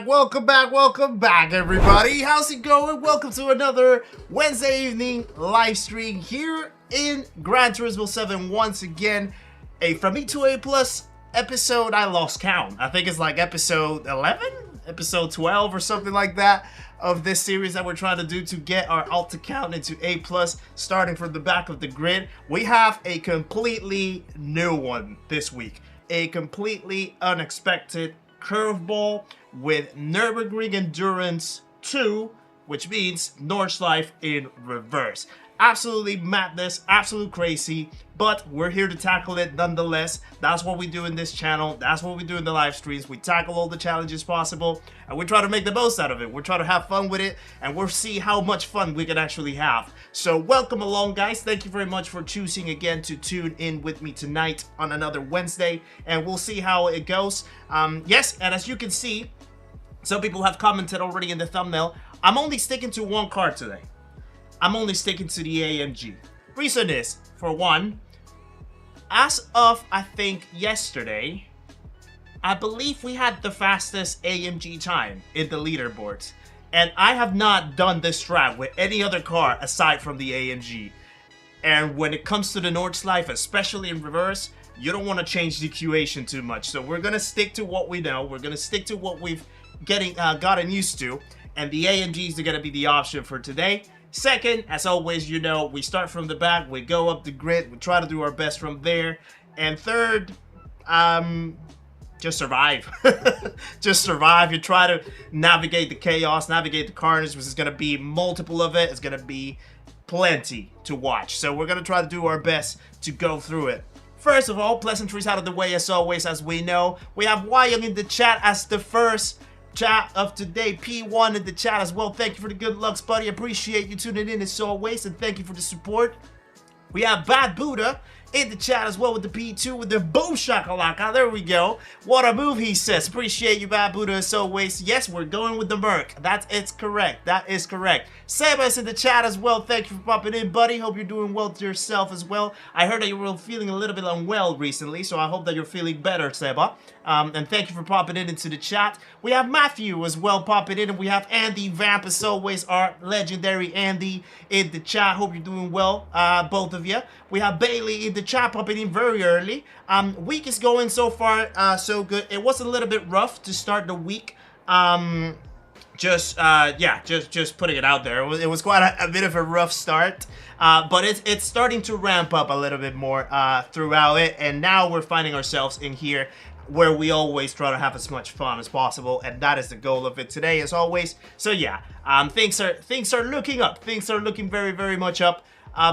welcome back, everybody. How's it going? Welcome to another Wednesday evening live stream here in Gran Turismo 7 once again. A From E to A Plus episode, I lost count. I think it's like episode 11? Episode 12 or something like that of this series that we're trying to do to get our Alta count into A+, starting from the back of the grid. We have a completely new one this week. A completely unexpected curveball with Nurburgring Endurance 2, which means Nordschleife in reverse. Absolutely madness, absolute crazy, but we're here to tackle it nonetheless. That's what we do in this channel. That's what we do in the live streams. We tackle all the challenges possible, and we try to make the most out of it. We're trying to have fun with it, and we'll see how much fun we can actually have. So welcome along, guys. Thank you very much for choosing again to tune in with me tonight on another Wednesday, and we'll see how it goes. Yes, and as you can see, some people have commented already in the thumbnail, I'm only sticking to one car today. I'm only sticking to the AMG. Reason is, for one, as of, I think, yesterday, I believe we had the fastest AMG time in the leaderboards. And I have not done this track with any other car aside from the AMG. And when it comes to the Nordschleife, especially in reverse, you don't want to change the equation too much. So we're going to stick to what we know. We're going to stick to what we've gotten used to. And the AMGs are going to be the option for today. Second, as always, you know, we start from the back, we go up the grid, we try to do our best from there. And third, just survive. Just survive. You try to navigate the chaos, navigate the carnage, which is going to be multiple of it. It's going to be plenty to watch. So we're going to try to do our best to go through it. First of all, pleasantries out of the way as always, as we know. We have Wyong in the chat as the first chat of today. P1 in the chat as well. Thank you for the good looks, buddy. Appreciate you tuning in as always, and thank you for the support. We have Bad Buddha in the chat as well with the P2 with the boom shakalaka. There we go. What a move, he says. Appreciate you, Bad Buddha, as always. Yes, we're going with the Merc. It's correct. That is correct. Seba's in the chat as well. Thank you for popping in, buddy. Hope you're doing well to yourself as well. I heard that you were feeling a little bit unwell recently, so I hope that you're feeling better, Seba. And thank you for popping in into the chat. We have Matthew as well popping in, and we have Andy Vamp as always, our legendary Andy in the chat. Hope you're doing well, both of you. We have Bailey in the chat popping in very early. Week is going so far so good. It was a little bit rough to start the week. Just putting it out there. It was quite a bit of a rough start. But it's starting to ramp up a little bit more throughout it, and now we're finding ourselves in here where we always try to have as much fun as possible, and that is the goal of it today as always. So yeah, things are looking up. Things are looking very, very much up.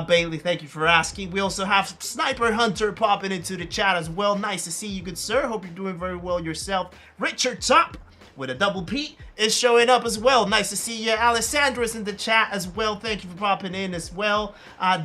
Bailey, thank you for asking. We also have Sniper Hunter popping into the chat as well. Nice to see you, good sir. Hope you're doing very well yourself. Richard Top with a double P is showing up as well. Nice to see you. Alessandra's in the chat as well. Thank you for popping in as well.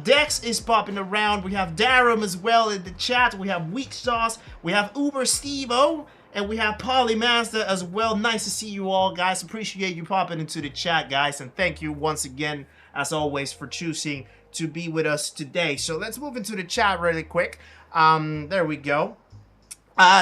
Dex is popping around. We have Darum as well in the chat. We have Weak Sauce. We have Uber Steve-O. And we have Polly Mazda as well. Nice to see you all, guys. Appreciate you popping into the chat, guys. And thank you once again, as always, for choosing to be with us today. So let's move into the chat really quick. There we go.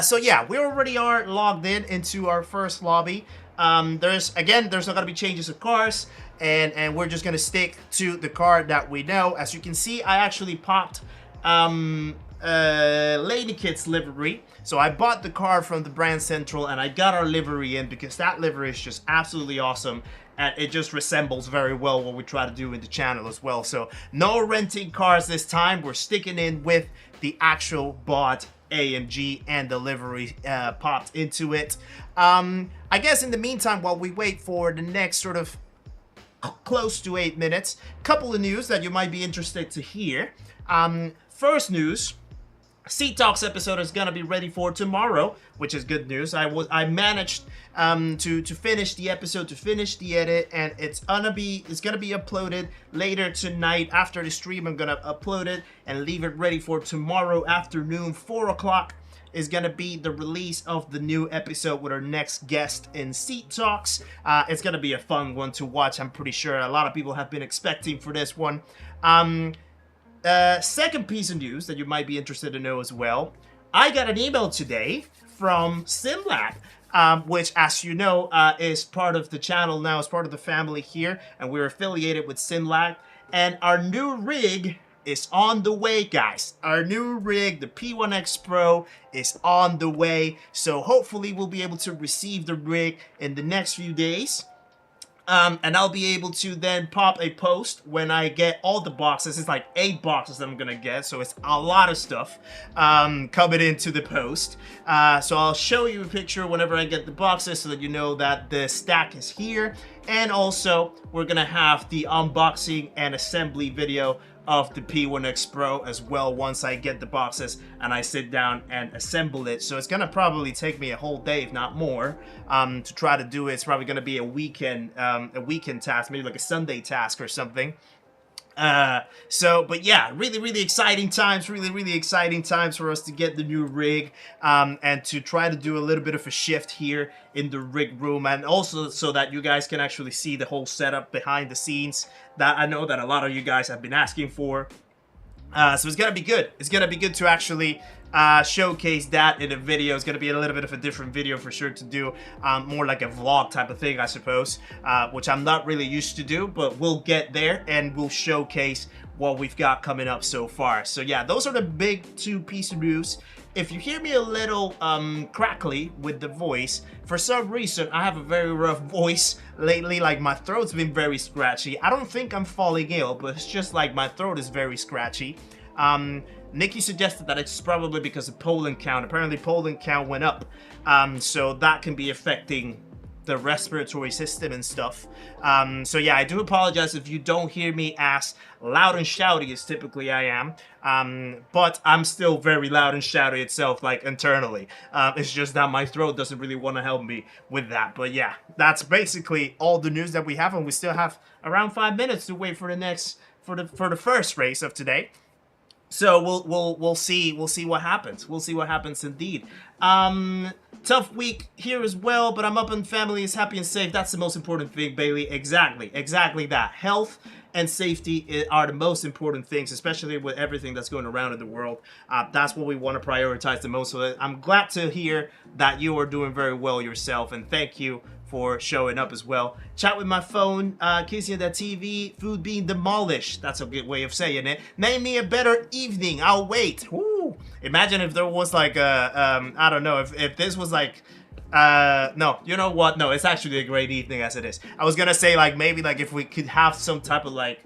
So yeah, we already are logged in into our first lobby. There's not gonna be changes of cars, and we're just gonna stick to the car that we know. As you can see, I actually popped Lady Kit's livery. So I bought the car from the brand central, and I got our livery in because that livery is just absolutely awesome. And it just resembles very well what we try to do in the channel as well. So no renting cars this time. We're sticking in with the actual bought AMG and the livery popped into it. I guess in the meantime, while we wait for the next sort of close to 8 minutes, couple of news that you might be interested to hear. First news, Seat Talks episode is gonna be ready for tomorrow, which is good news. I managed to finish the episode, to finish the edit, and it's gonna be uploaded later tonight after the stream. I'm gonna upload it and leave it ready for tomorrow afternoon. 4 o'clock is gonna be the release of the new episode with our next guest in Seat Talks. It's gonna be a fun one to watch. I'm pretty sure a lot of people have been expecting for this one. Second piece of news that you might be interested to know as well. I got an email today from SimLab. which, as you know, is part of the channel now, is part of the family here, and we're affiliated with Sinlag. And our new rig is on the way, guys. Our new rig, the P1X Pro, is on the way. So hopefully we'll be able to receive the rig in the next few days. And I'll be able to then pop a post when I get all the boxes. It's like 8 boxes that I'm gonna get, so it's a lot of stuff coming into the post. So I'll show you a picture whenever I get the boxes so that you know that the stack is here. And also, we're gonna have the unboxing and assembly video of the P1X Pro as well once I get the boxes and I sit down and assemble it. So it's gonna probably take me a whole day, if not more, to try to do it. It's probably gonna be a weekend task, maybe like a Sunday task or something. But yeah, really exciting times, really exciting times for us to get the new rig, and to try to do a little bit of a shift here in the rig room, and also so that you guys can actually see the whole setup behind the scenes that I know that a lot of you guys have been asking for. So it's gonna be good. It's gonna be good to actually showcase that in a video. It's gonna be a little bit of a different video for sure to do, more like a vlog type of thing, I suppose, which I'm not really used to do, but we'll get there and we'll showcase what we've got coming up so far. So yeah, those are the big 2 pieces of news. If you hear me a little crackly with the voice, for some reason I have a very rough voice lately. Like, my throat's been very scratchy. I don't think I'm falling ill, but it's just like my throat is very scratchy. Nikki suggested that it's probably because of pollen count. Apparently pollen count went up, so that can be affecting the respiratory system and stuff. So yeah, I do apologize if you don't hear me as loud and shouty as typically I am, but I'm still very loud and shouty itself, like internally. It's just that my throat doesn't really want to help me with that. But yeah, that's basically all the news that we have, and we still have around 5 minutes to wait for the next, for the first race of today. So we'll see what happens. We'll see what happens indeed. Tough week here as well, but I'm up and family is happy and safe. That's the most important thing, Bailey. Exactly that. Health and safety are the most important things, especially with everything that's going around in the world. That's what we want to prioritize the most. So I'm glad to hear that you are doing very well yourself, and thank you for showing up as well. Chat with my phone, Kizzi on the TV, food being demolished. That's a good way of saying it. Name me a better evening. I'll wait. Woo. Imagine if there was like a, I don't know, if this was like, no, you know what? No, it's actually a great evening as it is. I was gonna say like maybe like if we could have some type of like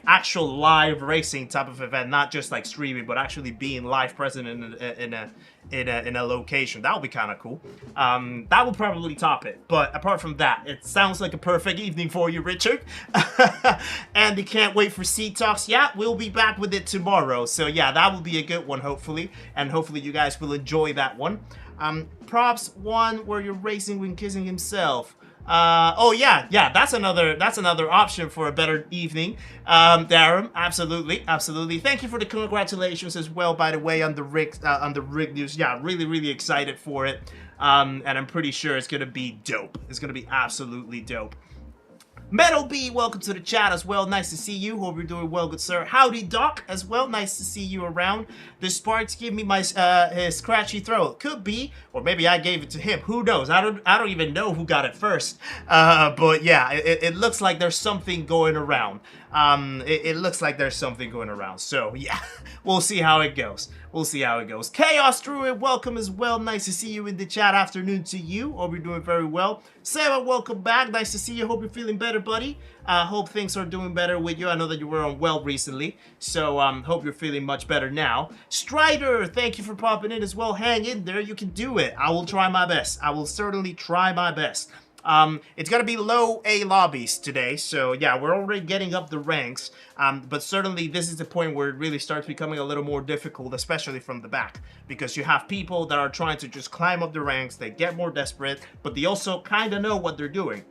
actual live racing type of event, not just like streaming, but actually being live present in a location. That would be kind of cool. That would probably top it. But apart from that, it sounds like a perfect evening for you, Richard. And you can't wait for Sea Talks. Yeah, we'll be back with it tomorrow. So yeah, that will be a good one, hopefully. And hopefully you guys will enjoy that one. Props one where you're racing when kissing himself. Oh yeah, that's another option for a better evening. Darren, absolutely. Thank you for the congratulations as well, by the way, on the rig news. Yeah, really excited for it. And I'm pretty sure it's gonna be dope. It's gonna be absolutely dope. Metal B, welcome to the chat as well. Nice to see you. Hope you're doing well, good sir. Howdy Doc as well. Nice to see you around. The sparks give me my his scratchy throat. Could be, or maybe I gave it to him. Who knows? I don't even know who got it first. But yeah, it looks like there's something going around. It looks like there's something going around. So yeah, we'll see how it goes. We'll see how it goes. Chaos Druid, welcome as well. Nice to see you in the chat. Afternoon to you. Hope you're doing very well. Sarah, welcome back. Nice to see you. Hope you're feeling better, buddy. Hope things are doing better with you. I know that you were unwell recently, so hope you're feeling much better now. Strider, thank you for popping in as well. Hang in there. You can do it. I will try my best. I will certainly try my best. It's gonna be low A lobbies today, so yeah, we're already getting up the ranks, but certainly this is the point where it really starts becoming a little more difficult, especially from the back, because you have people that are trying to just climb up the ranks. They get more desperate, but they also kind of know what they're doing.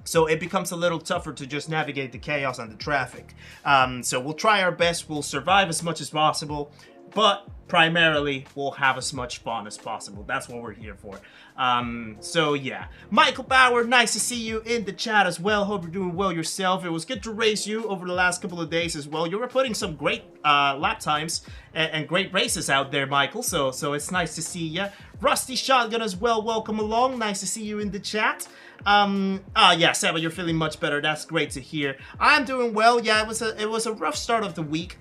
So it becomes a little tougher to just navigate the chaos and the traffic. So we'll try our best. We'll survive as much as possible. but primarily we'll have as much fun as possible. That's what we're here for. So yeah, Michael Bauer, nice to see you in the chat as well. Hope you're doing well yourself. It was good to race you over the last couple of days as well. You were putting some great lap times and great races out there, Michael, so it's nice to see you. Rusty Shotgun as well, welcome along. Nice to see you in the chat. Yeah, Seba, you're feeling much better. That's great to hear. I'm doing well. Yeah, it was a rough start of the week,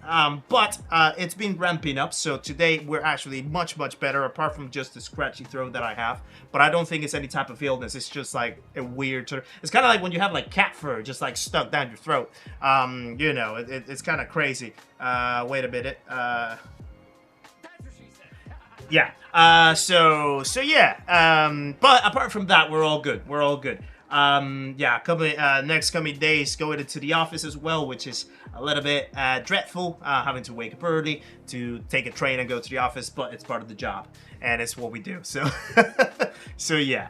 but it's been ramping up. So today we're actually much better, apart from just the scratchy throat that I have. But I don't think it's any type of illness. It's just like a weird sort of. It's kind of like when you have like cat fur just like stuck down your throat. You know, it's kind of crazy. Wait a minute. Yeah. So yeah. But apart from that, we're all good. We're all good. Yeah, next coming days, going into the office as well, which is a little bit dreadful, having to wake up early to take a train and go to the office, but it's part of the job, and it's what we do, so, so yeah.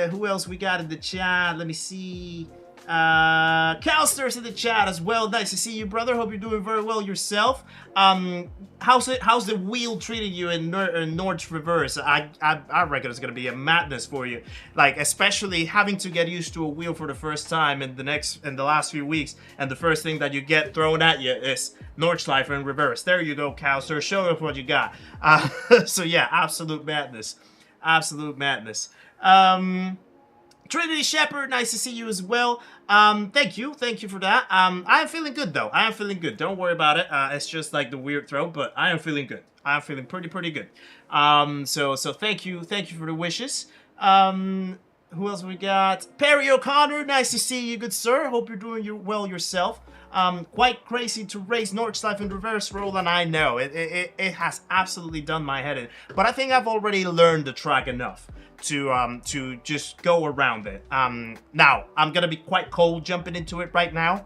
Who else we got in the chat? Let me see. Calster's in the chat as well. Nice to see you, brother. Hope you're doing very well yourself. How's the wheel treating you in Nord's reverse? I reckon it's gonna be a madness for you. Like, especially having to get used to a wheel for the first time in the last few weeks, and the first thing that you get thrown at you is Nordschleife in reverse. There you go, Calster. Show us what you got. So yeah, absolute madness. Absolute madness. Trinity Shepherd, nice to see you as well. Thank you for that. I am feeling good though. I am feeling good. Don't worry about it. It's just like the weird throat, but I am feeling good. I am feeling pretty good. So thank you for the wishes. Who else we got? Perry O'Connor, nice to see you, good sir. Hope you're doing well yourself. Quite crazy to race Nordschleife in reverse roll, and I know it has absolutely done my head in. But I think I've already learned the track enough to just go around it. Now, I'm gonna be quite cold jumping into it right now,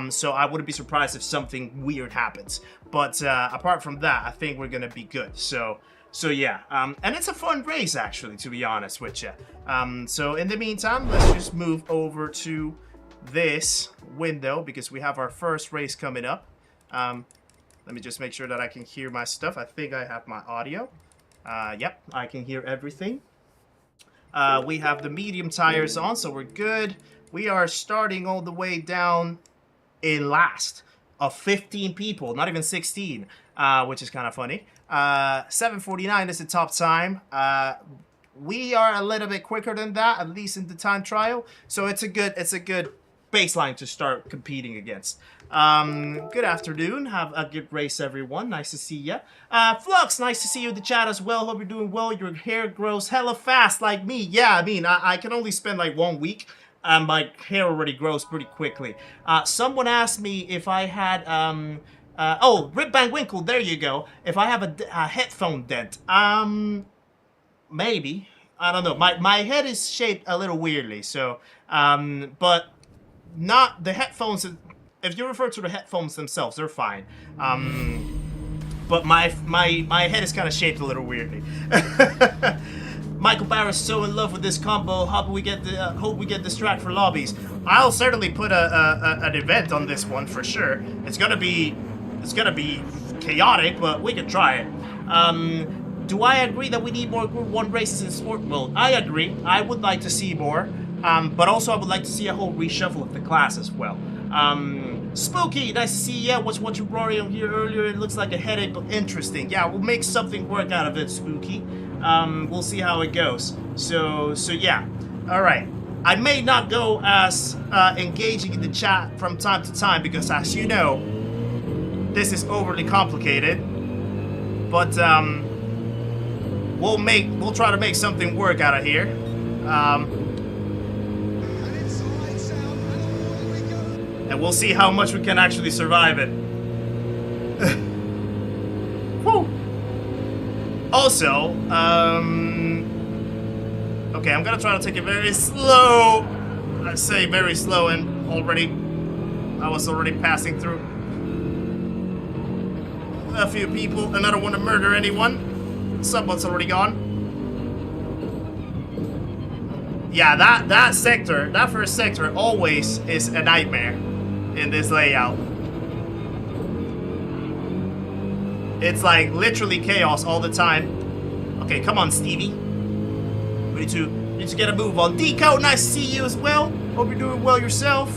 so I wouldn't be surprised if something weird happens. But apart from that, I think we're gonna be good. So yeah, and it's a fun race actually, to be honest with you. So in the meantime, let's just move over to this window because we have our first race coming up. Let me just make sure that I can hear my stuff. I think I have my audio. Yep, I can hear everything. We have the medium tires on, so we're good. We are starting all the way down in last of 15 people, not even 16, which is kind of funny. 7:49 is the top time. We are a little bit quicker than that, at least in the time trial. So it's a good baseline to start competing against. Good afternoon. Have a good race, everyone. Nice to see ya. Flux, nice to see you in the chat as well. Hope you're doing well. Your hair grows hella fast like me. Yeah, I mean, I can only spend like 1 week. My hair already grows pretty quickly. Someone asked me if I had, oh, Rip Van Winkle, there you go. If I have a headphone dent. Maybe. I don't know. My head is shaped a little weirdly, so, but not the headphones. If you refer to the headphones themselves, they're fine. But my head is kind of shaped a little weirdly. Michael Barr is so in love with this combo. Hope we get this track for Lobbies. I'll certainly put an event on this one for sure. It's gonna be chaotic, but we can try it. Do I agree that we need more Group 1 races in sport? Well, I agree. I would like to see more. But also I would like to see a whole reshuffle of the class as well. Spooky, nice to see you. Yeah, was watching Rory on here earlier. It looks like a headache, but interesting. Yeah, we'll make something work out of it, Spooky. We'll see how it goes. So yeah. All right. I may not go as engaging in the chat from time to time because, as you know, this is overly complicated. But we'll try to make something work out of here. And we'll see how much we can actually survive it. Whew. Also, okay, I'm gonna try to take it very slow. I say very slow, and I was already passing through a few people, and I don't want to murder anyone. Someone's already gone. Yeah, that sector, that first sector always is a nightmare in this layout. It's like literally chaos all the time. Okay, come on, Stevie. We need to get a move on. Deco, nice to see you as well. Hope you're doing well yourself.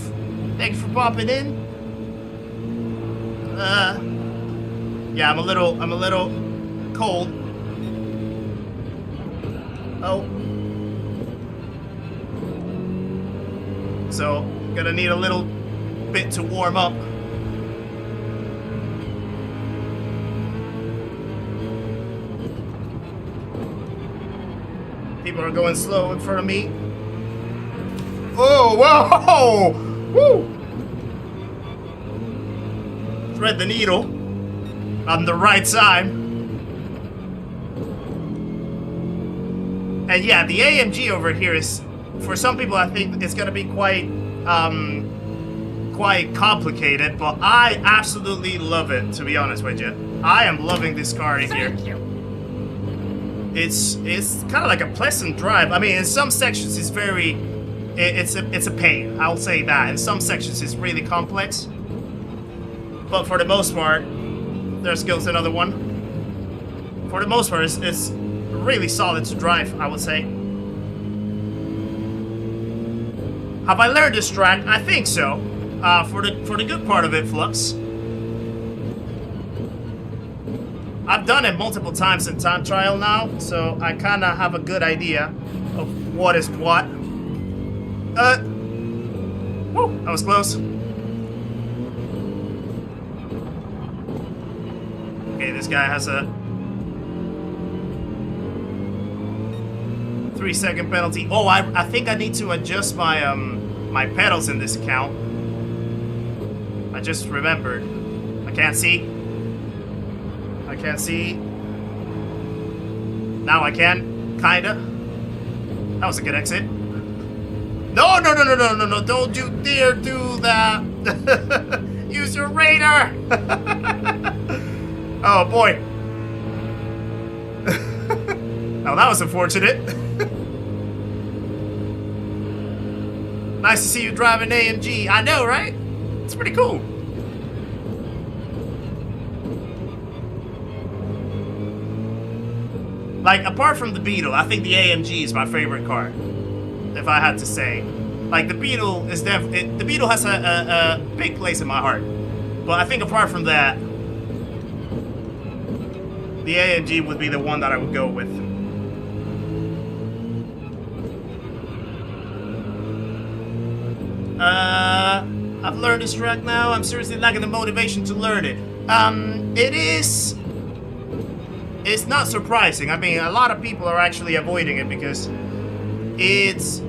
Thanks for popping in. Yeah, I'm a little cold. Oh. So, gonna need a little bit to warm up. People are going slow in front of me. Oh, whoa! Woo! Thread the needle on the right side. And yeah, the AMG over here is, for some people, I think it's gonna be quite complicated, but I absolutely love it, to be honest with you. I am loving this car in here. Thank you. It's kind of like a pleasant drive. I mean, in some sections it's very, it's a pain. I'll say that. In some sections it's really complex, but for the most part, there's goes another one. For the most part, it's really solid to drive, I would say. Have I learned this track? I think so. For the good part of it, Flux. I've done it multiple times in time trial now, so I kind of have a good idea of what is what. Whoa, that was close. Okay, this guy has a 3-second penalty. Oh, I think I need to adjust my my pedals in this account. I just remembered. I can't see. I can't see. Now I can, kinda. That was a good exit. No, don't you dare do that. Use your radar. Oh boy. Oh, that was unfortunate. Nice to see you driving AMG. I know, right? It's pretty cool. Like, apart from the Beetle, I think the AMG is my favorite car. If I had to say. Like, the Beetle is definitely... The Beetle has a big place in my heart. But I think apart from that, the AMG would be the one that I would go with. I've learned this track now. I'm seriously lacking the motivation to learn it. It's not surprising. I mean, a lot of people are actually avoiding it because it's,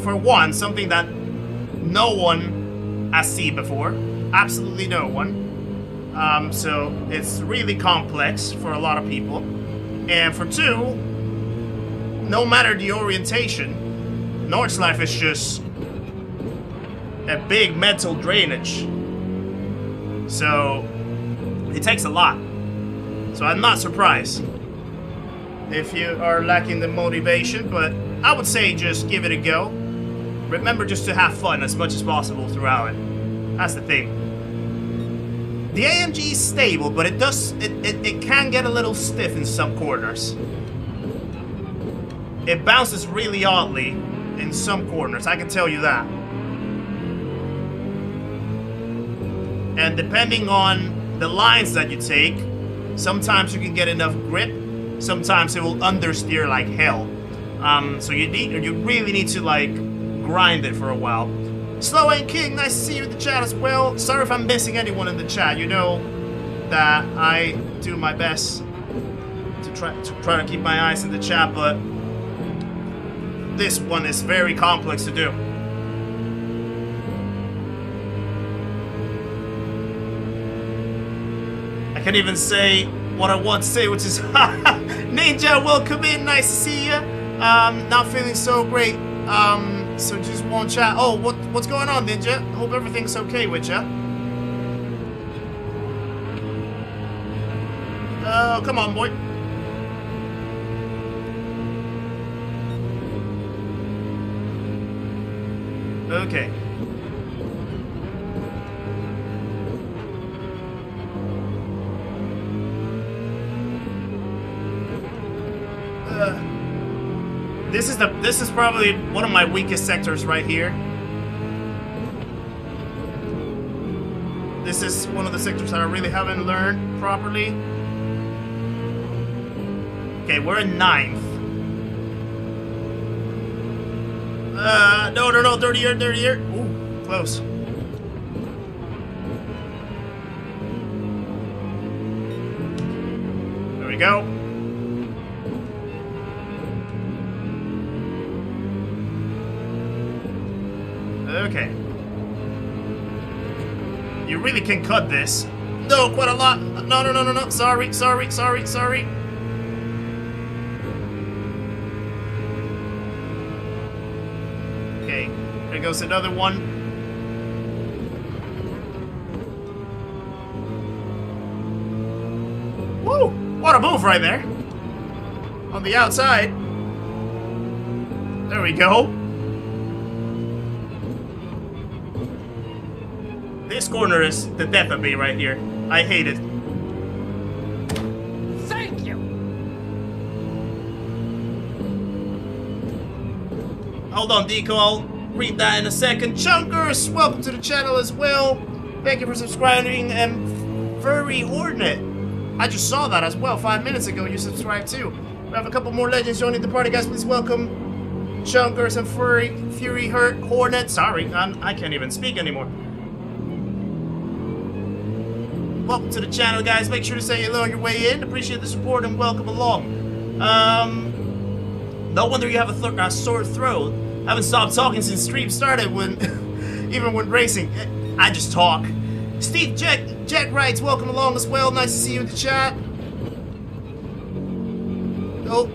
for one, something that no one has seen before. Absolutely no one. So it's really complex for a lot of people. And for two, no matter the orientation, Nordschleife is just a big mental drainage. So it takes a lot. So I'm not surprised if you are lacking the motivation, but I would say just give it a go. Remember just to have fun as much as possible throughout it. That's the thing. The AMG is stable, but it can get a little stiff in some corners. It bounces really oddly in some corners, I can tell you that. And depending on the lines that you take, sometimes you can get enough grip, sometimes it will understeer like hell. So you really need to like grind it for a while. Slow and King, nice to see you in the chat as well. Sorry if I'm missing anyone in the chat. You know that I do my best to try to keep my eyes in the chat, but this one is very complex to do. I can't even say what I want to say, which is Ninja, welcome in, nice to see you. Not feeling so great. So just one chat. Oh, what's going on, Ninja? Hope everything's okay with you. Oh, come on, boy. Okay. This is probably one of my weakest sectors right here. This is one of the sectors that I really haven't learned properly. Okay, we're in 9th. No, dirtier. Ooh, close. There we go. Okay. You really can cut this. No, quite a lot. No. Sorry. Okay, there goes another one. Woo! What a move right there. On the outside. There we go. This corner is the death of me right here. I hate it. Thank you. Hold on, Deco. I'll read that in a second. Chunkers, welcome to the channel as well. Thank you for subscribing. And Furry Hornet, I just saw that as well 5 minutes ago. You subscribed too. We have a couple more legends joining the party, guys. Please welcome Chunkers and Fury Hornet. Sorry, I can't even speak anymore. Welcome to the channel, guys. Make sure to say hello on your way in. Appreciate the support and welcome along. No wonder you have a sore throat. I haven't stopped talking since stream started when, even when racing. I just talk. Steve Jet writes, welcome along as well. Nice to see you in the chat. Oh,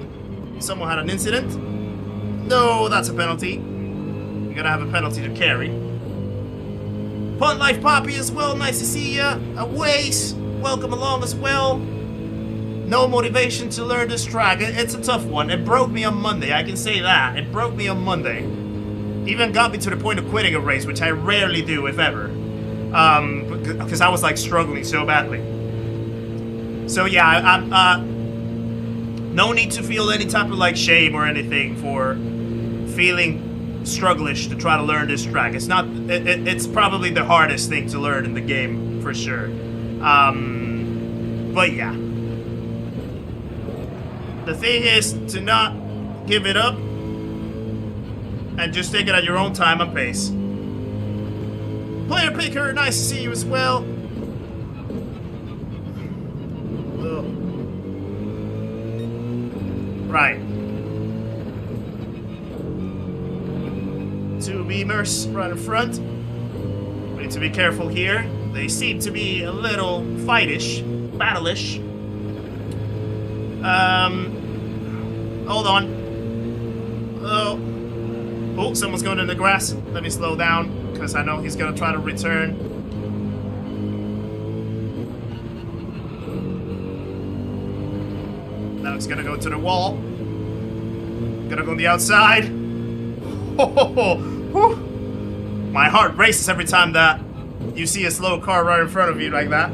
someone had an incident. No, that's a penalty. You gotta have a penalty to carry. Punt Life Poppy as well, nice to see ya. Aways, welcome along as well. No motivation to learn this track. It's a tough one. It broke me on Monday, I can say that. It broke me on Monday. Even got me to the point of quitting a race, which I rarely do, if ever. Because I was like struggling so badly. So yeah, I'm no need to feel any type of like shame or anything for feeling strugglish to try to learn this track. It's not. It's probably the hardest thing to learn in the game for sure. But yeah, the thing is to not give it up and just take it at your own time and pace. Player Picker, nice to see you as well. Ugh. Right. 2 beamers right in front. We need to be careful here. They seem to be a little fightish, battleish. Hold on. Oh, someone's going in the grass. Let me slow down, because I know he's gonna try to return. Now it's gonna go to the wall. Gonna go on the outside. Oh, my heart races every time that you see a slow car right in front of you like that.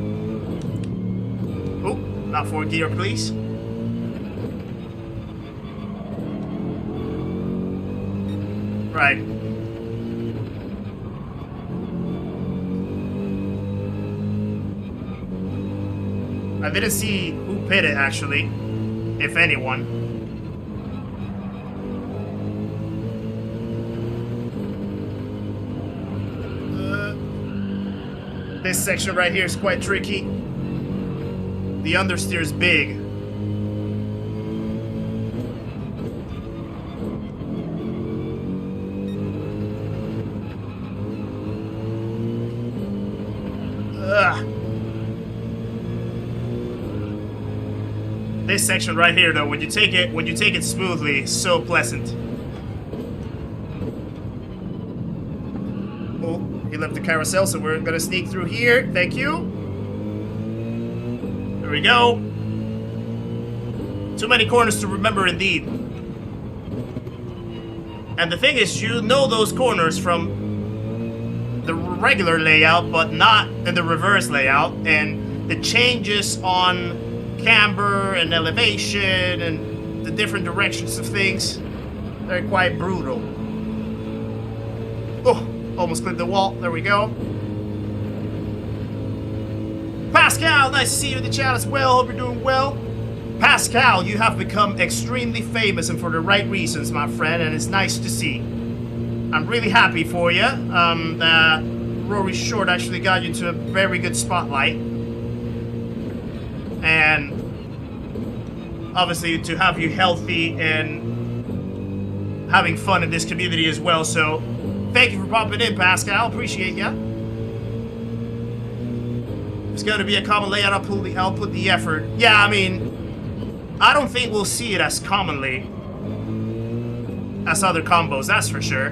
Oh, not 4 gear, please. Right. I didn't see who pitted actually, if anyone. This section right here is quite tricky. The understeer is big. This section right here, though, when you take it smoothly, it's so pleasant. He left the carousel, so we're gonna sneak through here. Thank you. There we go. Too many corners to remember indeed. And the thing is, you know those corners from the regular layout, but not in the reverse layout. And the changes on camber and elevation and the different directions of things. They're quite brutal. Oh, almost clipped the wall. There we go. Pascal, nice to see you in the chat as well. Hope you're doing well. Pascal, you have become extremely famous and for the right reasons, my friend, and it's nice to see. I'm really happy for you. That Rory Short actually got you into a very good spotlight. And obviously to have you healthy and having fun in this community as well. So thank you for popping in, Pascal. Appreciate ya. If it's going to be a common layout, I'll put the effort. Yeah, I mean, I don't think we'll see it as commonly as other combos, that's for sure.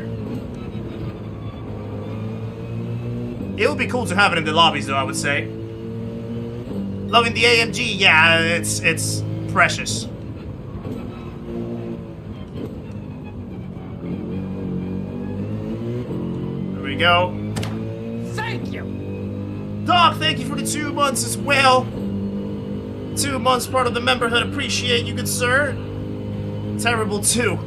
It would be cool to have it in the lobbies, though, I would say. Loving the AMG, yeah, it's precious. There we go. Thank you. Doc, thank you for the 2 months as well. 2 months part of the memberhood. Appreciate you, good sir. Terrible too.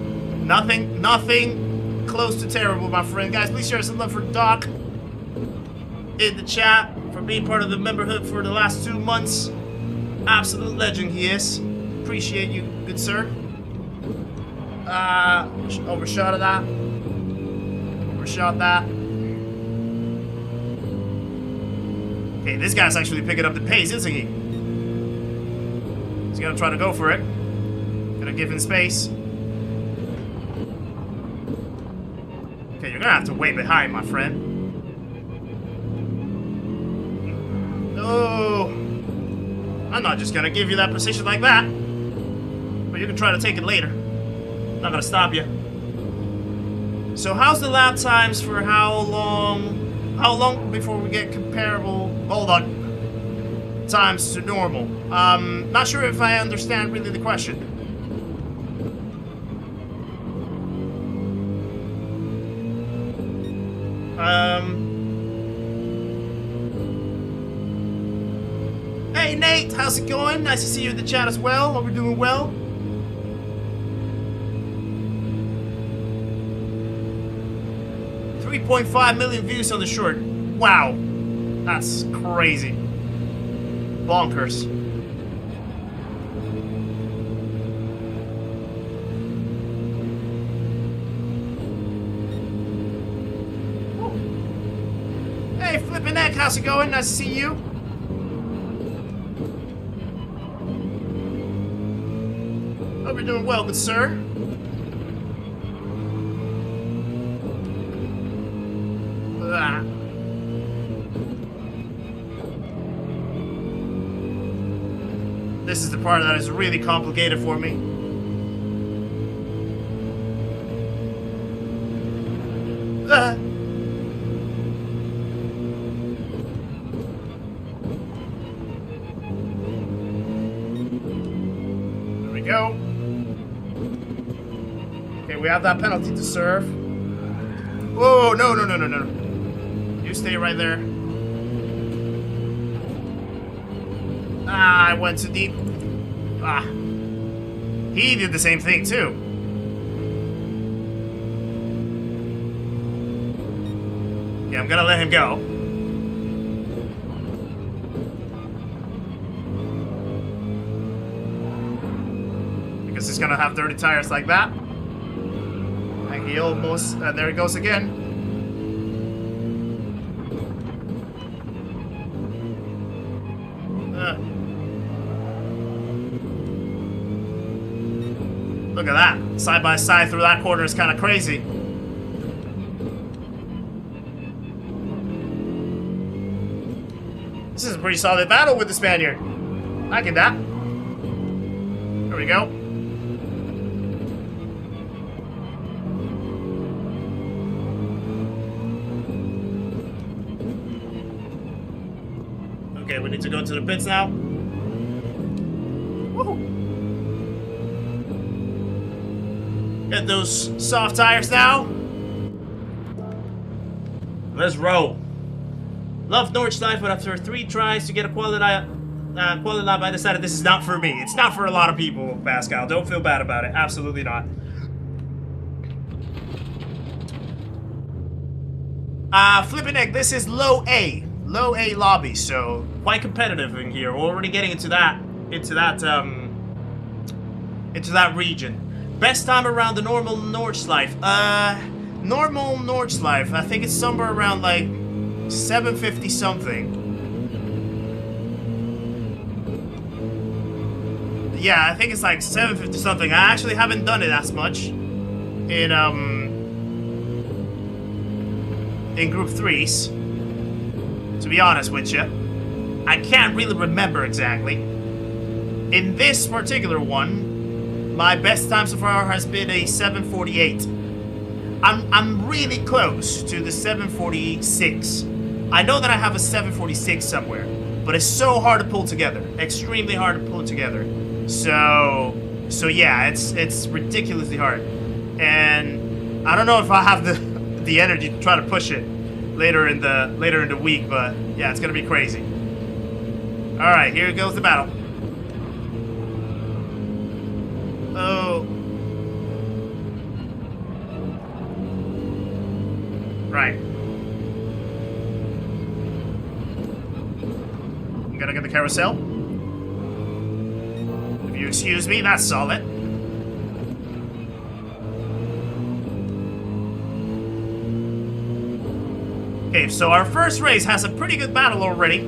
Nothing close to terrible, my friend. Guys, please share some love for Doc in the chat for being part of the memberhood for the last 2 months. Absolute legend he is. Appreciate you, good sir. Overshot of that. Overshot that. Okay, this guy's actually picking up the pace, isn't he? He's gonna try to go for it. Gonna give him space. Okay, you're gonna have to wait behind, my friend. No! I'm not just gonna give you that position like that. But you can try to take it later. Not gonna stop you. So how's the lap times for how long before we get comparable, hold on, times to normal? Not sure if I understand really the question. Hey Nate, how's it going? Nice to see you in the chat as well. Hope we're doing well. .5 million views on the short. Wow. That's crazy. Bonkers. Woo. Hey, Flippin' Egg, how's it going? Nice to see you. Hope you're doing well, good sir. This is the part that is really complicated for me. There we go. Okay, we have that penalty to serve. Whoa, no. You stay right there. Ah, I went too deep. Ah. He did the same thing, too. Yeah, I'm gonna let him go. Because he's gonna have dirty tires like that. And he almost... there he goes again. Look at that. Side by side through that corner is kind of crazy. This is a pretty solid battle with the Spaniard. I get that. There we go. Okay, we need to go to the pits now. Woohoo! Get those soft tires now. Let's roll. Love Nordschleife, but after 3 tries to get a quality lap, I decided this is not for me. It's not for a lot of people, Pascal. Don't feel bad about it. Absolutely not. Flipping egg, this is low A lobby, so quite competitive in here. We're already getting into that region. Best time around the normal Nordschleife. Normal Nordschleife, I think it's somewhere around like 750 something. Yeah, I think it's like 750 something. I actually haven't done it as much in group 3s, to be honest with you. I can't really remember exactly. In this particular one, my best time so far has been a 748. I'm really close to the 746. I know that I have a 746 somewhere, but it's so hard to pull together. Extremely hard to pull together. So yeah, it's ridiculously hard. And I don't know if I have the energy to try to push it later in the week, but yeah, it's gonna be crazy. All right, here goes the battle. Oh, right. I'm gonna get the carousel. If you excuse me, that's solid. Okay, so our first race has a pretty good battle already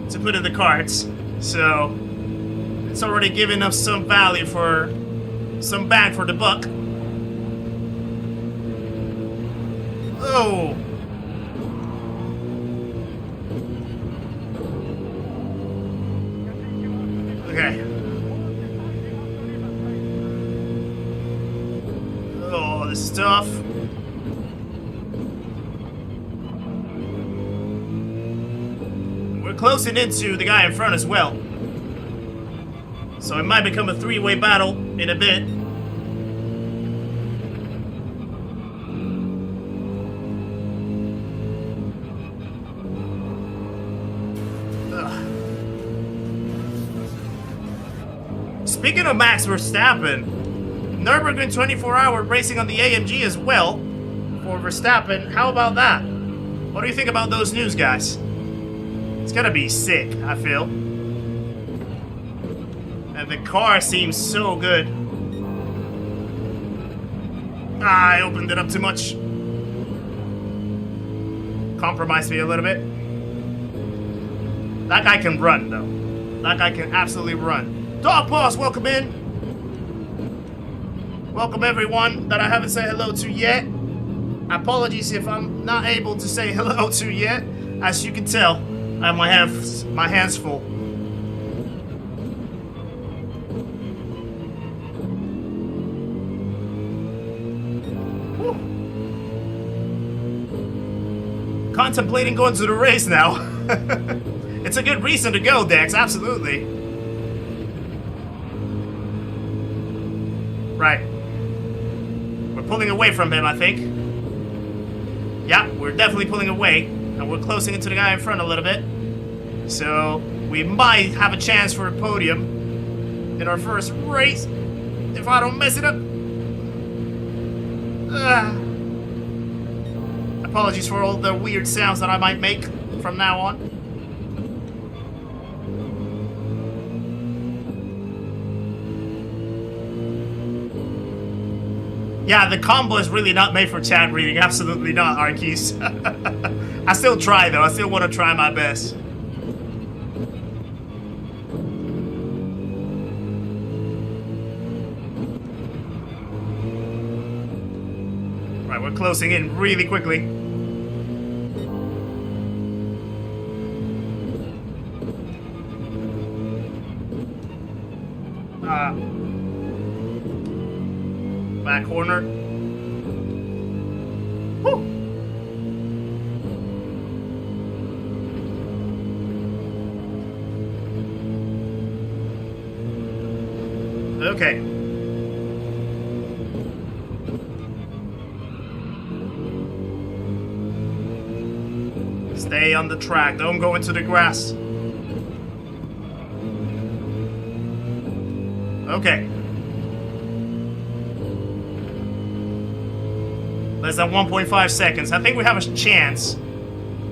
to put in the cards, so it's already giving us some value for some bang for the buck. Oh. Okay. Oh, this is tough. We're closing into the guy in front as well. So it might become a three-way battle in a bit. Speaking of Max Verstappen, Nurburgring 24-hour racing on the AMG as well for Verstappen. How about that? What do you think about those news, guys? It's gonna be sick, I feel. And the car seems so good. Ah, I opened it up too much. Compromised me a little bit. That guy can run, though. That guy can absolutely run. Dog Paws, welcome in. Welcome everyone that I haven't said hello to yet. Apologies if I'm not able to say hello to yet. As you can tell, I have my hands full. Whew. Contemplating going to the race now. It's a good reason to go, Dex, absolutely. Right. We're pulling away from him, I think. Yeah, we're definitely pulling away. And we're closing into the guy in front a little bit. So, we might have a chance for a podium in our first race. If I don't mess it up. Apologies for all the weird sounds that I might make from now on. Yeah, the combo is really not made for chat reading. Absolutely not, Arkeys. I still try, though. I still want to try my best. Right, we're closing in really quickly. Back corner. Woo. Okay. Stay on the track. Don't go into the grass. Okay. Less than 1.5 seconds. I think we have a chance.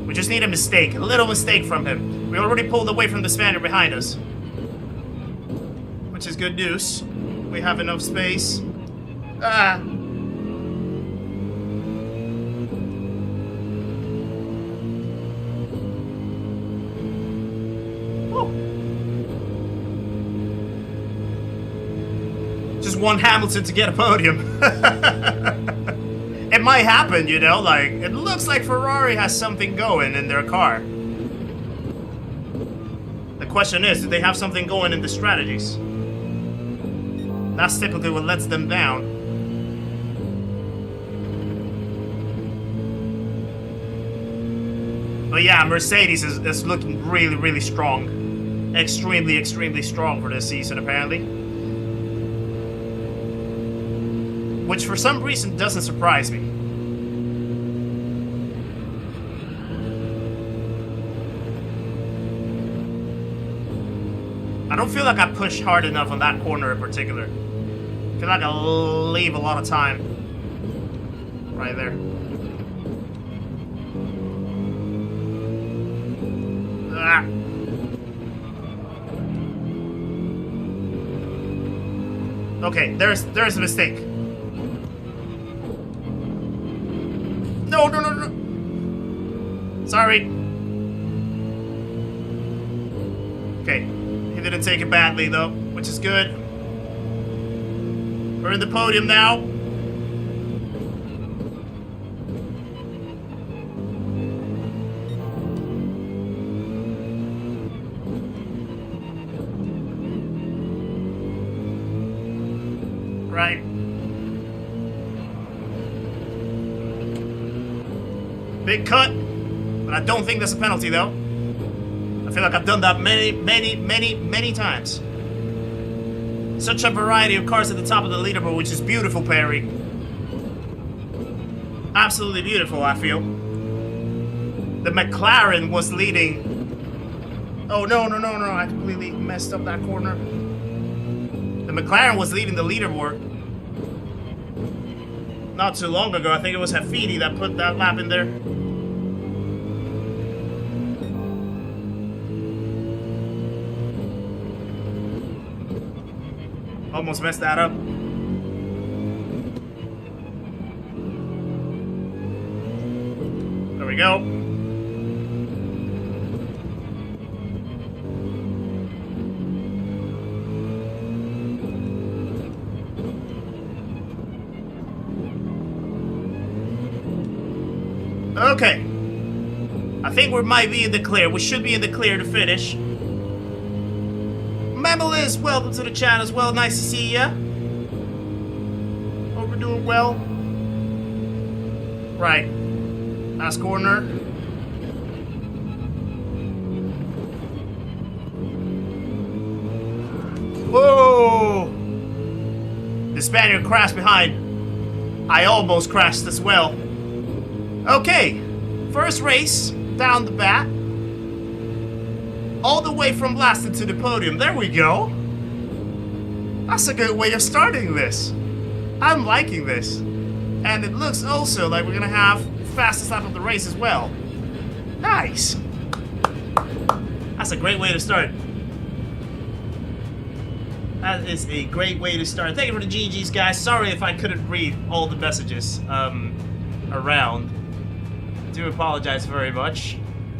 We just need a mistake. A little mistake from him. We already pulled away from the Spaniard behind us. Which is good news. We have enough space. Ah. Just one Hamilton to get a podium. It might happen, you know, like, it looks like Ferrari has something going in their car. The question is, do they have something going in the strategies? That's typically what lets them down. But yeah, Mercedes is looking really, really strong. Extremely, extremely strong for this season, apparently. Which for some reason doesn't surprise me. I don't feel like I pushed hard enough on that corner in particular. I feel like I leave a lot of time right there. Ah. Okay, there's a mistake. No, no, no, no. Sorry. Okay. He didn't take it badly, though, which is good. We're in the podium now. Right. Big cut, but I don't think that's a penalty, though. I feel like I've done that many times. Such a variety of cars at the top of the leaderboard, which is beautiful, Perry. Absolutely beautiful, I feel. The McLaren was leading. Oh, no, no, no, no. I completely messed up that corner. The McLaren was leading the leaderboard not too long ago. I think it was Hafidi that put that lap in there. Almost messed that up. There we go. Okay. I think we might be in the clear. We should be in the clear to finish. Liz, welcome to the chat as well. Nice to see ya. Hope we're doing well. Right. Last corner. Whoa! The Spaniard crashed behind. I almost crashed as well. Okay. First race down the bat. All the way from last into the podium. There we go. That's a good way of starting this. I'm liking this. And it looks also like we're gonna have the fastest lap of the race as well. Nice. That's a great way to start. That is a great way to start. Thank you for the GGs, guys. Sorry if I couldn't read all the messages around. I do apologize very much.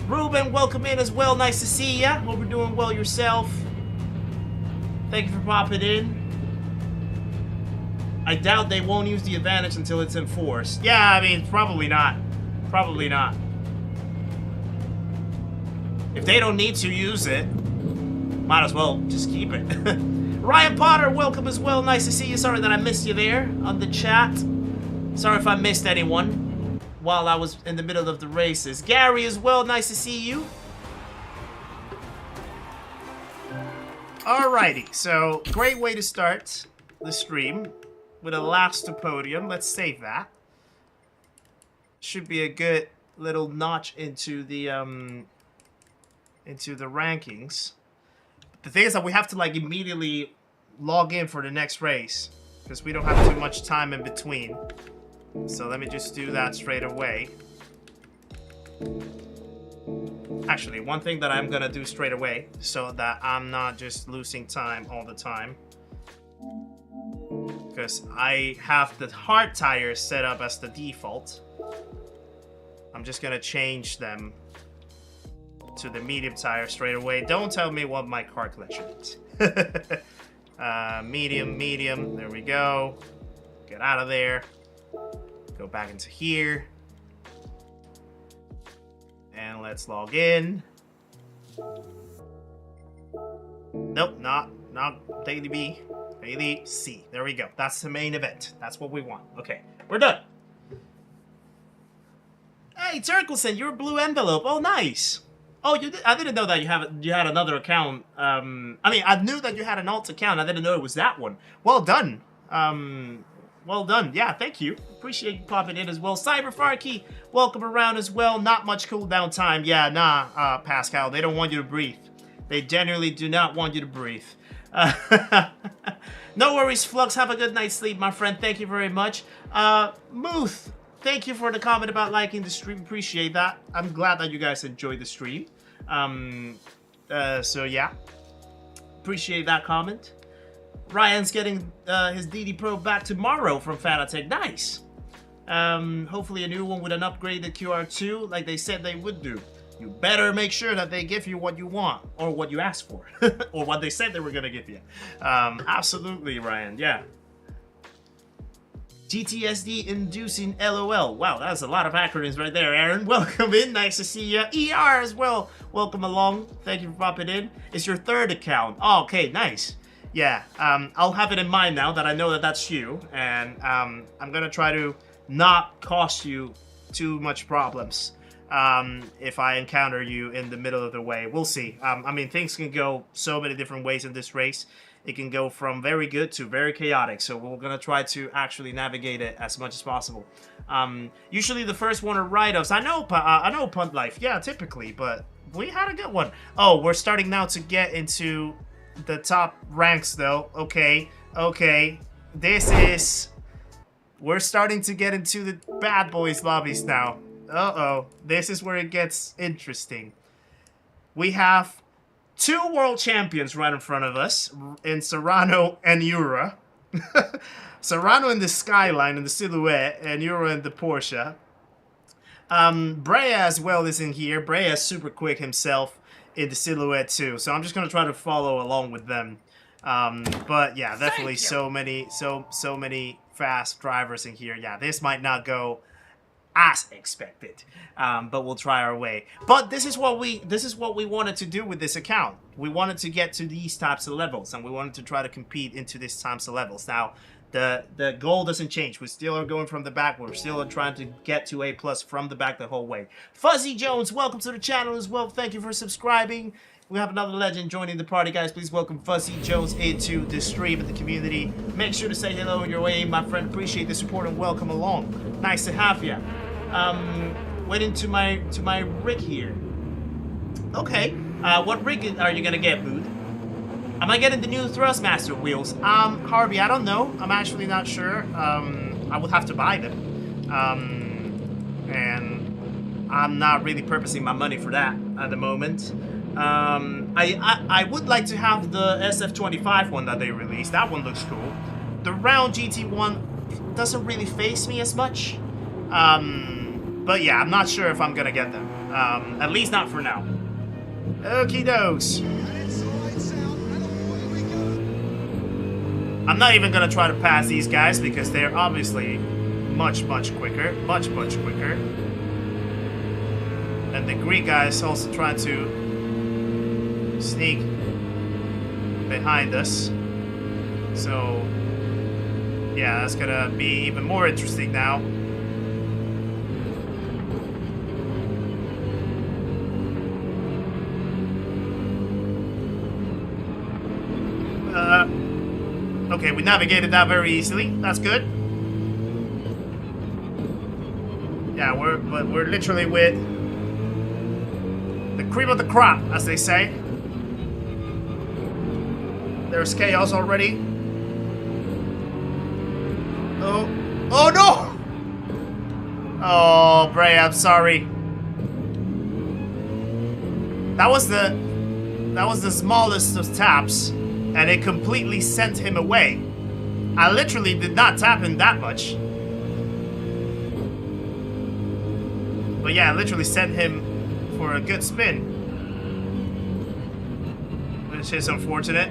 Ruben, welcome in as well. Nice to see ya. Hope you're doing well yourself. Thank you for popping in. I doubt they won't use the advantage until it's enforced. Yeah, I mean, probably not. Probably not. If they don't need to use it, might as well just keep it. Ryan Potter, welcome as well. Nice to see you. Sorry that I missed you there on the chat. Sorry if I missed anyone while I was in the middle of the races. Gary as well, nice to see you. Alrighty, so great way to start the stream with a last to podium. Let's save that. Should be a good little notch into the rankings. The thing is that we have to like immediately log in for the next race because we don't have too much time in between. So let me just do that straight away. Actually, one thing that I'm gonna do straight away, so that I'm not just losing time all the time, because I have the hard tires set up as the default. I'm just gonna change them to the medium tire straight away. Don't tell me what my car collection is. Medium, there we go. Get out of there. Go back into here. And let's log in. Nope, not Daily B. Daily C. There we go. That's the main event. That's what we want. Okay, we're done. Hey, Turkleson, you're a blue envelope. Oh, nice. Oh, you did, I didn't know that you had another account. I mean, I knew that you had an alt account. I didn't know it was that one. Well done. Well done. Yeah, thank you. Appreciate you popping in as well. Cyberfarky, welcome around as well. Not much cooldown time. Yeah, nah, Pascal. They don't want you to breathe. They genuinely do not want you to breathe. No worries, Flux. Have a good night's sleep, my friend. Thank you very much. Muth, thank you for the comment about liking the stream. Appreciate that. I'm glad that you guys enjoyed the stream. So yeah. Appreciate that comment. Ryan's getting his DD Pro back tomorrow from Fanatec. Nice. Hopefully a new one with an upgraded QR2 like they said they would do. You better make sure that they give you what you want or what you asked for or what they said they were going to give you. Absolutely, Ryan. Yeah. GTSD inducing LOL. Wow, that's a lot of acronyms right there, Aaron. Welcome in. Nice to see you. ER as well. Welcome along. Thank you for popping in. It's your third account. Oh, okay, nice. Yeah, I'll have it in mind now that I know that that's you, and I'm gonna try to not cause you too much problems if I encounter you in the middle of the way. We'll see. I mean, things can go so many different ways in this race. It can go from very good to very chaotic, so we're gonna try to actually navigate it as much as possible. Usually the first one are write-offs. I know Punt Life, yeah, typically, but we had a good one. Oh, we're starting now to get into the top ranks though. Okay, we're starting to get into the bad boys lobbies now. This is where it gets interesting. We have two world champions right in front of us in Serrano and Ura. Serrano in the Skyline in the Silhouette and Ura in the Porsche. Brea as well is in here. Brea is super quick himself in the Silhouette too, so I'm just gonna try to follow along with them. But yeah, definitely so many fast drivers in here. Yeah, this might not go as expected, but we'll try our way. But this is what we wanted to do with this account. We wanted to get to these types of levels, and we wanted to try to compete into these types of levels. Now, the goal doesn't change. We still are going from the back. We're still trying to get to A+ from the back the whole way. Fuzzy Jones, welcome to the channel as well. Thank you for subscribing. We have another legend joining the party, guys. Please welcome Fuzzy Jones into the stream and the community. Make sure to say hello in your way, my friend. Appreciate the support and welcome along. Nice to have you. Waiting to my rig here. Okay. What rig are you gonna get, Mood? Am I getting the new Thrustmaster wheels? Harvey, I don't know. I'm actually not sure. I would have to buy them. And I'm not really purposing my money for that at the moment. I would like to have the SF25 one that they released. That one looks cool. The round GT one doesn't really faze me as much. But yeah, I'm not sure if I'm gonna get them. At least not for now. Okie dokes. I'm not even gonna try to pass these guys because they're obviously much quicker. Much quicker. And the Greek guy is also trying to sneak behind us. So yeah, that's gonna be even more interesting now. Okay, we navigated that very easily. That's good. Yeah, we're literally with the cream of the crop, as they say. There's chaos already. Oh no! Oh, Bray, I'm sorry. That was the smallest of taps, and it completely sent him away. I literally did not tap him that much. But yeah, I literally sent him for a good spin. Which is unfortunate.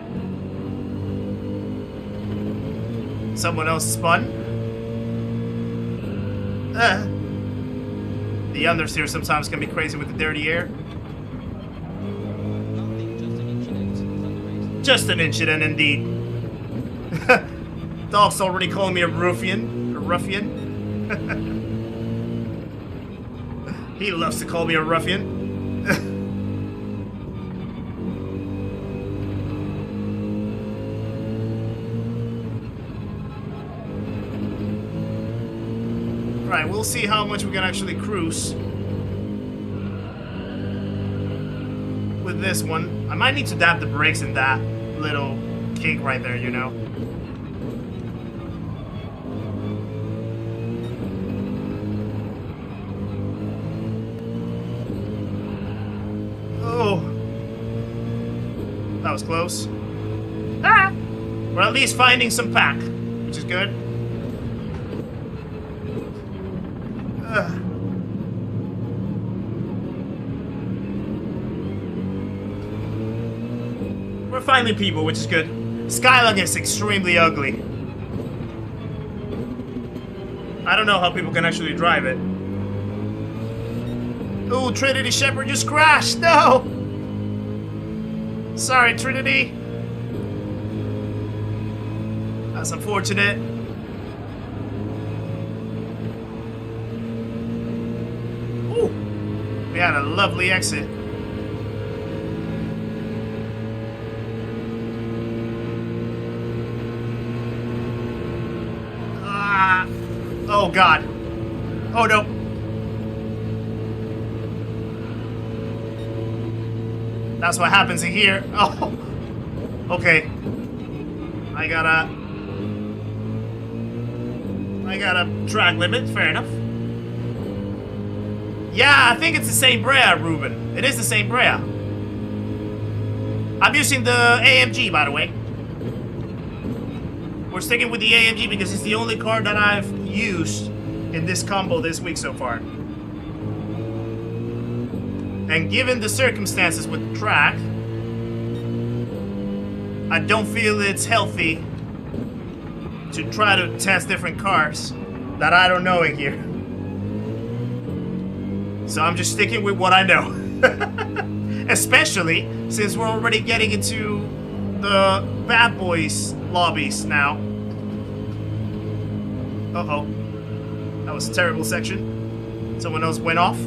Someone else spun. The understeer sometimes can be crazy with the dirty air. Just an incident indeed. Dog's already calling me a ruffian. A ruffian. He loves to call me a ruffian. Right, we'll see how much we can actually cruise with this one. I might need to dab the brakes in that little kink right there, you know. Oh, that was close. Ah! We're at least finding some pack, which is good. We're finding people, which is good. Skylung is extremely ugly. I don't know how people can actually drive it. Ooh, Trinity Shepherd just crashed! No! Sorry, Trinity. That's unfortunate. Ooh, we had a lovely exit. Oh God. Oh no. That's what happens in here. Oh. Okay. I got a track limit. Fair enough. Yeah, I think it's the same Brea, Ruben. It is the same Brea. I'm using the AMG, by the way. We're sticking with the AMG because it's the only car that I've used in this combo this week so far. And given the circumstances with the track, I don't feel it's healthy to try to test different cars that I don't know in here. So I'm just sticking with what I know. Especially since we're already getting into the bad boys lobbies now. Uh-oh. That was a terrible section. Someone else went off.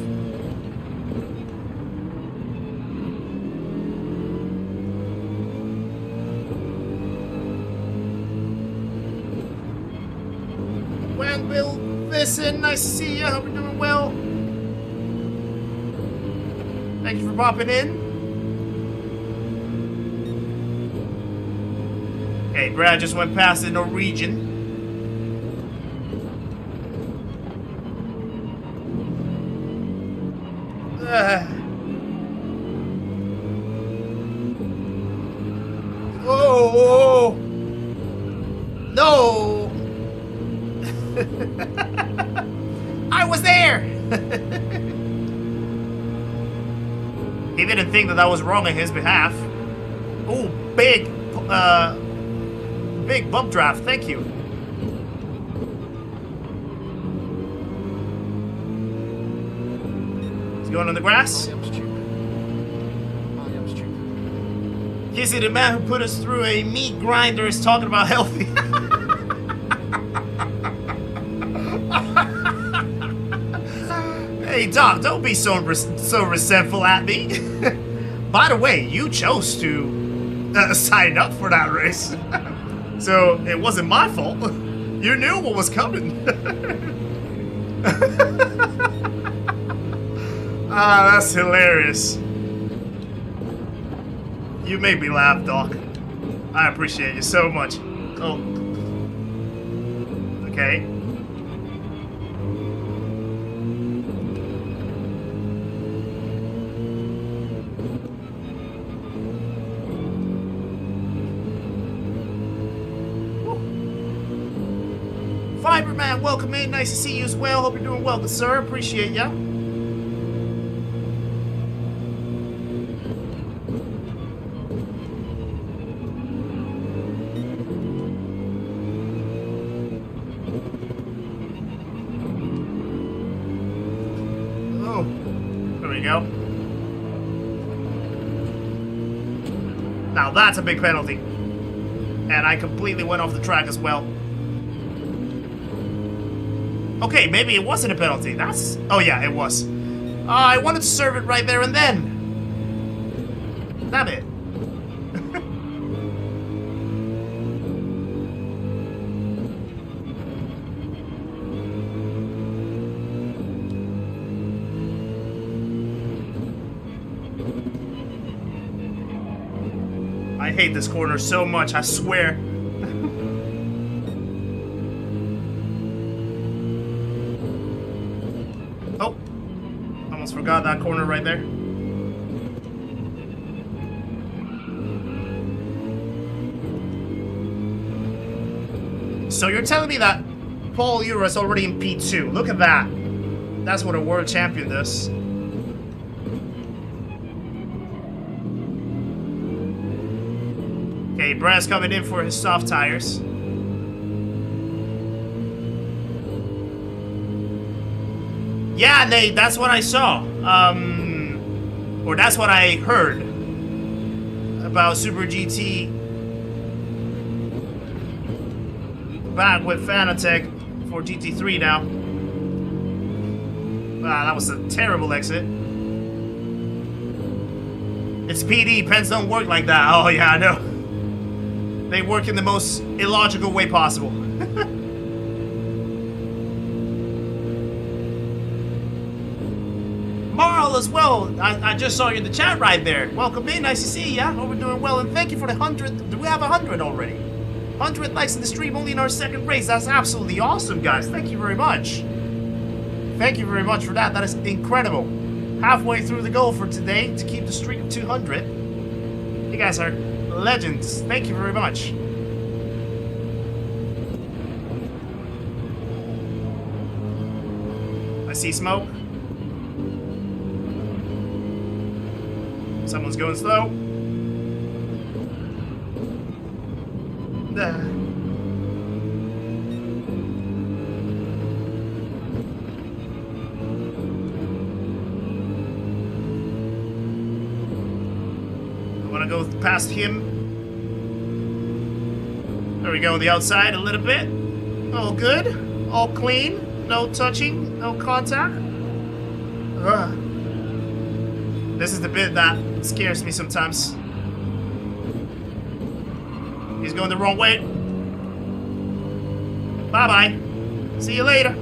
When will listen? Nice to see you. Hope you're doing well. Thank you for popping in. Okay, Brad just went past the Norwegian. Oh, no! I was there! He didn't think that I was wrong on his behalf. Oh, big bump draft, thank you. He's going on the grass. Kizzi, the man who put us through a meat grinder, is talking about healthy. Hey, Doc, don't be so resentful at me. By the way, you chose to sign up for that race. So it wasn't my fault. You knew what was coming. Ah, that's hilarious. You made me laugh, Doc. I appreciate you so much. Oh. Okay. man, welcome in. Nice to see you as well. Hope you're doing well, good sir. Appreciate ya. Oh, there we go. Now that's a big penalty. And I completely went off the track as well. Okay, maybe it wasn't a penalty. That's... Oh yeah, it was. I wanted to serve it right there and then. Damn it. I hate this corner so much, I swear. Oh, almost forgot that corner right there. So you're telling me that Paul Euro is already in P2. Look at that. That's what a world champion does. Okay, Brad's coming in for his soft tires. Yeah, Nate, that's what I saw. Or that's what I heard about Super GT back with Fanatec for GT3 now. Wow, that was a terrible exit. It's PD, pens don't work like that. Oh yeah, I know. They work in the most illogical way possible. Marl as well. I just saw you in the chat right there. Welcome in. Nice to see ya. Hope we're doing well. And thank you for the 100. Do we have 100 already? 100 likes in the stream only in our second race. That's absolutely awesome, guys. Thank you very much. Thank you very much for that. That is incredible. Halfway through the goal for today to keep the streak of 200. You guys are legends. Thank you very much. I see smoke. Someone's going slow. I want to go past him. There we go on the outside a little bit. All good. All clean. No touching. No contact. This is the bit that scares me sometimes. He's going the wrong way. Bye-bye. See you later.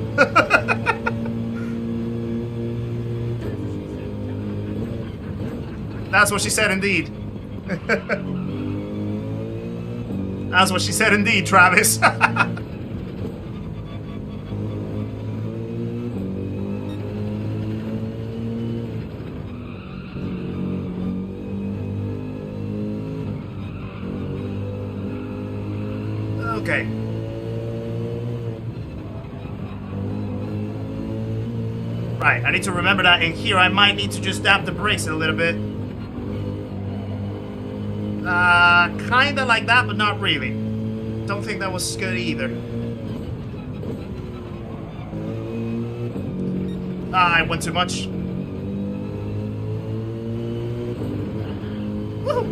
That's what she said indeed. That's what she said indeed, Travis. Okay. Right, I need to remember that in here I might need to just dab the brakes a little bit. Kinda like that, but not really. Don't think that was good either. I went too much. Woo!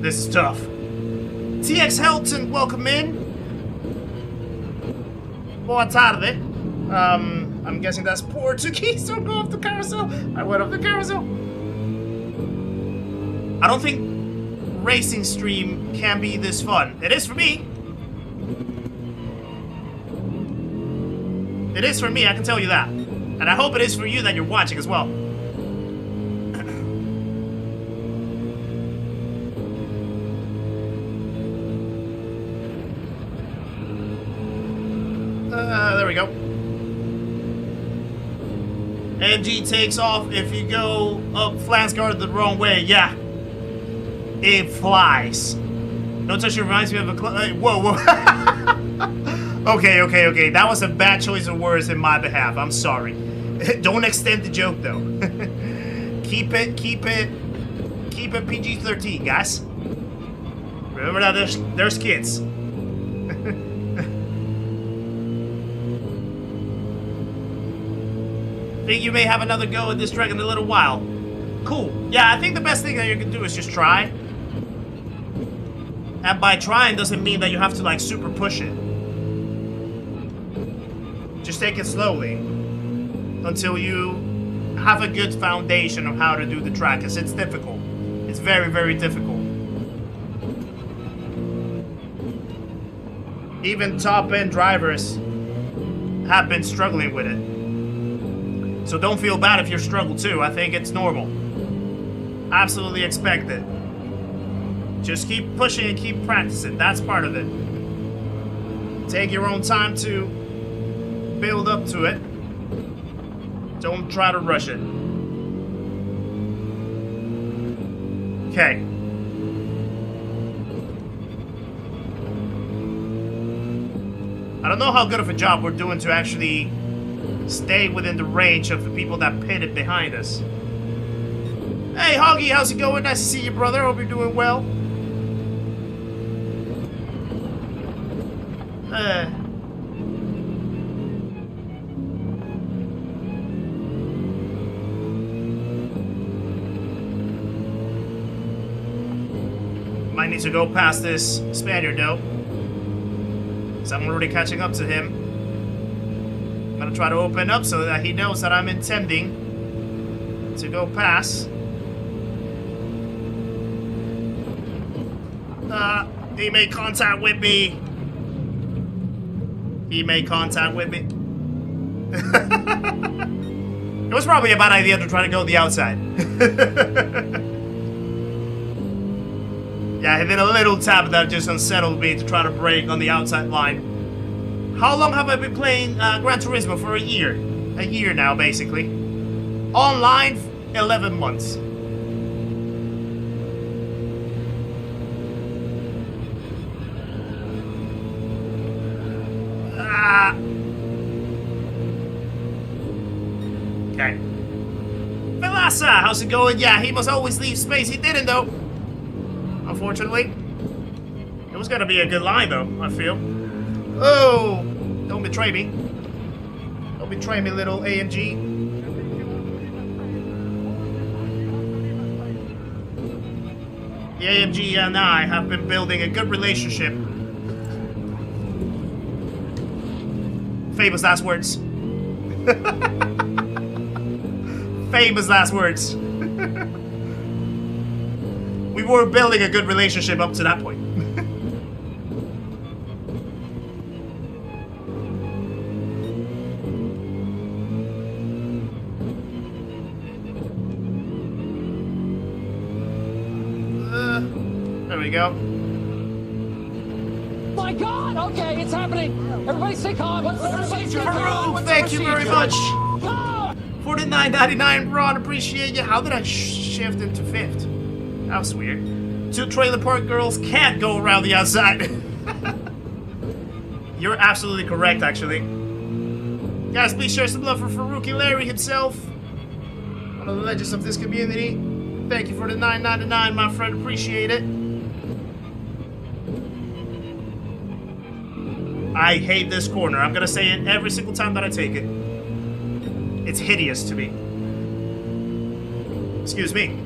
This is tough. TX Helton, welcome in. Boa tarde. I'm guessing that's Portuguese. Don't go off the carousel. I went off the carousel. I don't think racing stream can be this fun. It is for me. It is for me, I can tell you that. And I hope it is for you that you're watching as well. There we go. MG takes off if you go up Flansguard the wrong way. Yeah. It flies. No touching reminds me of a whoa. Okay. That was a bad choice of words in my behalf. I'm sorry. Don't extend the joke though. Keep it PG-13, guys. Remember that there's kids. Think you may have another go at this track in a little while. Cool. Yeah, I think the best thing that you can do is just try. And by trying doesn't mean that you have to like super push it. Just take it slowly until you have a good foundation of how to do the track, because it's difficult. It's very, very difficult. Even top-end drivers have been struggling with it. So don't feel bad if you struggle too. I think it's normal. Absolutely expect it. Just keep pushing and keep practicing. That's part of it. Take your own time to build up to it. Don't try to rush it. Okay. I don't know how good of a job we're doing to actually stay within the range of the people that pitted behind us. Hey, Hoggy, how's it going? Nice to see you, brother. Hope you're doing well. Might need to go past this Spaniard, though. So I'm already catching up to him. I'm gonna try to open up so that he knows that I'm intending to go past. He made contact with me. He made contact with me. It was probably a bad idea to try to go the outside. Yeah, he did a little tap that just unsettled me to try to brake on the outside line. How long have I been playing Gran Turismo? For a year. A year now, basically. Online, 11 months. Okay. Velasa, how's it going? Yeah, he must always leave space. He didn't, though. Unfortunately. It was gonna be a good line, though, I feel. Oh! Don't betray me. Don't betray me, little AMG. The AMG and I have been building a good relationship. Famous last words. Famous last words. We were building a good relationship up to that point. There we go. My God! Okay, it's happening. Everybody stay calm. Thank you very much. For the $9.99, Ron, appreciate you. How did I shift into fifth? That was weird. Two trailer park girls can't go around the outside. You're absolutely correct, actually. Guys, please share some love for Faruqi Larry himself. One of the legends of this community. Thank you for the $9.99, my friend. Appreciate it. I hate this corner. I'm gonna say it every single time that I take it. It's hideous to me. Excuse me.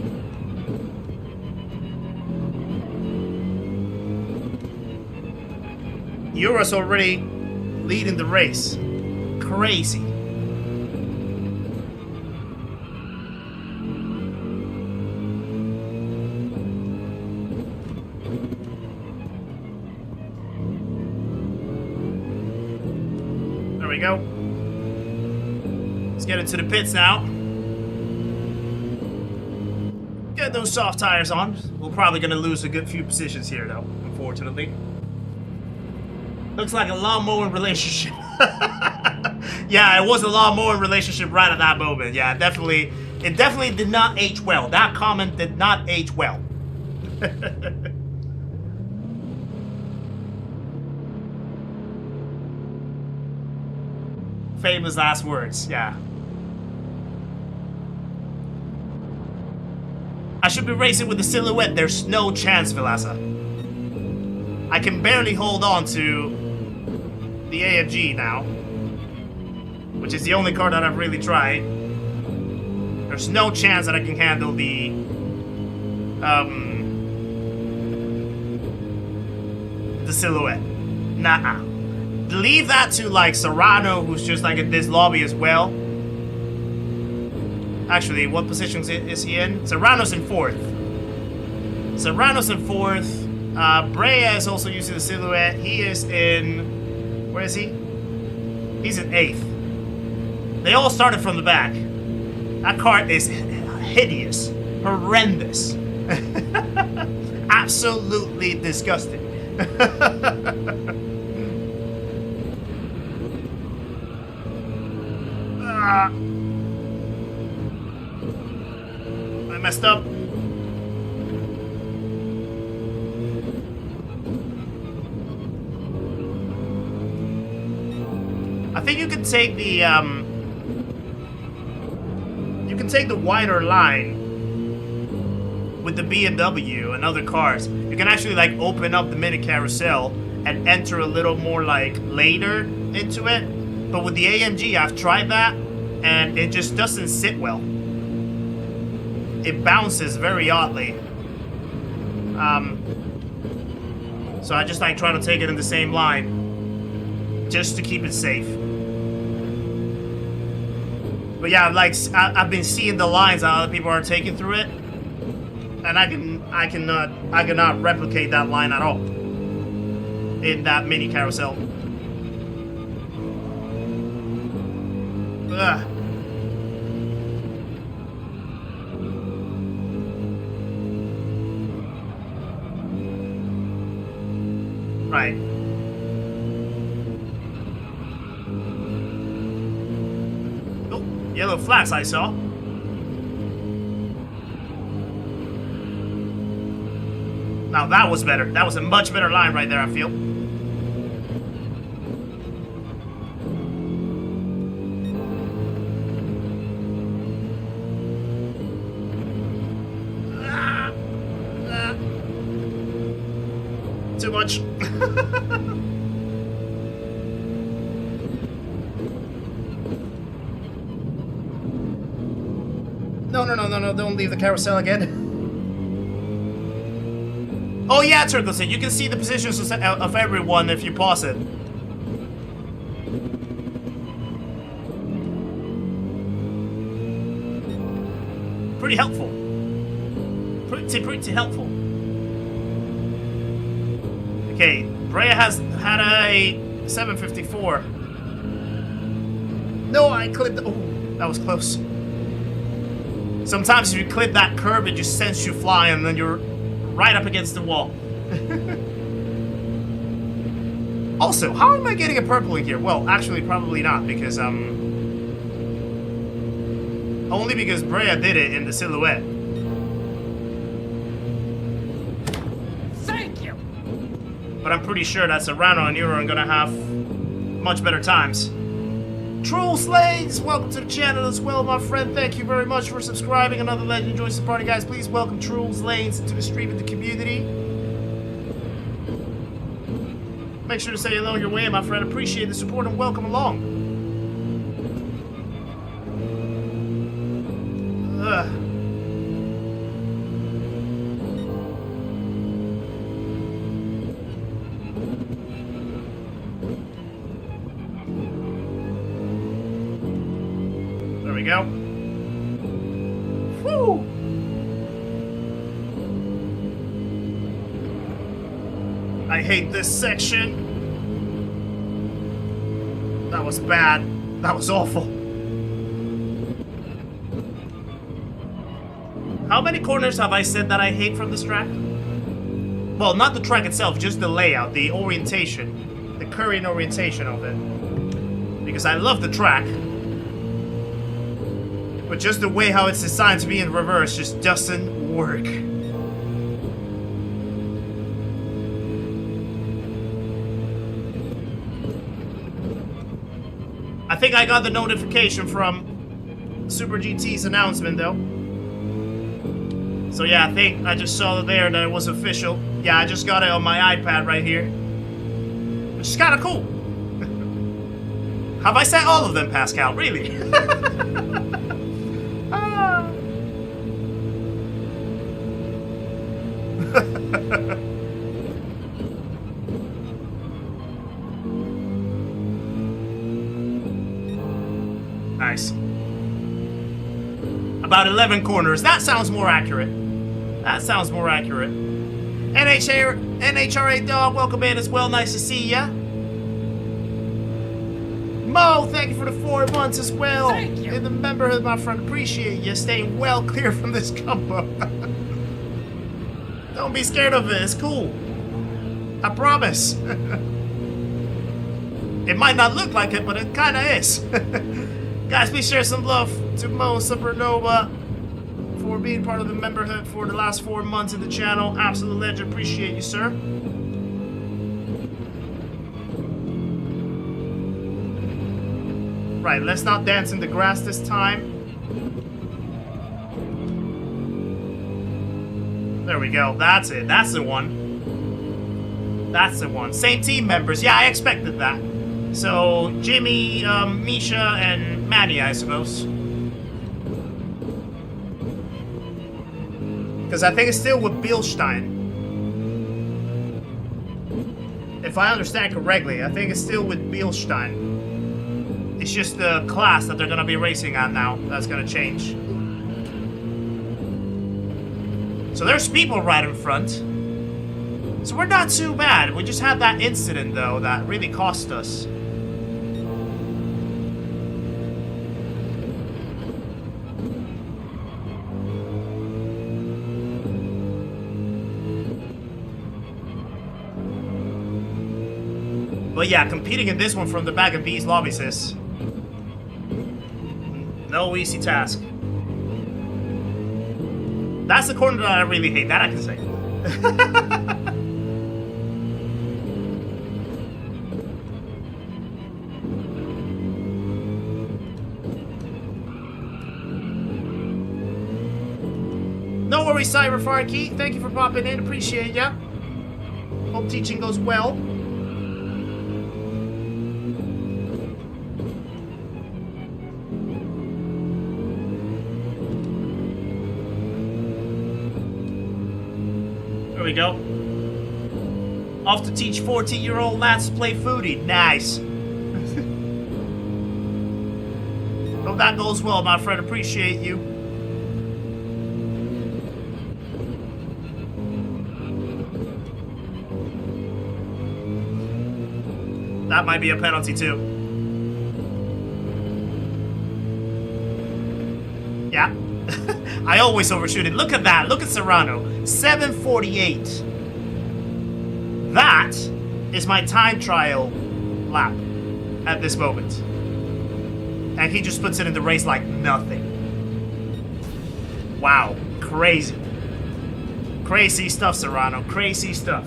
Euro's already leading the race. Crazy. There we go. Let's get into the pits now. Get those soft tires on. We're probably gonna lose a good few positions here though, unfortunately. Looks like a lawnmower relationship. Yeah, it was a lawnmower relationship right at that moment. Yeah, it definitely did not age well. That comment did not age well. famous last words, yeah. I should be racing with the silhouette. There's no chance, Vilasa. I can barely hold on to the AMG now, which is the only car that I've really tried. There's no chance that I can handle the silhouette. Nah. Leave that to like Serrano, who's just like in this lobby as well. Actually, what position is he in? Serrano's in 4th. Serrano's in 4th. Brea is also using the silhouette. He is in... Where is he? He's in 8th. They all started from the back. That car is hideous. Horrendous. Absolutely disgusting. I messed up. I think you can take the wider line with the BMW and other cars. You can actually like open up the mini carousel and enter a little more like later into it. But with the AMG, I've tried that and it just doesn't sit well. It bounces very oddly. So I just like try to take it in the same line just to keep it safe. But yeah, like I've been seeing the lines that other people are taking through it, and I cannot replicate that line at all in that mini carousel. Ugh. Right. Oh, yellow flags I saw. Now that was better. That was a much better line right there, I feel. Too much. No, don't leave the carousel again. Oh yeah, Turtleson, you can see the positions of everyone if you pause it. Pretty helpful. Pretty helpful. Okay, Brea has had a 754. No, I clipped. Oh, that was close. Sometimes if you clip that curb, it just sends you flying, and then you're right up against the wall. Also, how am I getting a purple in here? Well, actually, probably not, because only because Brea did it in the silhouette. But I'm pretty sure that Serrano and Euro are gonna have much better times. Troll Slays, welcome to the channel as well, my friend. Thank you very much for subscribing. Another legend joins the party, guys. Please welcome Trolls Lanes to the stream and the community. Make sure to say hello your way, my friend. Appreciate the support and welcome along. Go. Woo! I hate this section. That was bad. That was awful. How many corners have I said that I hate from this track? Well, not the track itself, just the layout, the orientation, the current orientation of it. Because I love the track. But just the way how it's designed to be in reverse just doesn't work. I I think I got the notification from Super GT's announcement, though. So yeah, I think I just saw it there that it was official. Yeah, I just got it on my iPad right here. Which is kind of cool. Have I said all of them, Pascal? Really? Ah. Nice. About 11 corners. That sounds more accurate. That sounds more accurate. NHRA Dog, welcome in as well. Nice to see ya. Mo, thank you for the 4 months as well. Thank you. In the memberhood, my friend. Appreciate you staying well clear from this combo. Don't be scared of it. It's cool. I promise. It might not look like it, but it kind of is. Guys, please share some love to Mo Supernova for being part of the memberhood for the last 4 months of the channel. Absolute legend. Appreciate you, sir. Right, let's not dance in the grass this time. There we go. That's it. That's the one. That's the one. Same team members. Yeah, I expected that. So, Jimmy, Misha, and Manny, I suppose. Because I think it's still with Bilstein. If I understand correctly, I think it's still with Bilstein. It's just the class that they're going to be racing on now that's going to change. So there's people right in front. So we're not too bad. We just had that incident, though, that really cost us. But yeah, competing in this one from the back of these lobbies is no easy task. That's the corner that I really hate. That I can say. No worries, Cyberfarkey. Thank you for popping in. Appreciate ya. Hope teaching goes well. There we go. Off to teach 14-year-old lads to play foodie. Nice. Hope that goes well, my friend. Appreciate you. That might be a penalty too. Yeah. I always overshoot it. Look at that. Look at Serrano. 748. That is my time trial lap at this moment. And he just puts it in the race like nothing. Wow. Crazy. Crazy stuff, Serrano. Crazy stuff.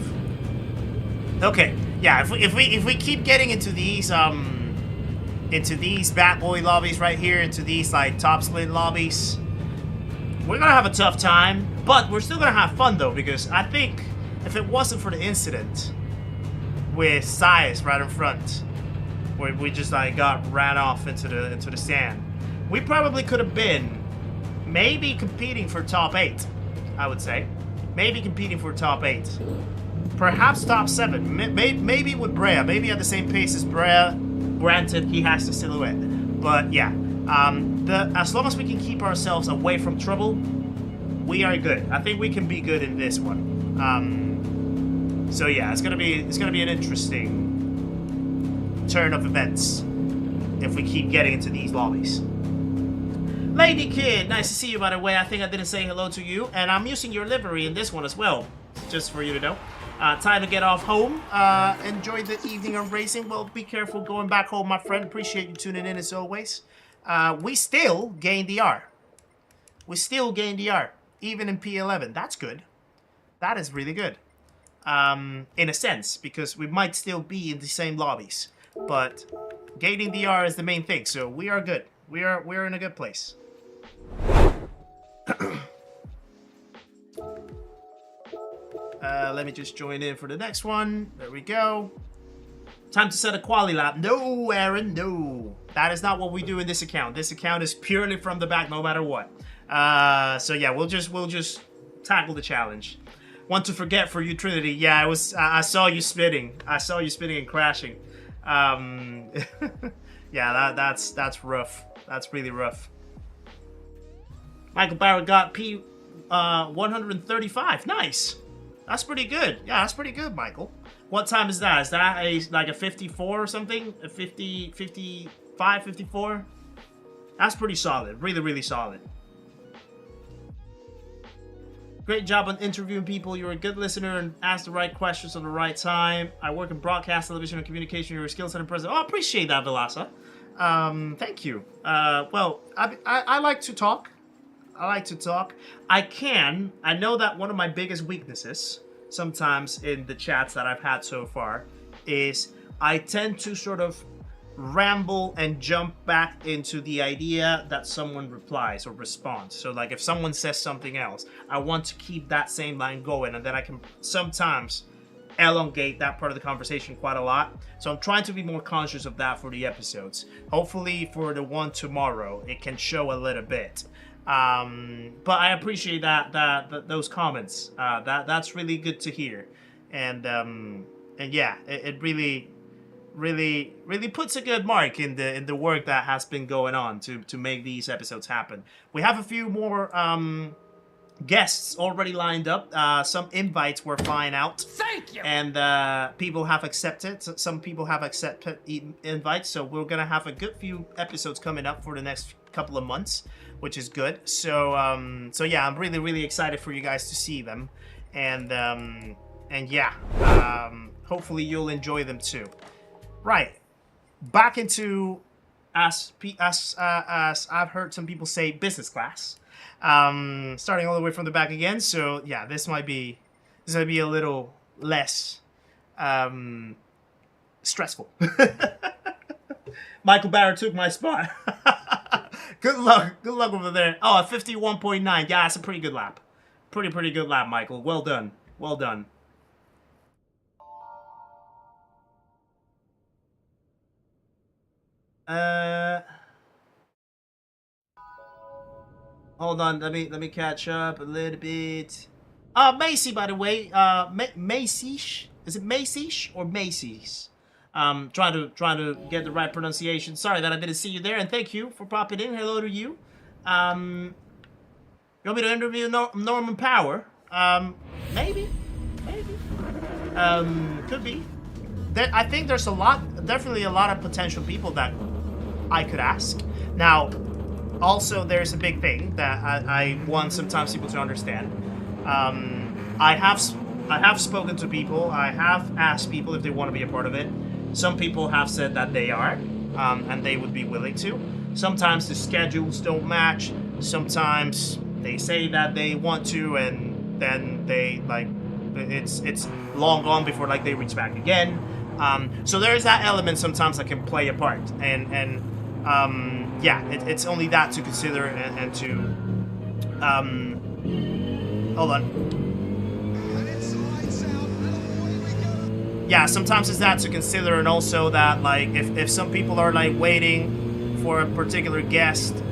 Okay. Yeah, if we keep getting into these bad boy lobbies right here, into these like top split lobbies, we're gonna have a tough time, but we're still gonna have fun though, because I think if it wasn't for the incident with Sias right in front, where we just like got ran off into the sand, we probably could have been maybe competing for top 8, I would say. Maybe competing for top 8. Perhaps top 7. Maybe with Brea. Maybe at the same pace as Brea. Granted, he has the silhouette. But yeah, as long as we can keep ourselves away from trouble, we are good. I think we can be good in this one. So yeah, it's gonna be an interesting turn of events if we keep getting into these lobbies. Lady Kid, nice to see you, by the way. I think I didn't say hello to you, and I'm using your livery in this one as well, just for you to know. Time to get off home. Enjoy the evening of racing. Well, be careful going back home, my friend. Appreciate you tuning in as always. We still gain the R. We still gain the R, even in P11. That's good. That is really good. In a sense, because we might still be in the same lobbies, but Gating DR is the main thing, so we are good. We're in a good place. Let me just join in for the next one. There we go. Time to set a quali lap. No, Aaron, no. That is not what we do in this account. This account is purely from the back, no matter what. So yeah, we'll just tackle the challenge. Want to forget for you, Trinity. Yeah, I saw you spitting. I saw you spitting and crashing. Yeah, that's rough. That's really rough. Michael Barrett got P 135. Nice. That's pretty good. Yeah, that's pretty good, Michael. What time is that? Is that like a 54 or something? A 50, 55, 54? That's pretty solid. Really, really solid. Great job on interviewing people. You're a good listener and ask the right questions at the right time. I work in broadcast, television, and communication. You're a skill set and present. Oh, I appreciate that, Vilasa. Thank you. Well, I like to talk. I like to talk. I know that one of my biggest weaknesses, sometimes in the chats that I've had so far, is I tend to sort of ramble and jump back into the idea that someone replies or responds. So like if someone says something else, I want to keep that same line going, and then I can sometimes elongate that part of the conversation quite a lot. So I'm trying to be more conscious of that for the episodes. Hopefully for the one tomorrow, it can show a little bit. But I appreciate that those comments. That's really good to hear, and yeah, it really puts a good mark in the work that has been going on to make these episodes happen. We have a few more guests already lined up. Some invites were flying out. Thank you. And people have accepted. Some people have accepted invites, so we're gonna have a good few episodes coming up for the next couple of months, which is good. So so yeah, I'm really excited for you guys to see them, and yeah, hopefully you'll enjoy them too. Right, back into as I've heard some people say, business class. Starting all the way from the back again. So yeah, this might be a little less stressful. Michael Barrett took my spot. Good luck over there. Oh, 51.9. Yeah, that's a pretty good lap. Pretty good lap, Michael. Well done. Well done. Hold on, let me catch up a little bit. Macy, by the way, Macy's. Is it Macy's or Macy's? Trying to get the right pronunciation. Sorry that I didn't see you there, and thank you for popping in. Hello to you. You want me to interview Norman Power? Maybe. Could be. I think there's definitely a lot of potential people that I could ask. Now, also, there's a big thing that I want sometimes people to understand. I have spoken to people. I have asked people if they want to be a part of it. Some people have said that they are, and they would be willing to. Sometimes the schedules don't match. Sometimes they say that they want to, and then they it's long gone before they reach back again. So there is that element sometimes that can play a part, and yeah, it's only that to consider and to hold on. Yeah, sometimes it's that to consider, and also that if some people are waiting for a particular guest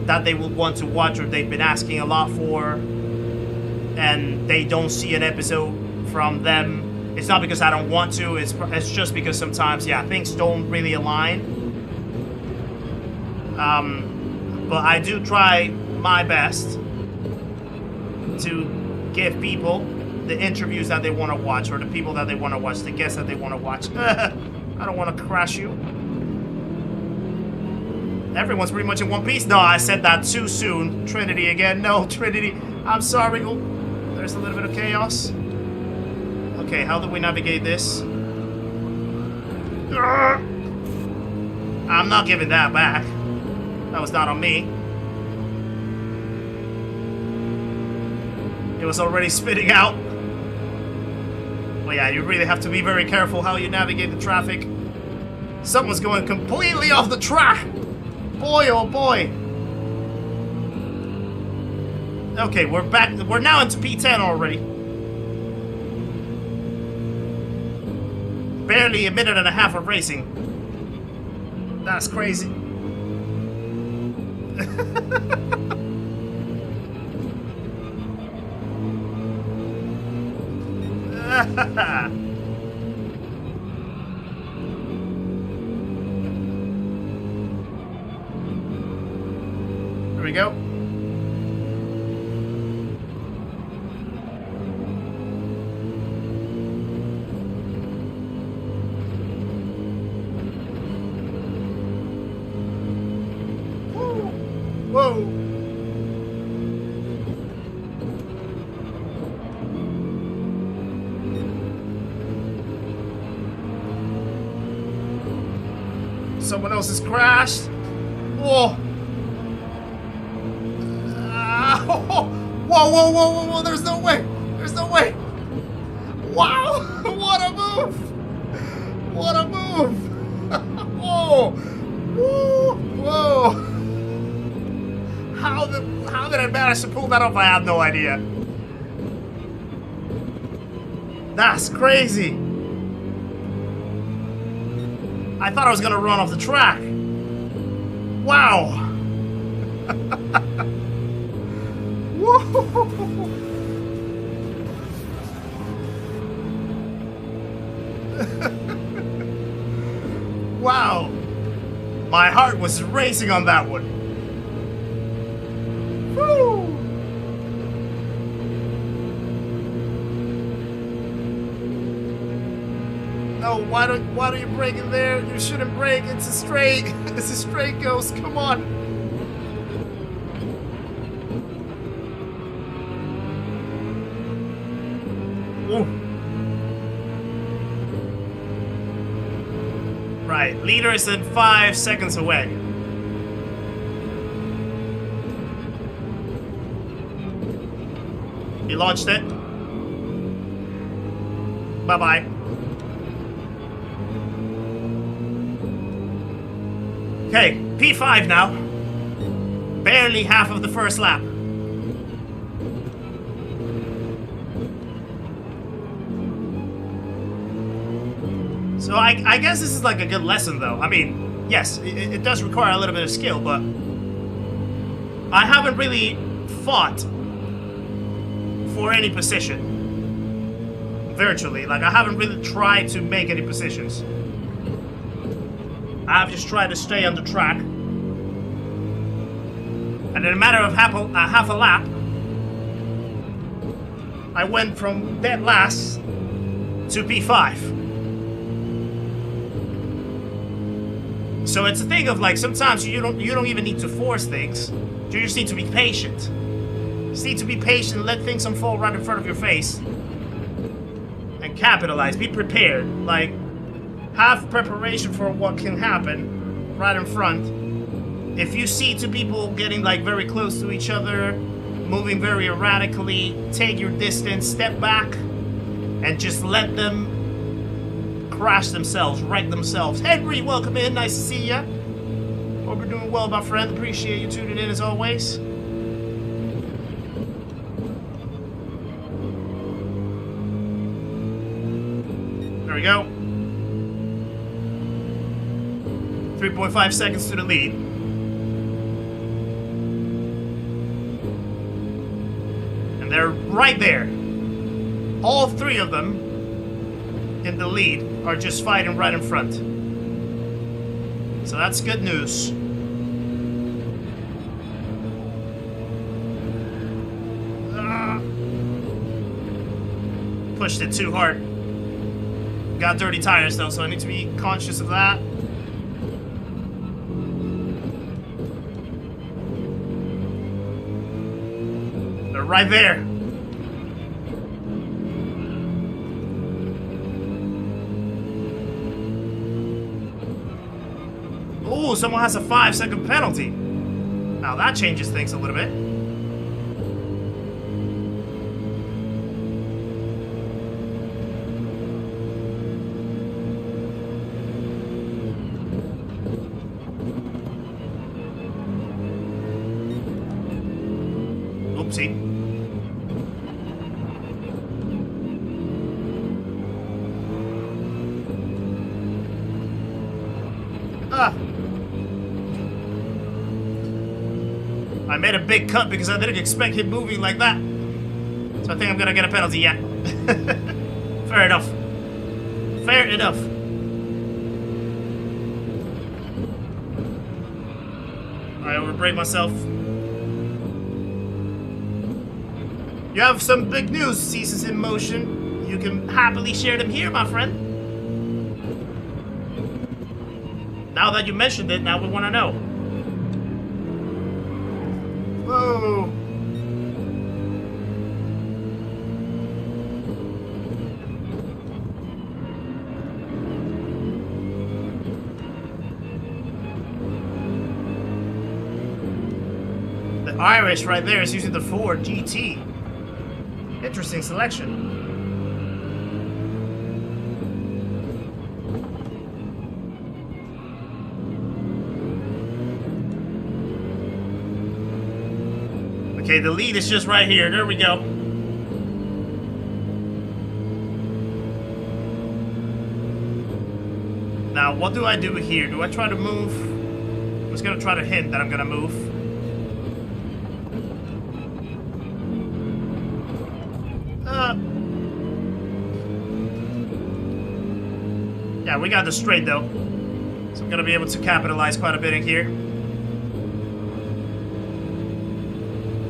that they will want to watch or they've been asking a lot for, and they don't see an episode from them, it's not because I don't want to, it's just because sometimes, yeah, things don't really align. But I do try my best to give people the interviews that they want to watch, or the people that they want to watch, the guests that they want to watch. I don't want to crash you. Everyone's pretty much in one piece. No, I said that too soon. Trinity again. No, Trinity. I'm sorry. Oh, there's a little bit of chaos. Okay, how do we navigate this? I'm not giving that back. That was not on me. It was already spitting out. Well, yeah, you really have to be very careful how you navigate the traffic. Someone's going completely off the track. Boy, oh boy. Okay, we're back. We're now into P10 already. Barely a minute and a half of racing. That's crazy. There we go. Whoa. Someone else has crashed. Whoa. Whoa. There's no way. There's no way. Wow. What a move. What a move. Whoa. Whoa. How did I manage to pull that off? I have no idea. That's crazy. I thought I was gonna run off the track. Wow. Wow. My heart was racing on that one. Woo. No, why don't you brake in there? You shouldn't brake. It's a straight. It's a straight ghost. Come on. Ooh. Right, leader is at 5 seconds away. He launched it. Bye-bye. Okay, P5 now. Barely half of the first lap. So I guess this is like a good lesson though. I mean, yes, it does require a little bit of skill, but I haven't really fought for any position. Virtually. Like, I haven't really tried to make any positions. I've just tried to stay on the track. And in a matter of half a lap, I went from dead last to P5. So it's a thing of like, sometimes you don't even need to force things. You just need to be patient. You just need to be patient and let things unfold right in front of your face. And capitalize. Be prepared. Like, have preparation for what can happen right in front. If you see two people getting like very close to each other, moving very erratically, take your distance, step back, and just let them crash themselves, wreck themselves. Henry, welcome in. Nice to see ya. Hope you're doing well, my friend. Appreciate you tuning in as always. There we go. 3.5 seconds to the lead. And they're right there. All three of them in the lead are just fighting right in front. So that's good news. Pushed it too hard. Got dirty tires though, so I need to be conscious of that. They're right there. Ooh, someone has a 5-second penalty. Now that changes things a little bit. Oopsie. Ah. I made a big cut because I didn't expect him moving like that. So I think I'm gonna get a penalty, yeah. Fair enough. Fair enough. I overbrake myself. You have some big news, Ceases in Motion. You can happily share them here, my friend. Now that you mentioned it, now we want to know. Whoa. The Irish right there is using the Ford GT. Interesting selection. Okay, the lead is just right here. There we go. Now, what do I do here? Do I try to move? I'm just gonna try to hint that I'm gonna move. Yeah, we got this straight though. So I'm gonna be able to capitalize quite a bit in here.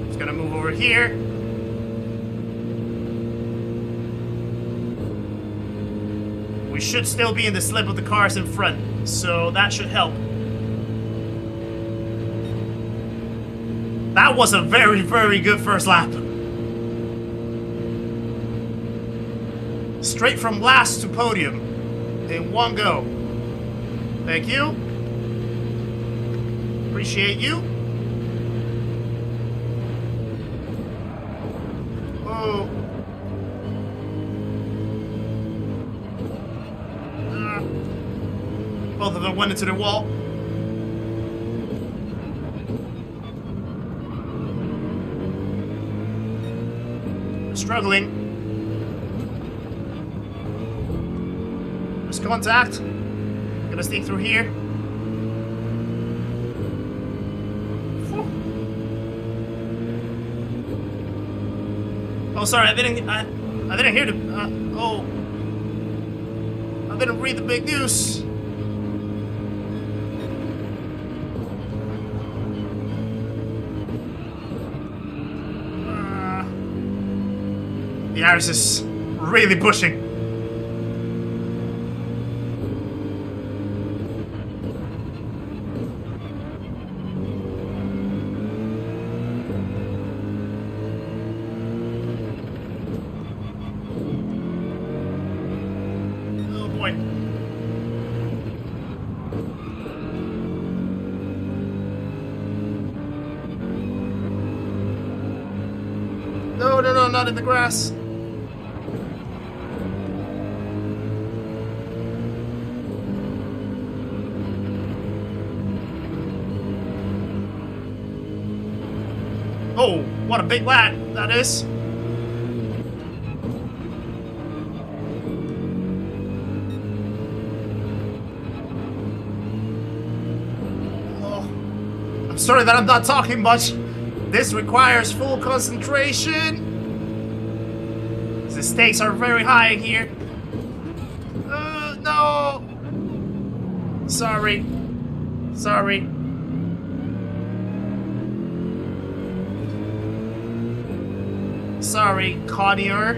Just gonna move over here. We should still be in the slip of the cars in front, so that should help. That was a very, very good first lap. Straight from last to podium in one go. Thank you. Appreciate you. Oh. Both of them went into the wall. Struggling. Contact. Gonna sneak through here. Whew. Oh, sorry, I didn't hear the. Oh, I didn't read the big news. The Irish is really pushing. No, not in the grass. Oh, what a big lad that is. Oh, I'm sorry that I'm not talking much. This requires full concentration. The stakes are very high here. No. Sorry. Sorry. Sorry, Connier.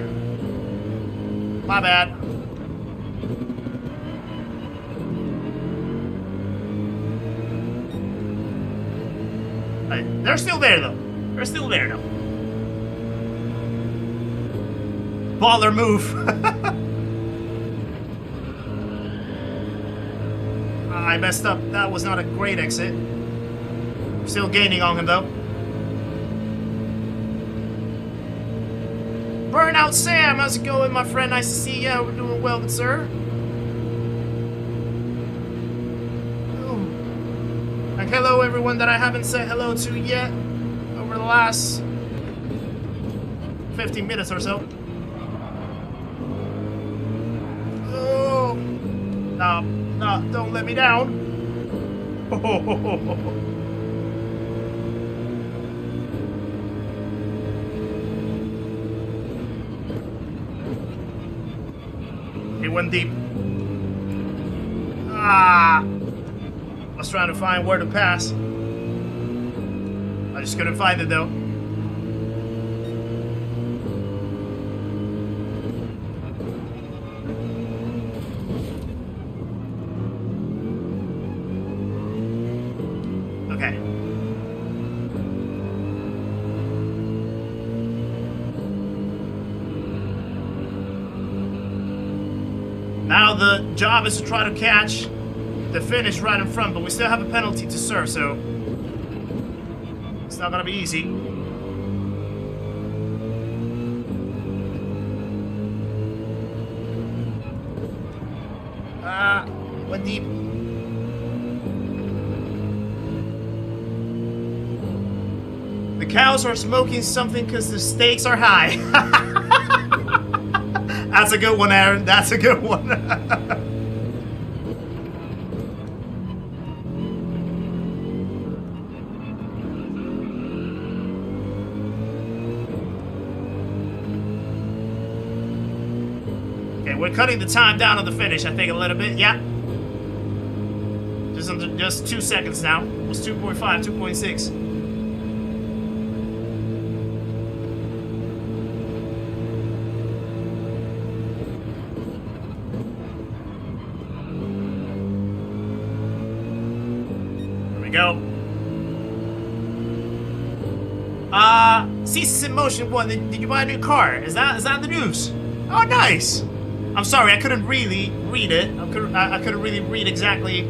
My bad. They're still there though. They're still there though. Baller move. I messed up. That was not a great exit. Still gaining on him though. Burnout Sam, how's it going, my friend? Nice to see you. We're doing well, good sir. And hello everyone that I haven't said hello to yet over the last 15 minutes or so. Oh, no, no, don't let me down. He went deep. Ah! I was trying to find where to pass. I just couldn't find it though. Okay. Now the job is to try to catch the finish right in front, but we still have a penalty to serve, so it's not gonna be easy. Went deep. The cows are smoking something because the stakes are high. That's a good one, Aaron. That's a good one. Okay, we're cutting the time down on the finish, I think, a little bit. Yeah. Just 2 seconds now. It was 2.5, 2.6. Go. Ceases in motion. What? Did you buy a new car? Is that the news? Oh, nice. I'm sorry, I couldn't really read it. I couldn't really read exactly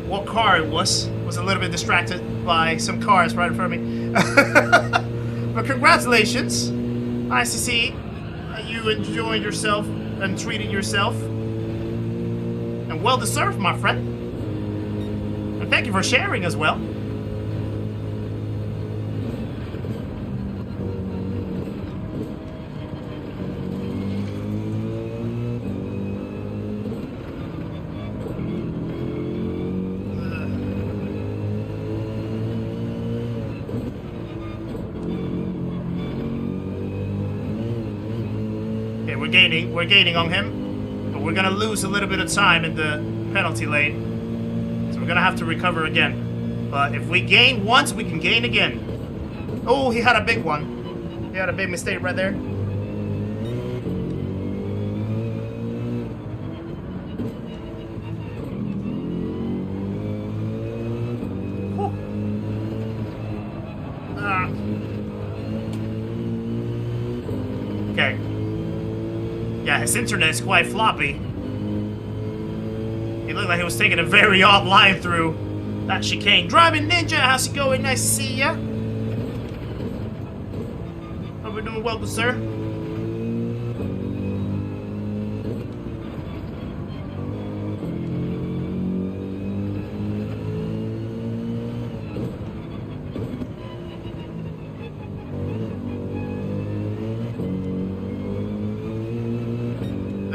what car it was. Was a little bit distracted by some cars right in front of me. But congratulations. Nice to see you enjoying yourself and treating yourself. And well deserved, my friend. And thank you for sharing as well. Okay, we're gaining on him, but we're gonna lose a little bit of time in the penalty lane. We're gonna have to recover again. But if we gain once, we can gain again. Oh, he had a big one. He had a big mistake right there. Okay. Yeah, his internet is quite floppy. It looked like he was taking a very odd line through that chicane. Driving Ninja, how's it going? Nice to see ya. Hope we're doing well, good sir.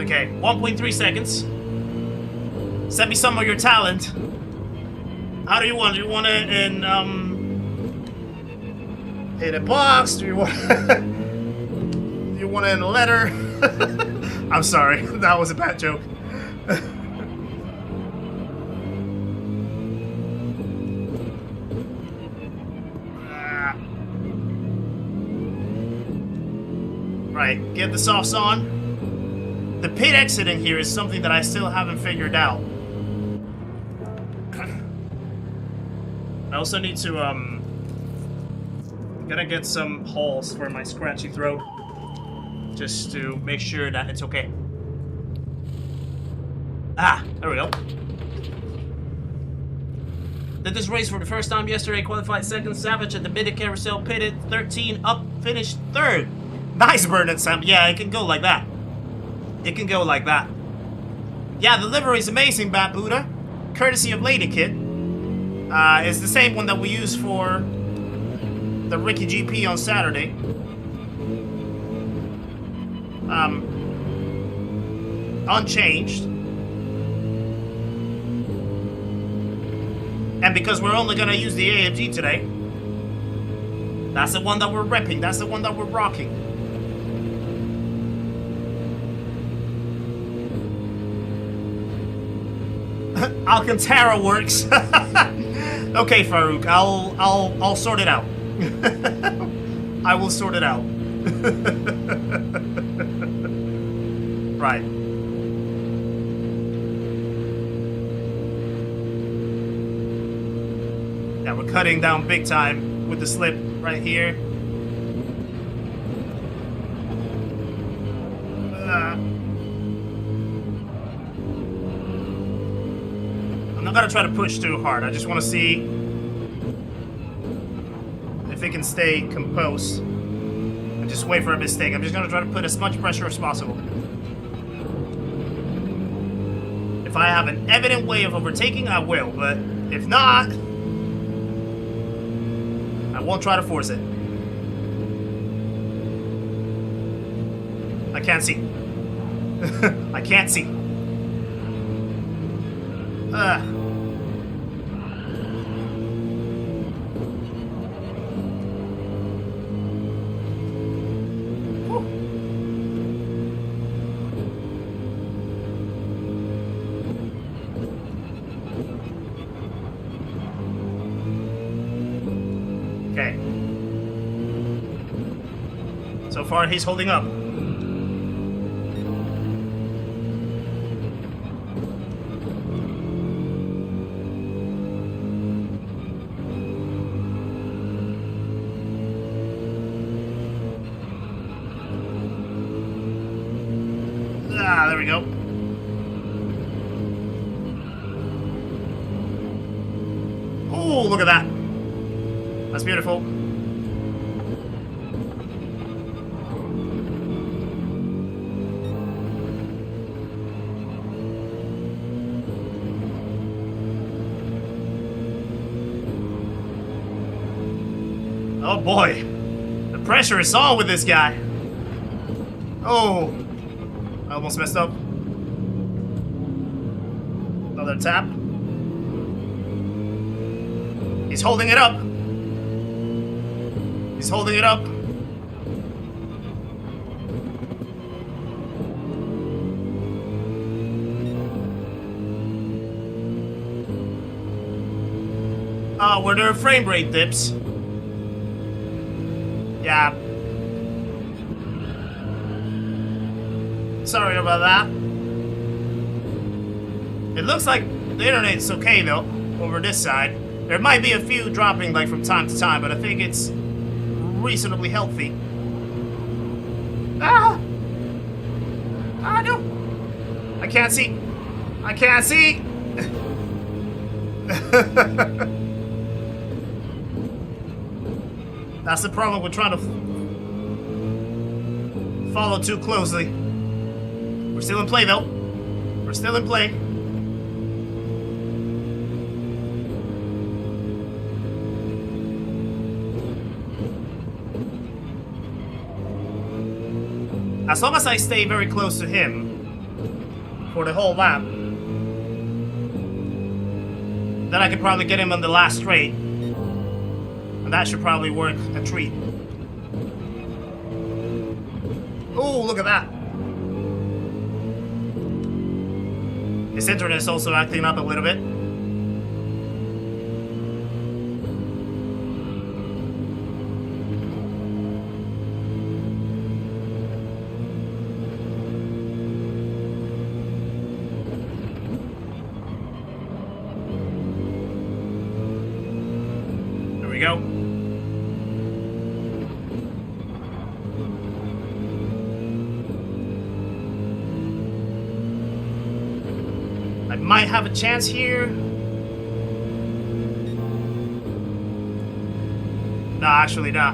Okay, 1.3 seconds. Send me some of your talent. How do you want it? Do you want it in a box? Do you want do you want it in a letter? I'm sorry, that was a bad joke. Right, get the softs on. The pit exit in here is something that I still haven't figured out. I also need to, gonna get some holes for my scratchy throat, just to make sure that it's okay. Ah, there we go. Did this race for the first time yesterday, qualified second. Savage at the mid carousel, pitted 13 up, finished third. Nice burn, Sam. Yeah, it can go like that. It can go like that. Yeah, the livery is amazing, Bad Buddha. Courtesy of Lady Kid. It's the same one that we used for the Ricky GP on Saturday. unchanged. And because we're only gonna use the AMG today, that's the one that we're repping, that's the one that we're rocking. Alcantara works. Okay, Farouk, I'll sort it out. I will sort it out. Right. Yeah, we're cutting down big time with the slip right here. I'm not gonna try to push too hard. I just want to see if it can stay composed and just wait for a mistake. I'm just gonna try to put as much pressure as possible. If I have an evident way of overtaking, I will, but if not, I won't try to force it. I can't see. I can't see. Okay. So far, he's holding up. Ah, there we go. Oh, look at that. That's beautiful. Oh boy. The pressure is on with this guy. Oh. I almost messed up. Another tap. He's holding it up. He's holding it up. Were there frame rate dips? Yeah. Sorry about that. It looks like the internet's okay though, over this side. There might be a few dropping like from time to time, but I think it's reasonably healthy. Ah! Ah, no! I can't see! I can't see! That's the problem with trying to follow too closely. We're still in play, though. We're still in play. As long as I stay very close to him for the whole lap, then I could probably get him on the last straight. And that should probably work a treat. Oh, look at that. His internet is also acting up a little bit. There we go. I might have a chance here. No, actually, no.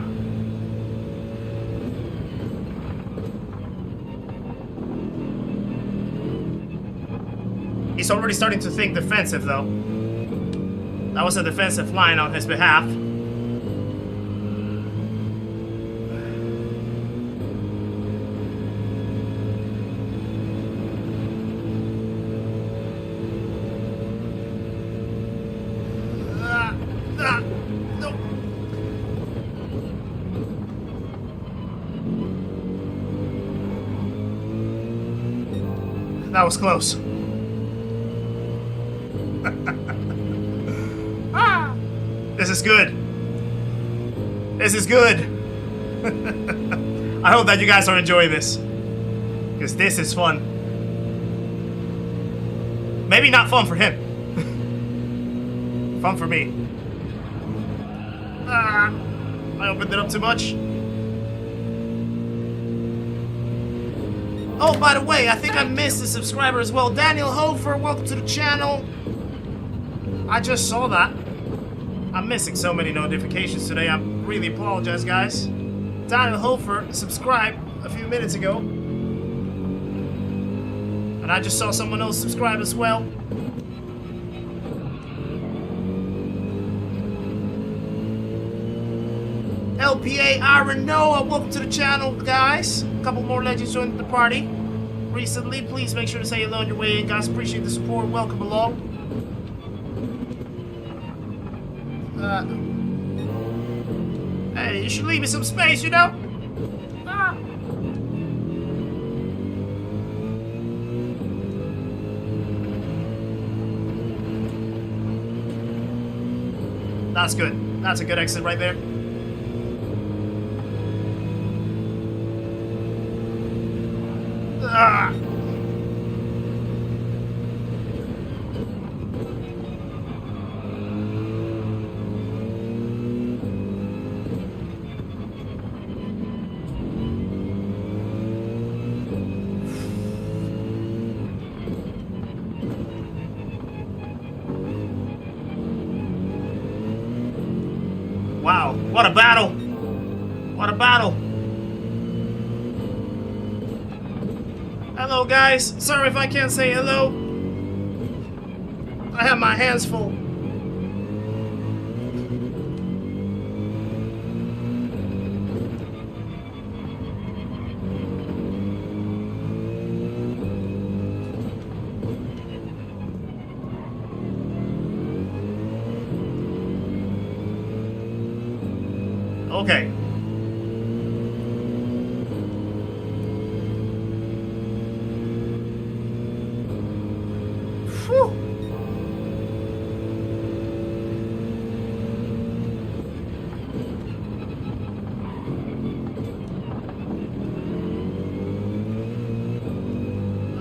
He's already starting to think defensive, though. That was a defensive line on his behalf. That was close. Ah, this is good. This is good. I hope that you guys are enjoying this, because this is fun. Maybe not fun for him. Fun for me. Ah, I opened it up too much. Oh, by the way, I think I missed a subscriber as well. Daniel Hofer, welcome to the channel. I just saw that. I'm missing so many notifications today. I really apologize, guys. Daniel Hofer subscribed a few minutes ago. And I just saw someone else subscribe as well. LPA Iron Noah, welcome to the channel, guys. A couple more legends joined the party recently. Please make sure to say hello on your way in, guys. Appreciate the support. Welcome along. Hey, you should leave me some space, you know? Ah. That's good. That's a good exit right there. Ah. Wow, what a battle! What a battle! Hello, guys. Sorry if I can't say hello. I have my hands full. Okay. Whew.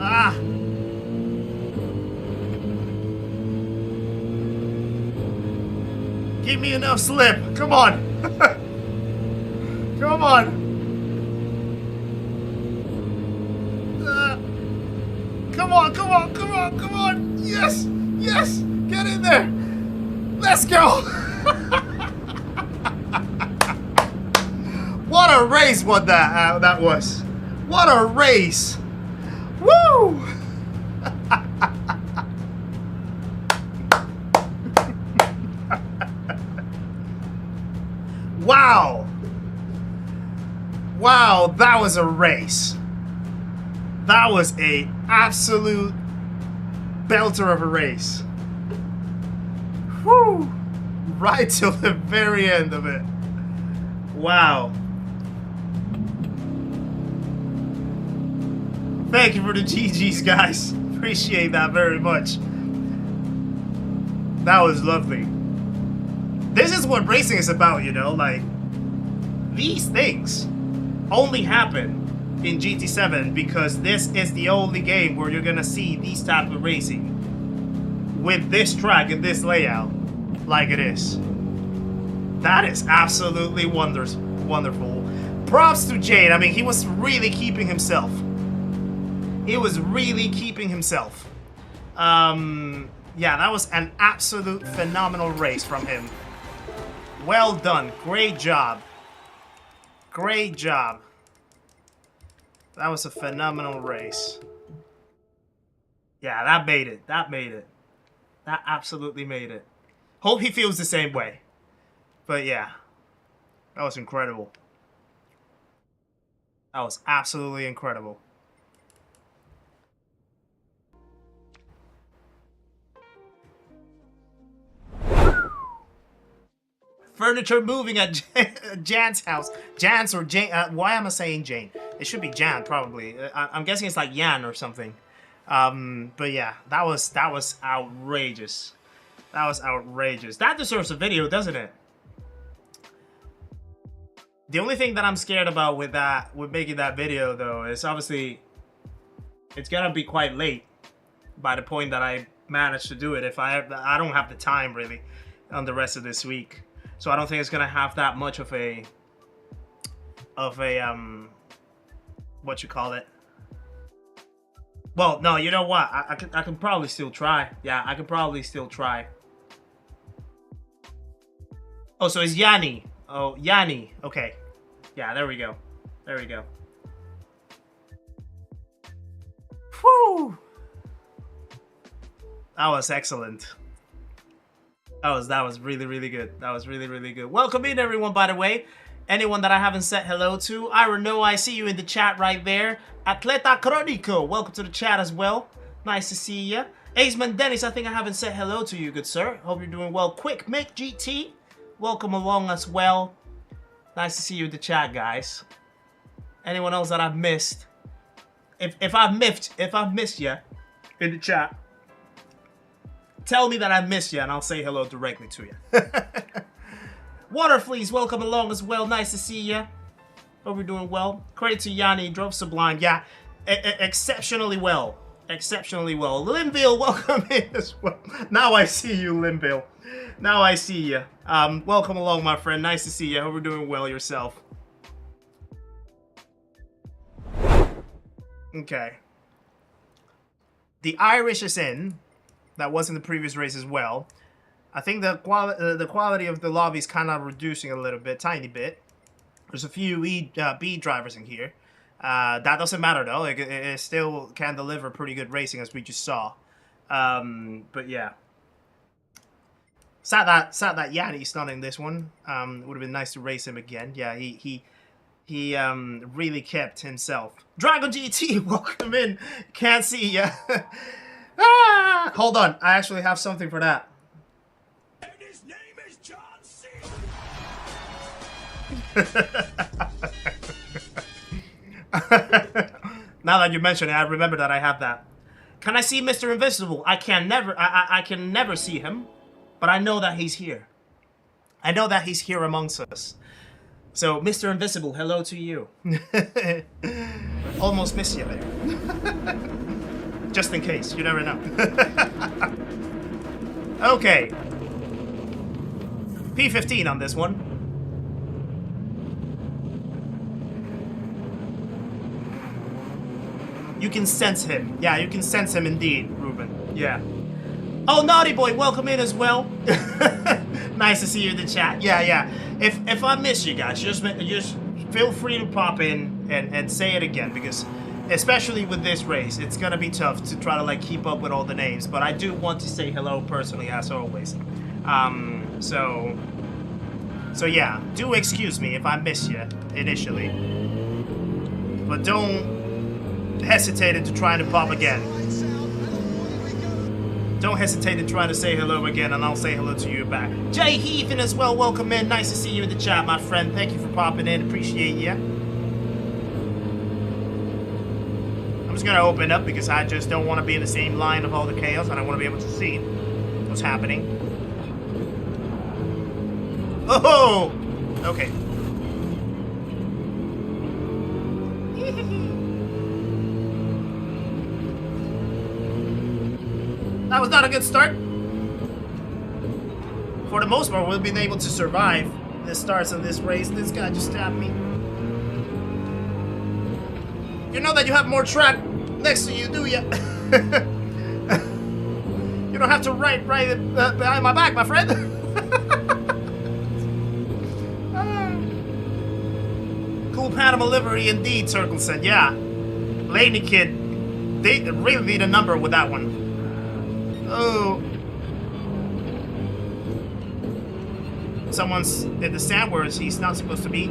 Ah. Give me enough slip. Come on. Come on. Come on, come on, come on, come on. Yes, yes. Get in there. Let's go. What a race what that was. What a race. Woo. Wow. Wow, that was a race. That was a absolute belter of a race. Whew. Right till the very end of it. Wow. Thank you for the GGs, guys. Appreciate that very much. That was lovely. This is what racing is about, you know, like, these things only happen in GT7 because this is the only game where you're gonna see these type of racing with this track and this layout like it is. That is absolutely wonderful. Props to Jane. I mean, he was really keeping himself. He was really keeping himself. Yeah, that was an absolute phenomenal race from him. Well done. Great job. Great job. That was a phenomenal race. Yeah, that made it. That made it. That absolutely made it. Hope he feels the same way. But yeah, that was incredible. That was absolutely incredible. Furniture moving at Jan's house. Jan's or Jane. Why am I saying Jane? It should be Jan, probably. I'm guessing it's like Jan or something. But yeah, that was outrageous. That was outrageous. That deserves a video, doesn't it? The only thing that I'm scared about with making that video though is obviously it's gonna be quite late by the point that I manage to do it. If I don't have the time really on the rest of this week, so I don't think it's gonna have that much of a what you call it. Well, no, you know what? I can probably still try. Yeah, I can probably still try. Oh, so it's Yanni. Oh, Yanni. Okay. Yeah, there we go. There we go. Whew. That was excellent. That was really, really good. That was really, really good. Welcome in, everyone, by the way. Anyone that I haven't said hello to, I know I see you in the chat right there. Atleta Chronico, welcome to the chat as well. Nice to see you. Aceman Dennis, I think I haven't said hello to you, good sir. Hope you're doing well. Quick Mick GT, welcome along as well. Nice to see you in the chat, guys. Anyone else that I've missed? If I've missed you in the chat, tell me that I missed you and I'll say hello directly to you. Waterfleas, welcome along as well. Nice to see you. Hope you're doing well. Credit to Yanni, drove sublime. Yeah, exceptionally well. Exceptionally well. Linville, welcome in as well. Now I see you, Linville. Now I see you. Welcome along, my friend. Nice to see you. Hope you're doing well yourself. Okay. The Irish is in. That was in the previous race as well. I think the quality of the lobby is kind of reducing a little bit, tiny bit. There's a few B drivers in here. That doesn't matter though. It still can deliver pretty good racing as we just saw. But yeah. Sad that Yanni's not in this one. Would have been nice to race him again. Yeah, he really kept himself. Dragon GT, welcome in. Can't see ya. Ah, hold on, I actually have something for that. And his name is John C. Now that you mention it, I remember that I have that. Can I see Mr. Invisible? I can never see him, but I know that he's here. I know that he's here amongst us. So, Mr. Invisible, hello to you. Almost missed you there. Just in case, you never know. Okay. P15 on this one. You can sense him. Yeah, you can sense him indeed, Ruben. Yeah. Oh, Naughty Boy, welcome in as well. Nice to see you in the chat. Yeah. If I miss you guys, just feel free to pop in and say it again, because especially with this race, it's gonna be tough to try to like keep up with all the names, but I do want to say hello personally as always. So yeah, do excuse me if I miss you initially, but don't hesitate to try to pop again. Don't hesitate to try to say hello again, and I'll say hello to you back. Jay Heathen as well, welcome in. Nice to see you in the chat, my friend. Thank you for popping in, appreciate you. I'm just gonna open up because I just don't want to be in the same line of all the chaos, and I want to be able to see what's happening. Oh! Okay. That was not a good start. For the most part, we've been able to survive the starts of this race. This guy just stabbed me. You know that you have more track next to you, do ya? You don't have to ride behind my back, my friend. Cool Panama livery indeed, Circle said. Yeah. Laney Kid, they really need a number with that one. Oh. Someone's in the stand where he's not supposed to be.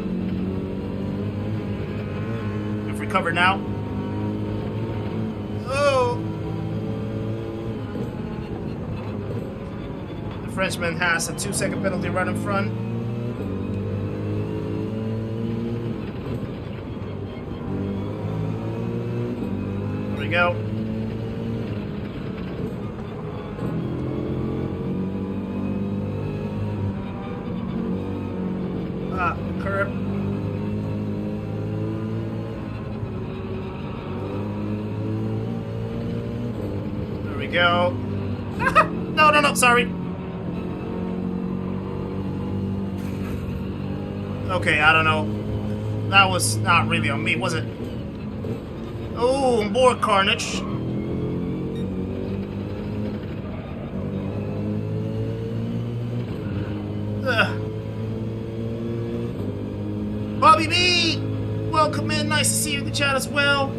We've recovered now. Oh. The Frenchman has a 2-second penalty right in front. There we go. Curb. There we go. No, sorry. Okay, I don't know. That was not really on me, was it? Oh, more carnage. Bobby B! Welcome in, nice to see you in the chat as well.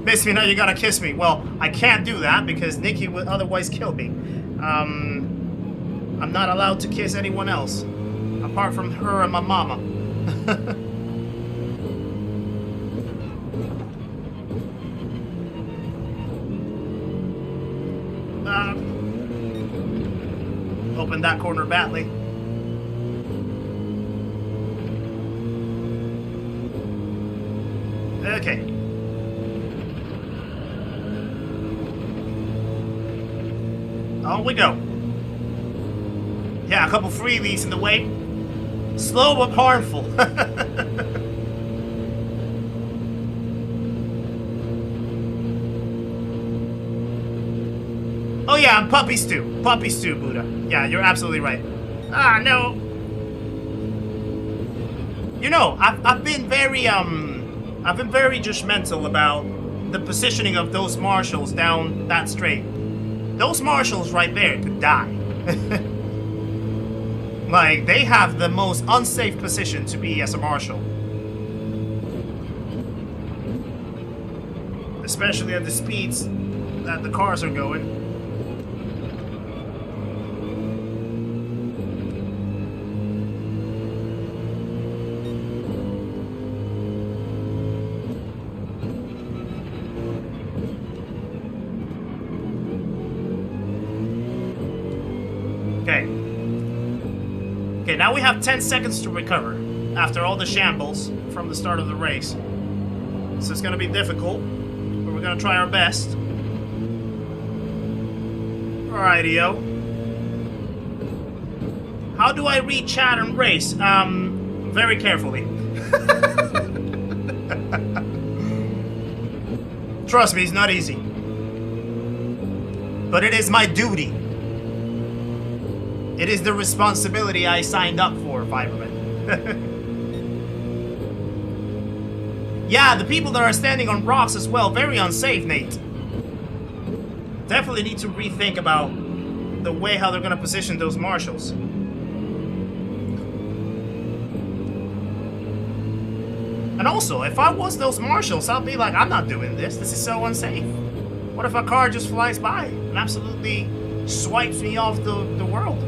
Miss me, now you gotta kiss me. Well, I can't do that because Nikki would otherwise kill me. I'm not allowed to kiss anyone else. Apart from her and my mama. Open that corner badly. Okay. On we go. Yeah, a couple freebies in the way. Slow but harmful. Oh yeah, I'm puppy stew. Puppy stew, Buddha. Yeah, you're absolutely right. Ah, no. You know, I've been very judgmental about the positioning of those marshals down that straight. Those marshals right there could die. Like, they have the most unsafe position to be as a marshal. Especially at the speeds that the cars are going. Okay, now we have 10 seconds to recover after all the shambles from the start of the race. So it's gonna be difficult, but we're gonna try our best. Alrighty-o. How do I read chat and race? Very carefully. Trust me, it's not easy. But it is my duty. It is the responsibility I signed up for, Fiberman. Yeah, the people that are standing on rocks as well, very unsafe, Nate. Definitely need to rethink about the way how they're gonna position those marshals. And also, if I was those marshals, I'd be like, I'm not doing this. This is so unsafe. What if a car just flies by and absolutely swipes me off the world?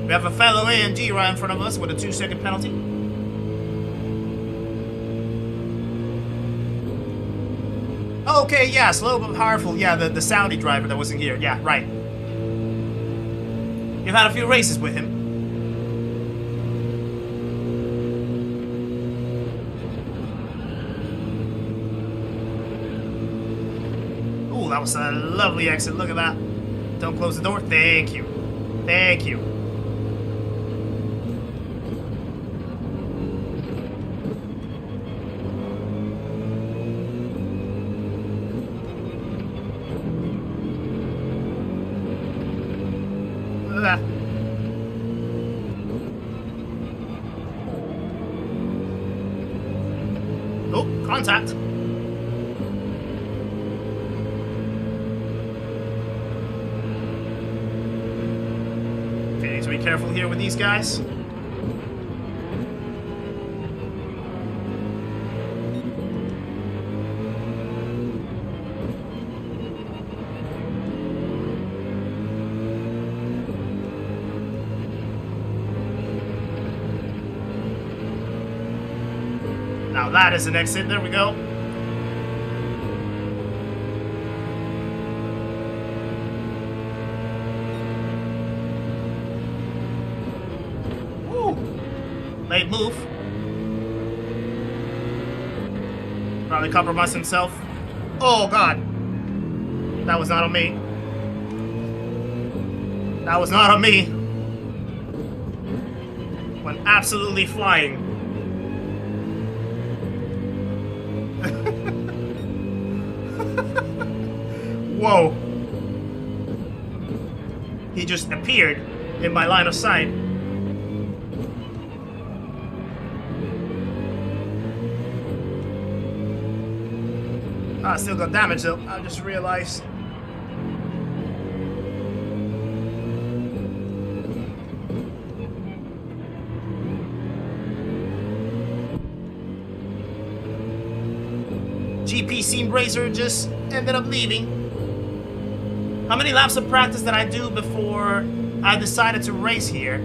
We have a fellow AMG right in front of us with a 2-second penalty. Okay, yeah, slow but powerful. Yeah, the Saudi driver that wasn't here. Yeah, right. You've had a few races with him. Ooh, that was a lovely exit. Look at that. Don't close the door. Thank you. Thank you. Oh, contact. Okay, need to be careful here with these guys. Now that is an exit. There we go. Woo. Late move. Probably compromised himself. Oh, God. That was not on me. That was not on me. Went absolutely flying. Whoa. He just appeared in my line of sight. I still got damage though, I just realized. GP Sim Racer just ended up leaving. How many laps of practice did I do before I decided to race here?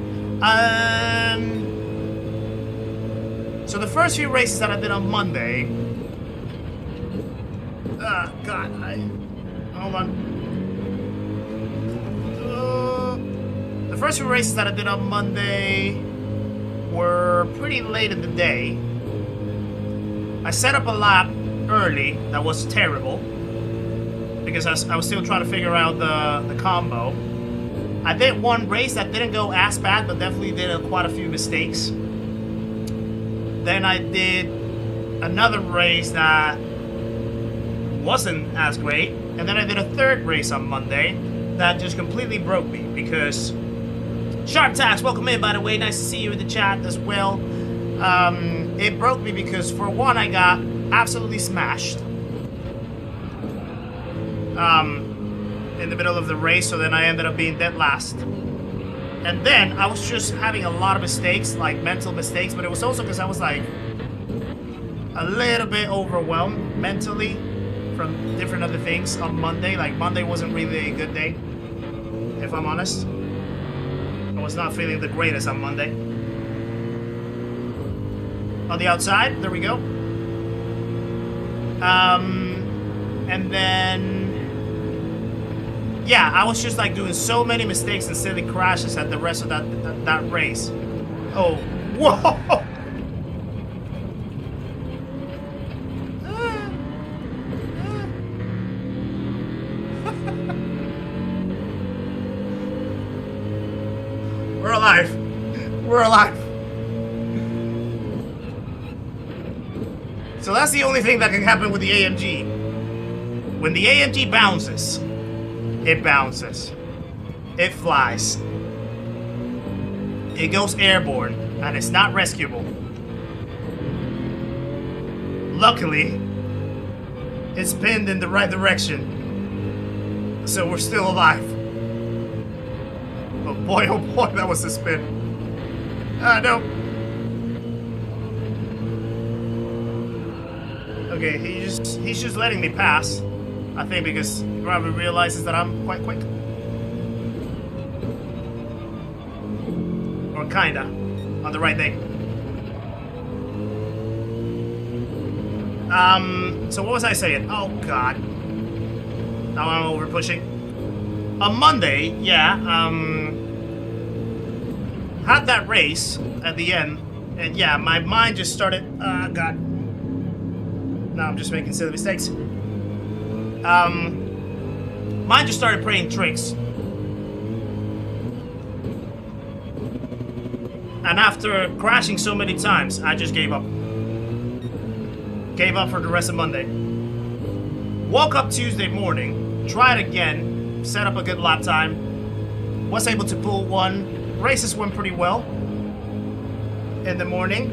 So the first few races that I did on Monday. God, hold on. The first few races that I did on Monday were pretty late in the day. I set up a lap early that was terrible because I was still trying to figure out the combo. I did one race that didn't go as bad, but definitely did quite a few mistakes. Then I did another race that wasn't as great, and then I did a third race on Monday that just completely broke me because Sharp Tax, welcome in by the way, nice to see you in the chat as well. It broke me because for one I got absolutely smashed in the middle of the race, so then I ended up being dead last. And then I was just having a lot of mistakes, like mental mistakes, but it was also because I was like a little bit overwhelmed mentally from different other things on Monday. Like Monday wasn't really a good day, if I'm honest. I was not feeling the greatest on Monday. On the outside, there we go. And then yeah, I was just like doing so many mistakes and silly crashes at the rest of that race. Oh, whoa! We're alive. We're alive. So that's the only thing that can happen with the AMG. When the AMG bounces, it bounces. It flies. It goes airborne, and it's not rescuable. Luckily, it's pinned in the right direction, so we're still alive. But boy, oh boy, that was a spin. No. Okay, he's just letting me pass. I think because he probably realizes that I'm quite quick. Or kinda. On the right day. So what was I saying? Oh god. Now I'm over pushing. On Monday, yeah, had that race at the end, and yeah, my mind just started, god. Now I'm just making silly mistakes. Mine just started playing tricks. And after crashing so many times, I just gave up. Gave up for the rest of Monday. Woke up Tuesday morning, tried again, set up a good lap time, was able to pull one. Races went pretty well in the morning.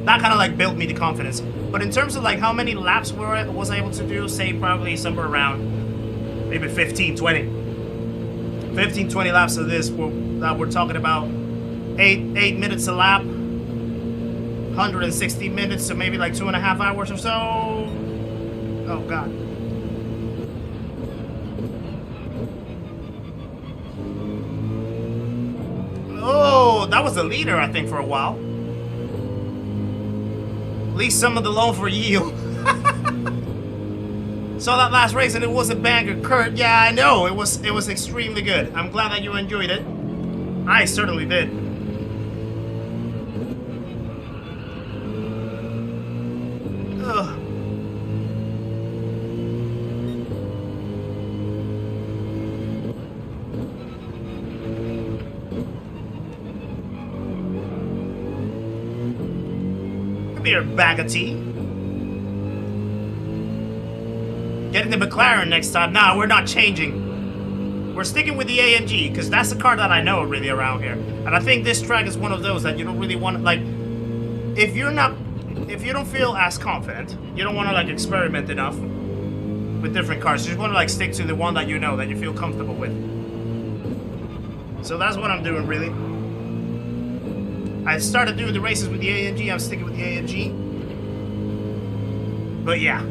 That kind of like built me the confidence. But in terms of like how many laps was I able to do, say probably somewhere around maybe 15, 20. 15, 20 laps of this that we're talking about. 8 minutes a lap. 160 minutes, so maybe like 2.5 hours or so. Oh god. Oh, that was the leader, I think, for a while. At least some of the loan for yield. Saw that last race and it was a banger, Kurt. Yeah, I know. It was extremely good. I'm glad that you enjoyed it. I certainly did. Come here, bag of tea. Getting the McLaren next time. Nah, we're not changing. We're sticking with the AMG, because that's the car that I know really around here. And I think this track is one of those that you don't really want to, like, if you don't feel as confident, you don't want to, like, experiment enough with different cars. You just want to, like, stick to the one that you know, that you feel comfortable with. So that's what I'm doing, really. I started doing the races with the AMG. I'm sticking with the AMG. But yeah.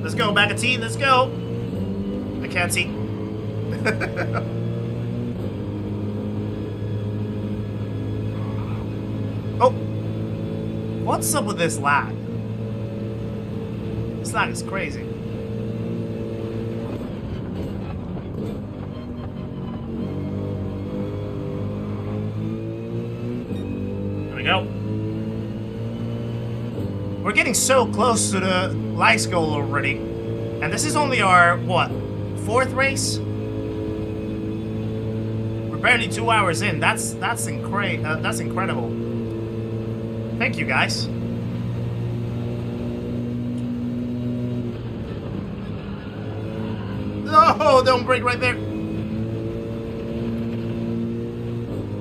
Let's go, bag of tea, let's go. I can't see. Oh, what's up with this lag? This lag is crazy. There we go. We're getting so close to the lights goal already, and this is only our, what, 4th race? We're barely 2 hours in. That's incredible. Thank you, guys. Oh, don't break right there.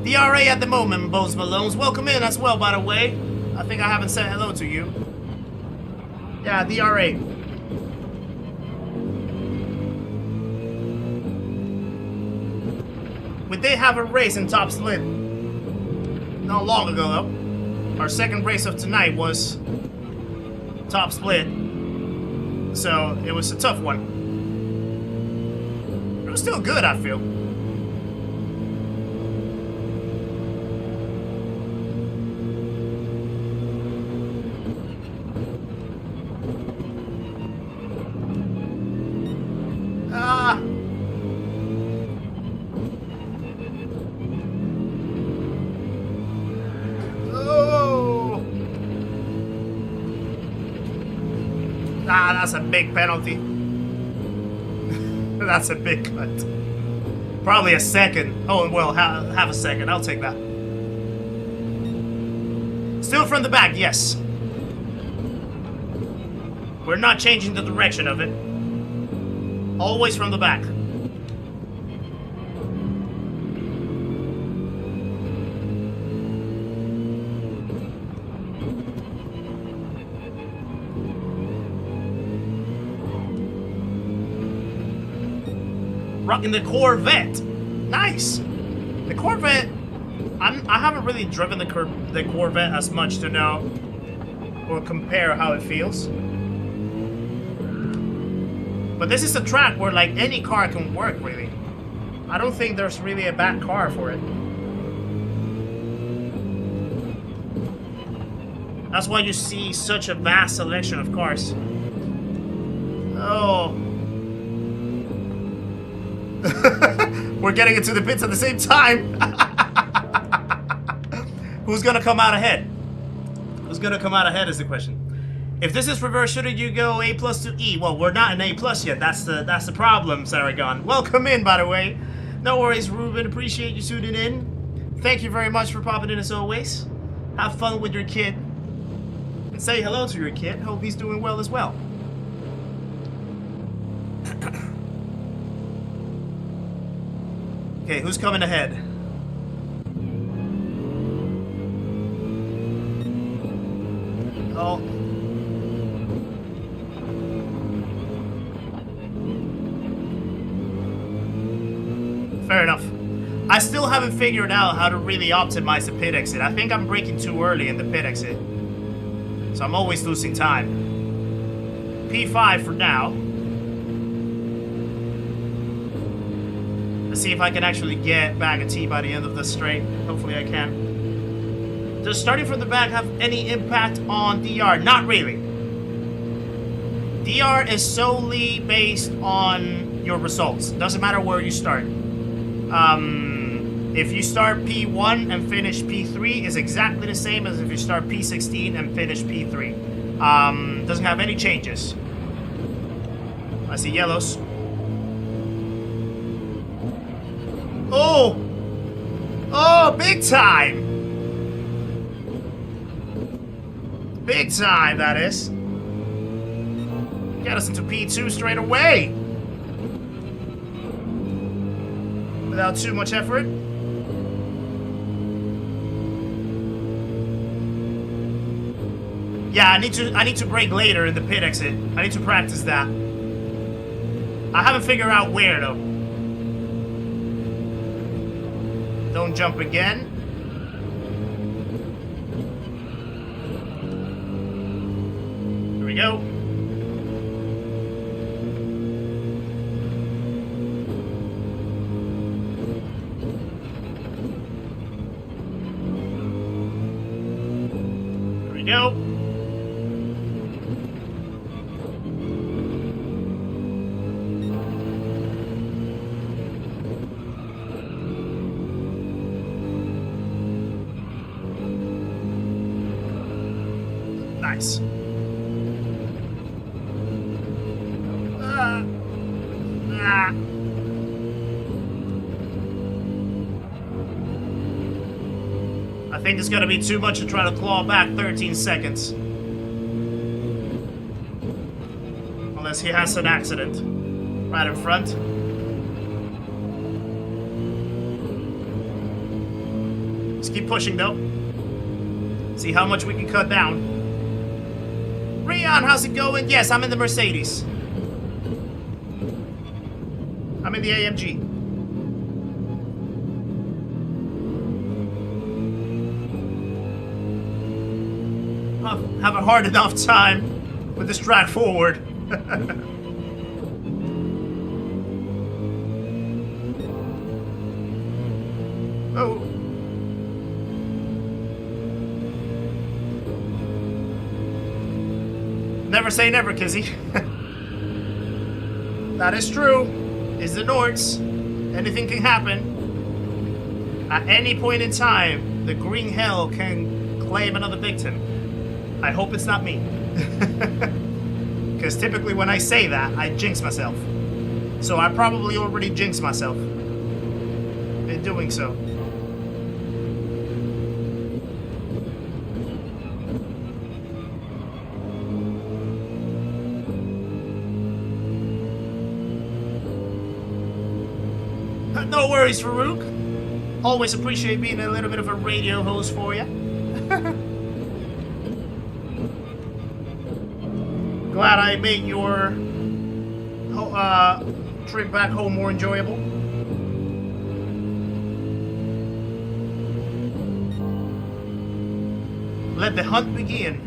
DRA at the moment, Bose Malones. Welcome in as well, by the way. I think I haven't said hello to you. Yeah, DRA. We did have a race in top split not long ago, though. Our second race of tonight was top split, so it was a tough one. It was still good, I feel. That's a big penalty. That's a big cut. Probably a second. Oh, well, half a second. I'll take that. Still from the back, yes. We're not changing the direction of it. Always from the back. Rocking the Corvette. Nice. The Corvette, I haven't really driven the Corvette as much to know or compare how it feels. But this is a track where, like, any car can work, really. I don't think there's really a bad car for it. That's why you see such a vast selection of cars. Oh. We're getting into the pits at the same time. Who's gonna come out ahead? Who's gonna come out ahead is the question. If this is reverse, shouldn't you go A+ to E? Well, we're not in A+ yet. That's the problem, Saragon. Welcome in, by the way. No worries, Ruben. Appreciate you tuning in. Thank you very much for popping in as always. Have fun with your kid. And say hello to your kid. Hope he's doing well as well. Okay, who's coming ahead? Oh. Fair enough. I still haven't figured out how to really optimize the pit exit. I think I'm braking too early in the pit exit. So I'm always losing time. P5 for now. Let's see if I can actually get bag of tea by the end of this straight. Hopefully I can. Does starting from the back have any impact on DR? Not really. DR is solely based on your results. Doesn't matter where you start. If you start P1 and finish P3, is exactly the same as if you start P16 and finish P3. Doesn't have any changes. I see yellows. Oh! Oh, big time! Big time, that is. Get us into P2 straight away. Without too much effort. Yeah, I need to brake later in the pit exit. I need to practice that. I haven't figured out where though. Don't jump again. Here we go. Here we go. Nice. I think it's gonna be too much to try to claw back 13 seconds. Unless he has an accident right in front. Let's keep pushing though. See how much we can cut down. Rion, how's it going? Yes, I'm in the Mercedes. I'm in the AMG. I have a hard enough time with this track forward. Oh. Never say never, Kizzi. That is true. It's the Nords. Anything can happen. At any point in time, the green hell can claim another victim. I hope it's not me. Because typically when I say that, I jinx myself. So I probably already jinxed myself in doing so. No worries, Farouk. Always appreciate being a little bit of a radio host for you. Glad I made your trip back home more enjoyable. Let the hunt begin.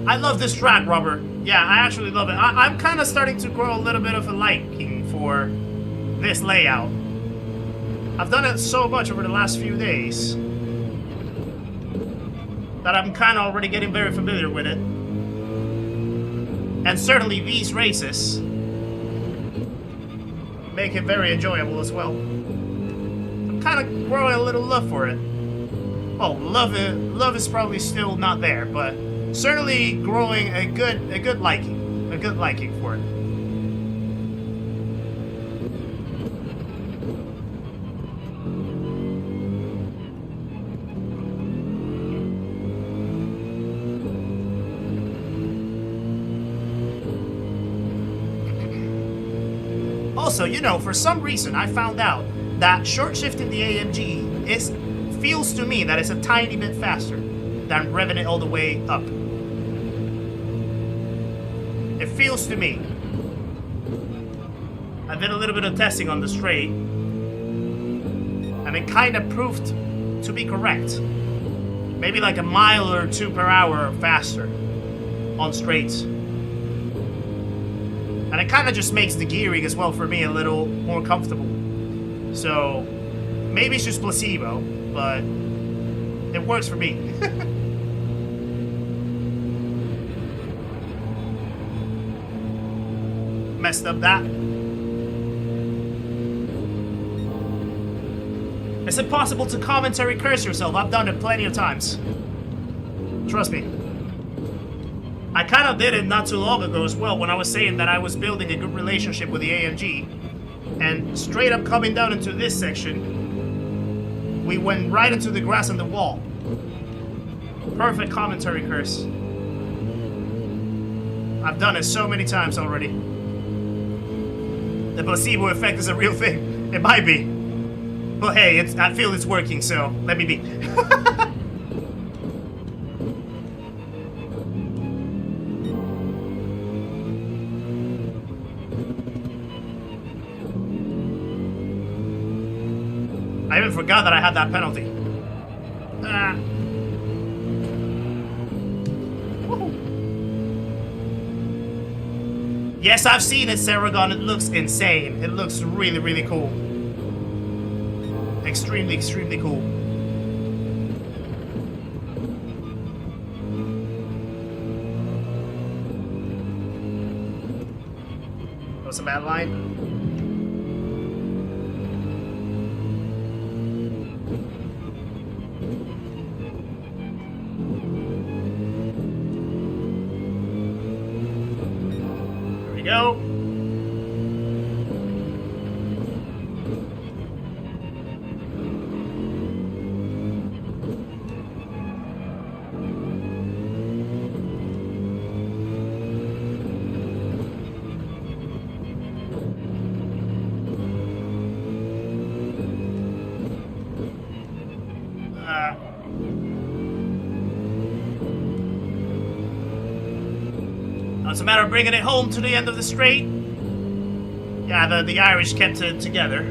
I love this track, Robert. Yeah, I actually love it. I'm kind of starting to grow a little bit of a liking for this layout. I've done it so much over the last few days that I'm kind of already getting very familiar with it. And certainly these races make it very enjoyable as well. I'm kind of growing a little love for it. Oh, love is probably still not there, but certainly growing a good liking for it. Also, you know, for some reason I found out that short shifting the AMG feels to me that it's a tiny bit faster than revving it all the way up. It feels to me. I did a little bit of testing on the straight, and it kind of proved to be correct. Maybe like a mile or two per hour faster on straights. And it kind of just makes the gearing as well for me a little more comfortable. So maybe it's just placebo, but it works for me. messed up that. It's impossible to commentary curse yourself. I've done it plenty of times. Trust me. I kind of did it not too long ago as well when I was saying that I was building a good relationship with the AMG. And straight up coming down into this section, we went right into the grass and the wall. Perfect commentary curse. I've done it so many times already. The placebo effect is a real thing. It might be. But hey, I feel it's working, so let me be. I even forgot that I had that penalty. Yes, I've seen it, Saragon. It looks insane. It looks really, really cool. Extremely, extremely cool. That was a bad line. Go. It's a matter of bringing it home to the end of the straight. Yeah, the Irish kept it together.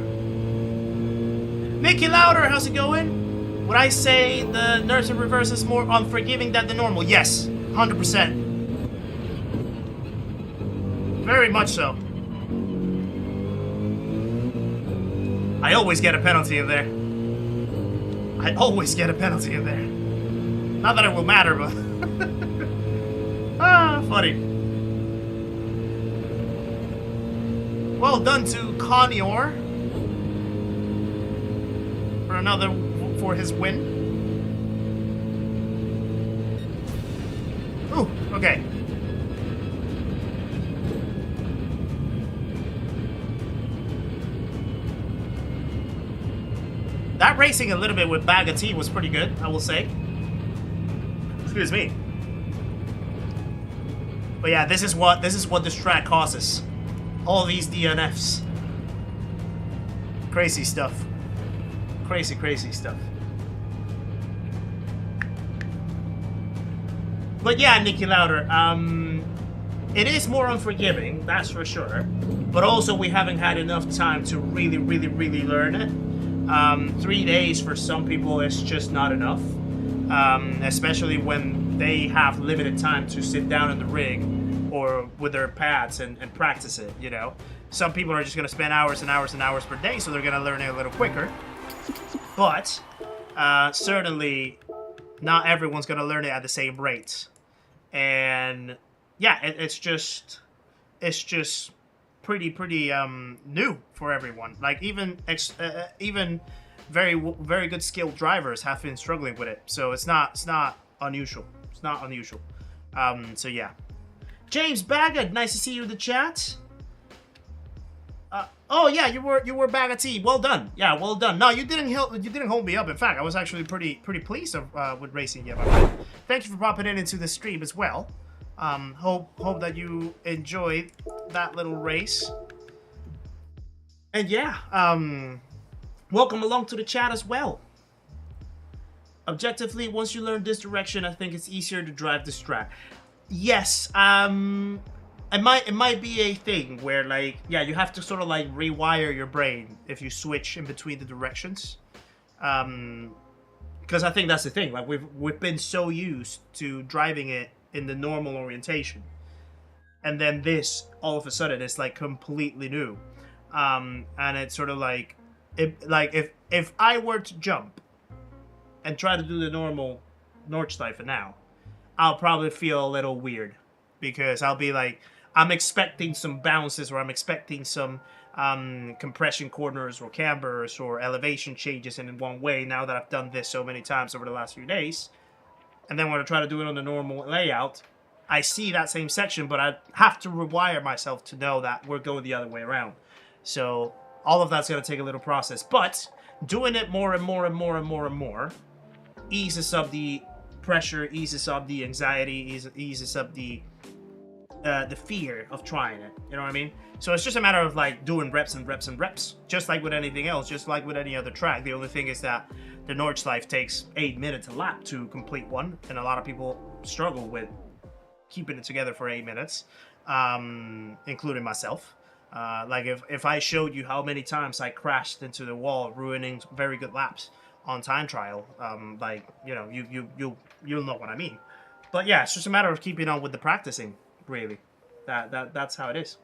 Mickey Louder, how's it going? Would I say the nurse in reverse is more unforgiving than the normal? Yes, 100%. Very much so. I always get a penalty in there. I always get a penalty in there. Not that it will matter, but... funny. Well done to Conyor for his win. Ooh, okay. That racing a little bit with Bag of Tea was pretty good, I will say. Excuse me. But yeah, this is what this track causes. All these DNFs. Crazy stuff. Crazy, crazy stuff. But yeah, Nicky Louder, it is more unforgiving, that's for sure. But also we haven't had enough time to really, really, really learn it. 3 days for some people is just not enough. Especially when they have limited time to sit down in the rig or with their pads and practice it, you know. Some people are just going to spend hours and hours and hours per day, so they're going to learn it a little quicker. But certainly not everyone's going to learn it at the same rate. And yeah, it's just pretty new for everyone. Like even very good skilled drivers have been struggling with it. So it's not unusual. It's not unusual. So yeah. James Baggett, nice to see you in the chat. Oh yeah, you were Bag of Tea. Well done. Yeah, well done. No, you didn't hold me up. In fact, I was actually pretty pleased with racing you. Thank you for popping into the stream as well. Hope that you enjoyed that little race. And yeah, welcome along to the chat as well. Objectively, once you learn this direction, I think it's easier to drive this track. Yes, it might be a thing where, like, yeah, you have to sort of like rewire your brain if you switch in between the directions. Because I think that's the thing. Like we've been so used to driving it in the normal orientation, and then this all of a sudden is like completely new. And it's sort of like if I were to jump and try to do the normal Nordschleife now, I'll probably feel a little weird because I'll be like, I'm expecting some bounces, or I'm expecting some compression corners or cambers or elevation changes in one way now that I've done this so many times over the last few days. And then when I try to do it on the normal layout, I see that same section, but I have to rewire myself to know that we're going the other way around. So all of that's going to take a little process. But doing it more and more and more and more and more eases up the pressure, eases up the anxiety, eases up the fear of trying it. You know what I mean? So it's just a matter of like doing reps and reps and reps, just like with anything else, just like with any other track. The only thing is that the Nordschleife takes 8 minutes a lap to complete one, and a lot of people struggle with keeping it together for 8 minutes, including myself. Like if I showed you how many times I crashed into the wall, ruining very good laps on time trial, like, you know, you'll know what I mean. But yeah, it's just a matter of keeping on with the practicing, really. That's how it is.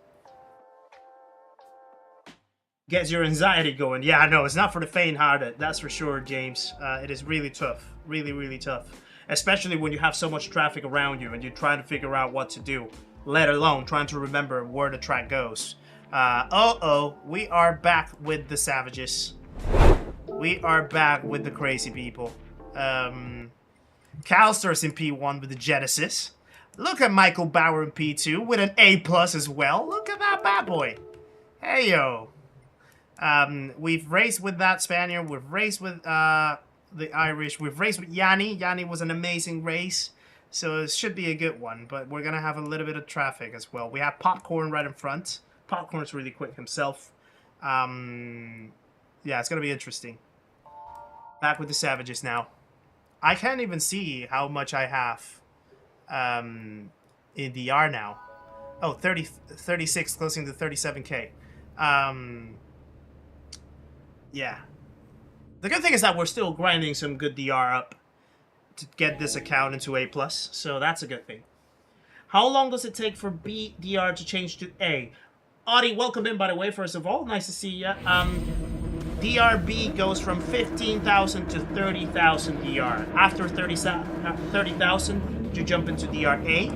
Gets your anxiety going. Yeah, I know, it's not for the faint-hearted, that's for sure, James. It is really tough, really, really tough. Especially when you have so much traffic around you and you're trying to figure out what to do, let alone trying to remember where the track goes. We are back with the savages. We are back with the crazy people. Calster's in P1 with the Genesis. Look at Michael Bauer in P2 with an A+ as well. Look at that bad boy. Hey, yo. We've raced with that Spaniard. We've raced with the Irish. We've raced with Yanni. Yanni was an amazing race. So it should be a good one. But we're going to have a little bit of traffic as well. We have Popcorn right in front. Popcorn's really quick himself. Yeah, it's going to be interesting. Back with the Savages now. I can't even see how much I have in DR now. Oh, 36, closing to 37K. Yeah. The good thing is that we're still grinding some good DR up to get this account into A+, so that's a good thing. How long does it take for DR to change to A? Audie, welcome in, by the way, first of all. Nice to see you. DRB goes from 15,000 to 30,000 DR. After 30,000, you jump into DRA.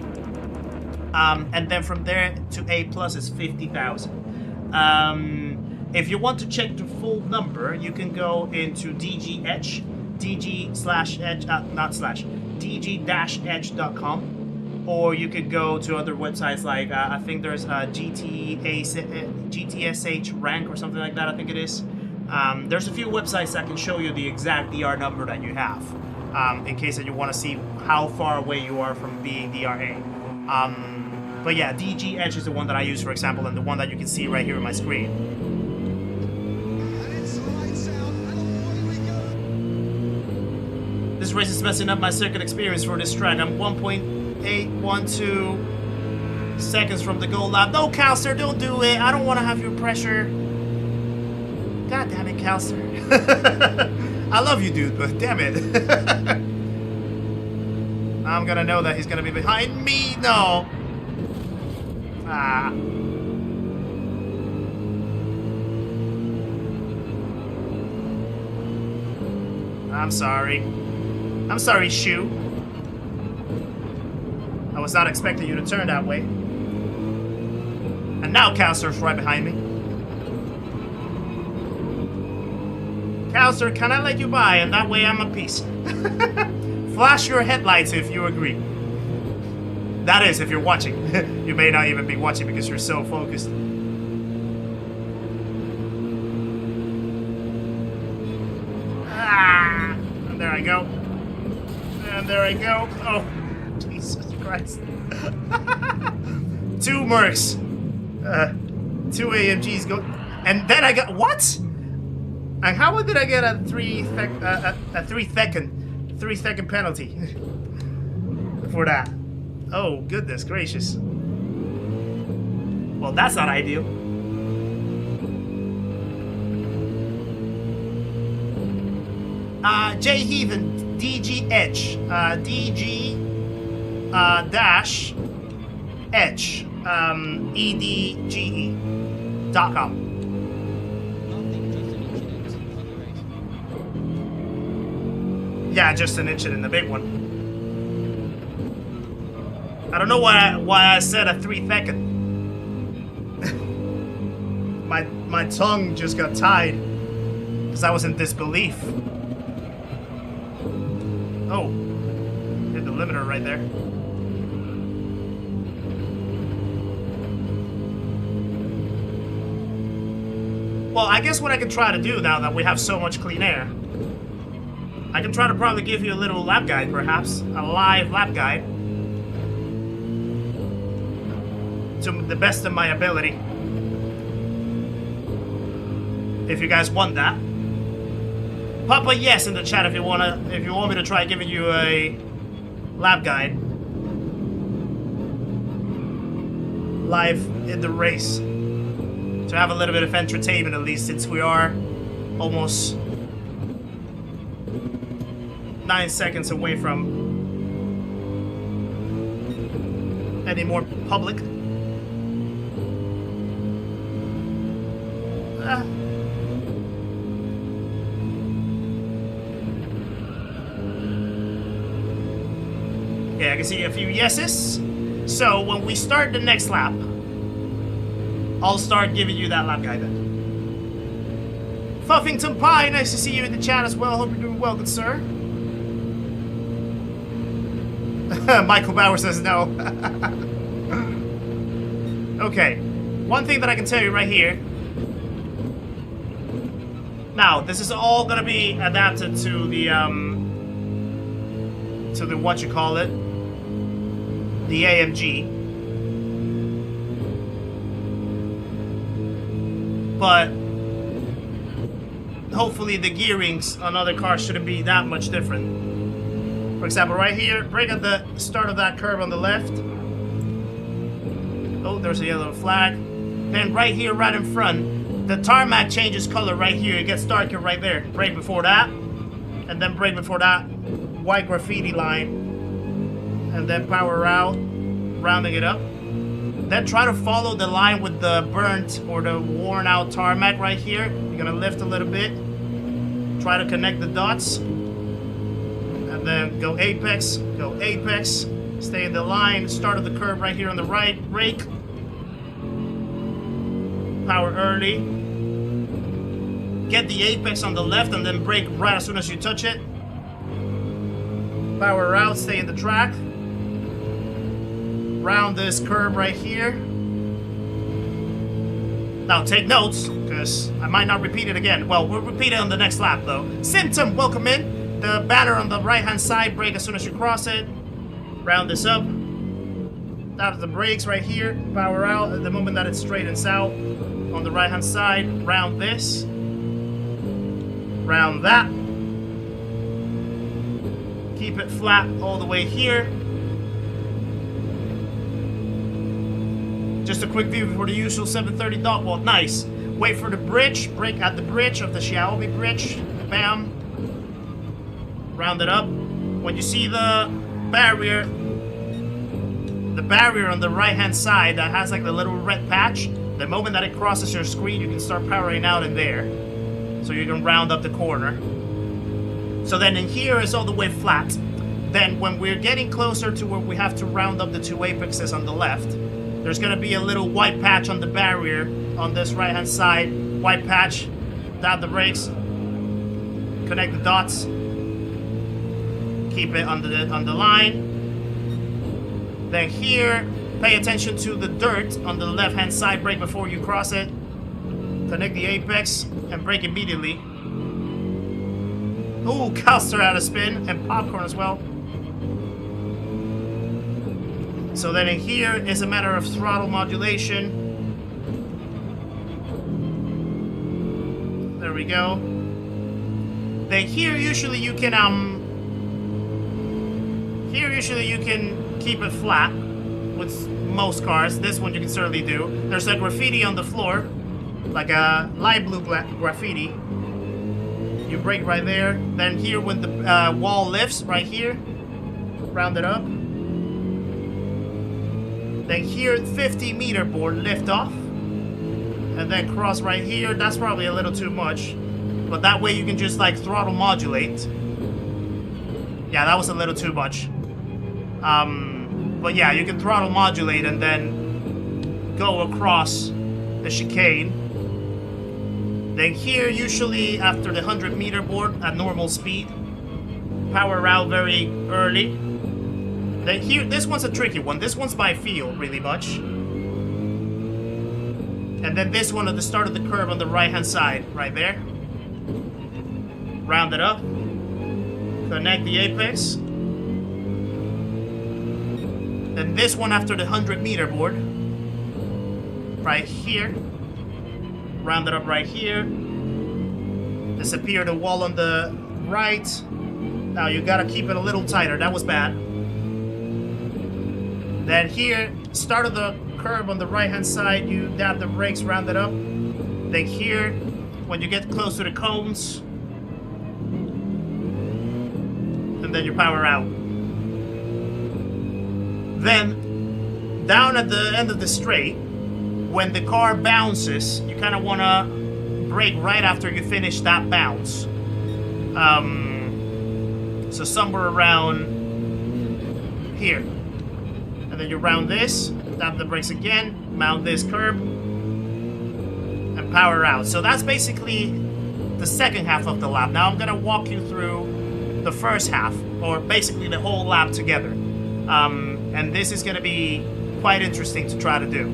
And then from there to A+ is 50,000. If you want to check the full number, you can go into DG-Edge, DG-Edge.com, or you could go to other websites like, I think there's GTSH rank or something like that, I think it is. There's a few websites that can show you the exact DR number that you have, in case that you want to see how far away you are from being DRA. But yeah, DG-Edge is the one that I use, for example, and the one that you can see right here on my screen. This race is messing up my circuit experience for this track. I'm 1.812 seconds from the goal lap. No, Calster, don't do it. I don't want to have your pressure. God damn it, Calster. I love you, dude, but damn it. I'm gonna know that he's gonna be behind me. No. Ah. I'm sorry. I'm sorry, Shu. I was not expecting you to turn that way. And now Calster's right behind me. Calster, can I let you by? And that way I'm a piece. Flash your headlights if you agree. That is, if you're watching. You may not even be watching because you're so focused. Ah! And there I go. And there I go. Oh, Jesus Christ. 2 Mercs. 2 AMGs go. And then I got... What? And how did I get a 3 second penalty for that? Oh, goodness gracious. Well, that's not ideal. J Heathen, DG Edge, DG dash Edge, EDGE.com. Yeah, just an inch in the big one. I don't know why I said a 3 second. my tongue just got tied because I was in disbelief. Oh, hit the limiter right there. Well, I guess what I can try to do now that we have so much clean air, I can try to probably give you a little lap guide, perhaps. A live lap guide. To the best of my ability. If you guys want that. Pop a yes in the chat if you want me to try giving you a lap guide. Live in the race. To have a little bit of entertainment at least, since we are almost 9 seconds away from any more public. Okay, I can see a few yeses. So when we start the next lap, I'll start giving you that lap guide then. Fuffington Pie, nice to see you in the chat as well. Hope you're doing well, good sir. Michael Bauer says no. Okay, one thing that I can tell you right here. Now, this is all gonna be adapted to the what you call it, the AMG. But hopefully the gearings on other cars shouldn't be that much different. For example, right here, brake at the start of that curve on the left. Oh, there's a yellow flag. Then right here, right in front, the tarmac changes color right here. It gets darker right there. Brake before that. And then brake before that. White graffiti line. And then power out, rounding it up. Then try to follow the line with the burnt or the worn out tarmac right here. You're gonna lift a little bit. Try to connect the dots. And then go apex, stay in the line, start of the curve right here on the right, brake. Power early. Get the apex on the left and then brake right as soon as you touch it. Power out, stay in the track. Round this curve right here. Now take notes, because I might not repeat it again. Well, we'll repeat it on the next lap though. Symptom, welcome in. The banner on the right hand side, brake as soon as you cross it. Round this up. Out of the brakes right here. Power out at the moment that it straightens out. On the right hand side, round this. Round that. Keep it flat all the way here. Just a quick view before the usual 730 dot wall. Nice. Wait for the bridge. Brake at the bridge of the Xiaomi bridge. Bam. Round it up. When you see the barrier on the right hand side that has like the little red patch, the moment that it crosses your screen, you can start powering out in there. So you can round up the corner. So then in here is all the way flat. Then when we're getting closer to where we have to round up the two apexes on the left, there's gonna be a little white patch on the barrier on this right hand side. White patch, down the brakes, connect the dots, keep it on the line. Then here, pay attention to the dirt on the left hand side, brake before you cross it. Connect the apex and brake immediately. Ooh, Calster out of spin and popcorn as well. So then in here is a matter of throttle modulation. There we go. Then here usually you can keep it flat with most cars. This one you can certainly do. There's a graffiti on the floor, like a light blue graffiti. You brake right there. Then here when the wall lifts, right here, round it up. Then here, 50-meter board, lift off. And then cross right here. That's probably a little too much. But that way you can just like throttle modulate. Yeah, that was a little too much. But yeah, you can throttle modulate and then go across the chicane. Then here, usually after the 100-meter board at normal speed, power out very early. Then here, this one's a tricky one. This one's by feel, really much. And then this one at the start of the curve on the right-hand side, right there. Round it up. Connect the apex. Then this one after the 100-meter board. Right here. Round it up right here. Disappear the wall on the right. Now you gotta keep it a little tighter. That was bad. Then here, start of the curve on the right-hand side, you dab the brakes, round it up. Then here, when you get close to the cones, and then you power out. Then, down at the end of the straight, when the car bounces, you kind of want to brake right after you finish that bounce. So somewhere around here. And then you round this, tap the brakes again, mount this curb, and power out. So that's basically the second half of the lap. Now I'm going to walk you through the first half, or basically the whole lap together. And this is going to be quite interesting to try to do.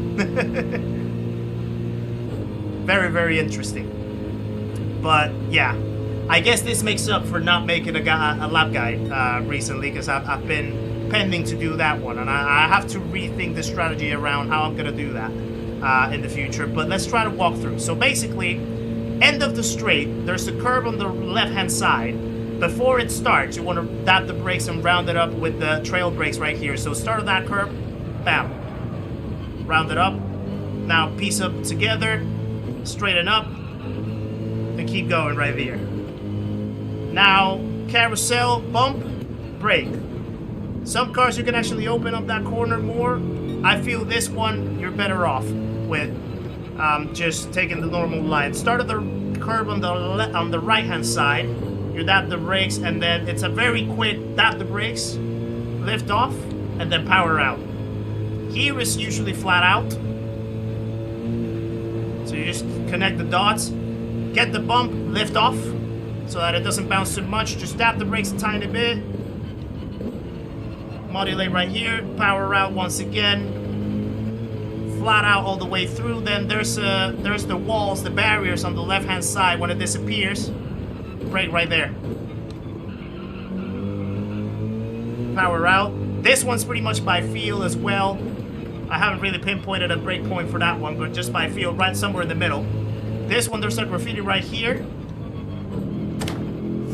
Very, very interesting. But yeah, I guess this makes up for not making a lap guide recently, because I've been pending to do that one, and I have to rethink the strategy around how I'm going to do that in the future. But let's try to walk through. So basically, end of the straight, there's a curve on the left-hand side. Before it starts, you want to tap the brakes and round it up with the trail brakes right here. So start of that curve, bam, round it up. Now piece up together, straighten up, and keep going right there. Now carousel, bump, brake. Some cars you can actually open up that corner more. I feel this one you're better off with just taking the normal line. Start of the curve on the right-hand side. You tap the brakes, and then it's a very quick tap the brakes, lift off, and then power out. Here is usually flat out. So you just connect the dots, get the bump, lift off, so that it doesn't bounce too much. Just tap the brakes a tiny bit. Modulate right here, power out once again. Flat out all the way through. Then there's the walls, the barriers on the left-hand side. When it disappears, brake right there. Power out. This one's pretty much by feel as well. I haven't really pinpointed a brake point for that one, but just by feel, right somewhere in the middle. This one, there's a graffiti right here.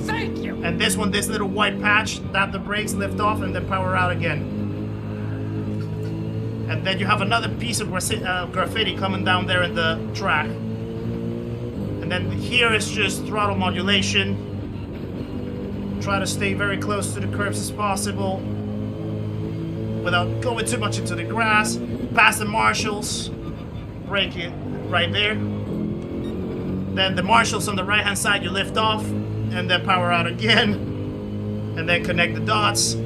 Thank you. And this one, this little white patch, tap the brakes, lift off, and then power out again. And then you have another piece of graffiti coming down there in the track. And then here is just throttle modulation. Try to stay very close to the curves as possible without going too much into the grass. Pass the marshals. Brake it right there. Then the marshals on the right-hand side, you lift off. And then power out again. And then connect the dots.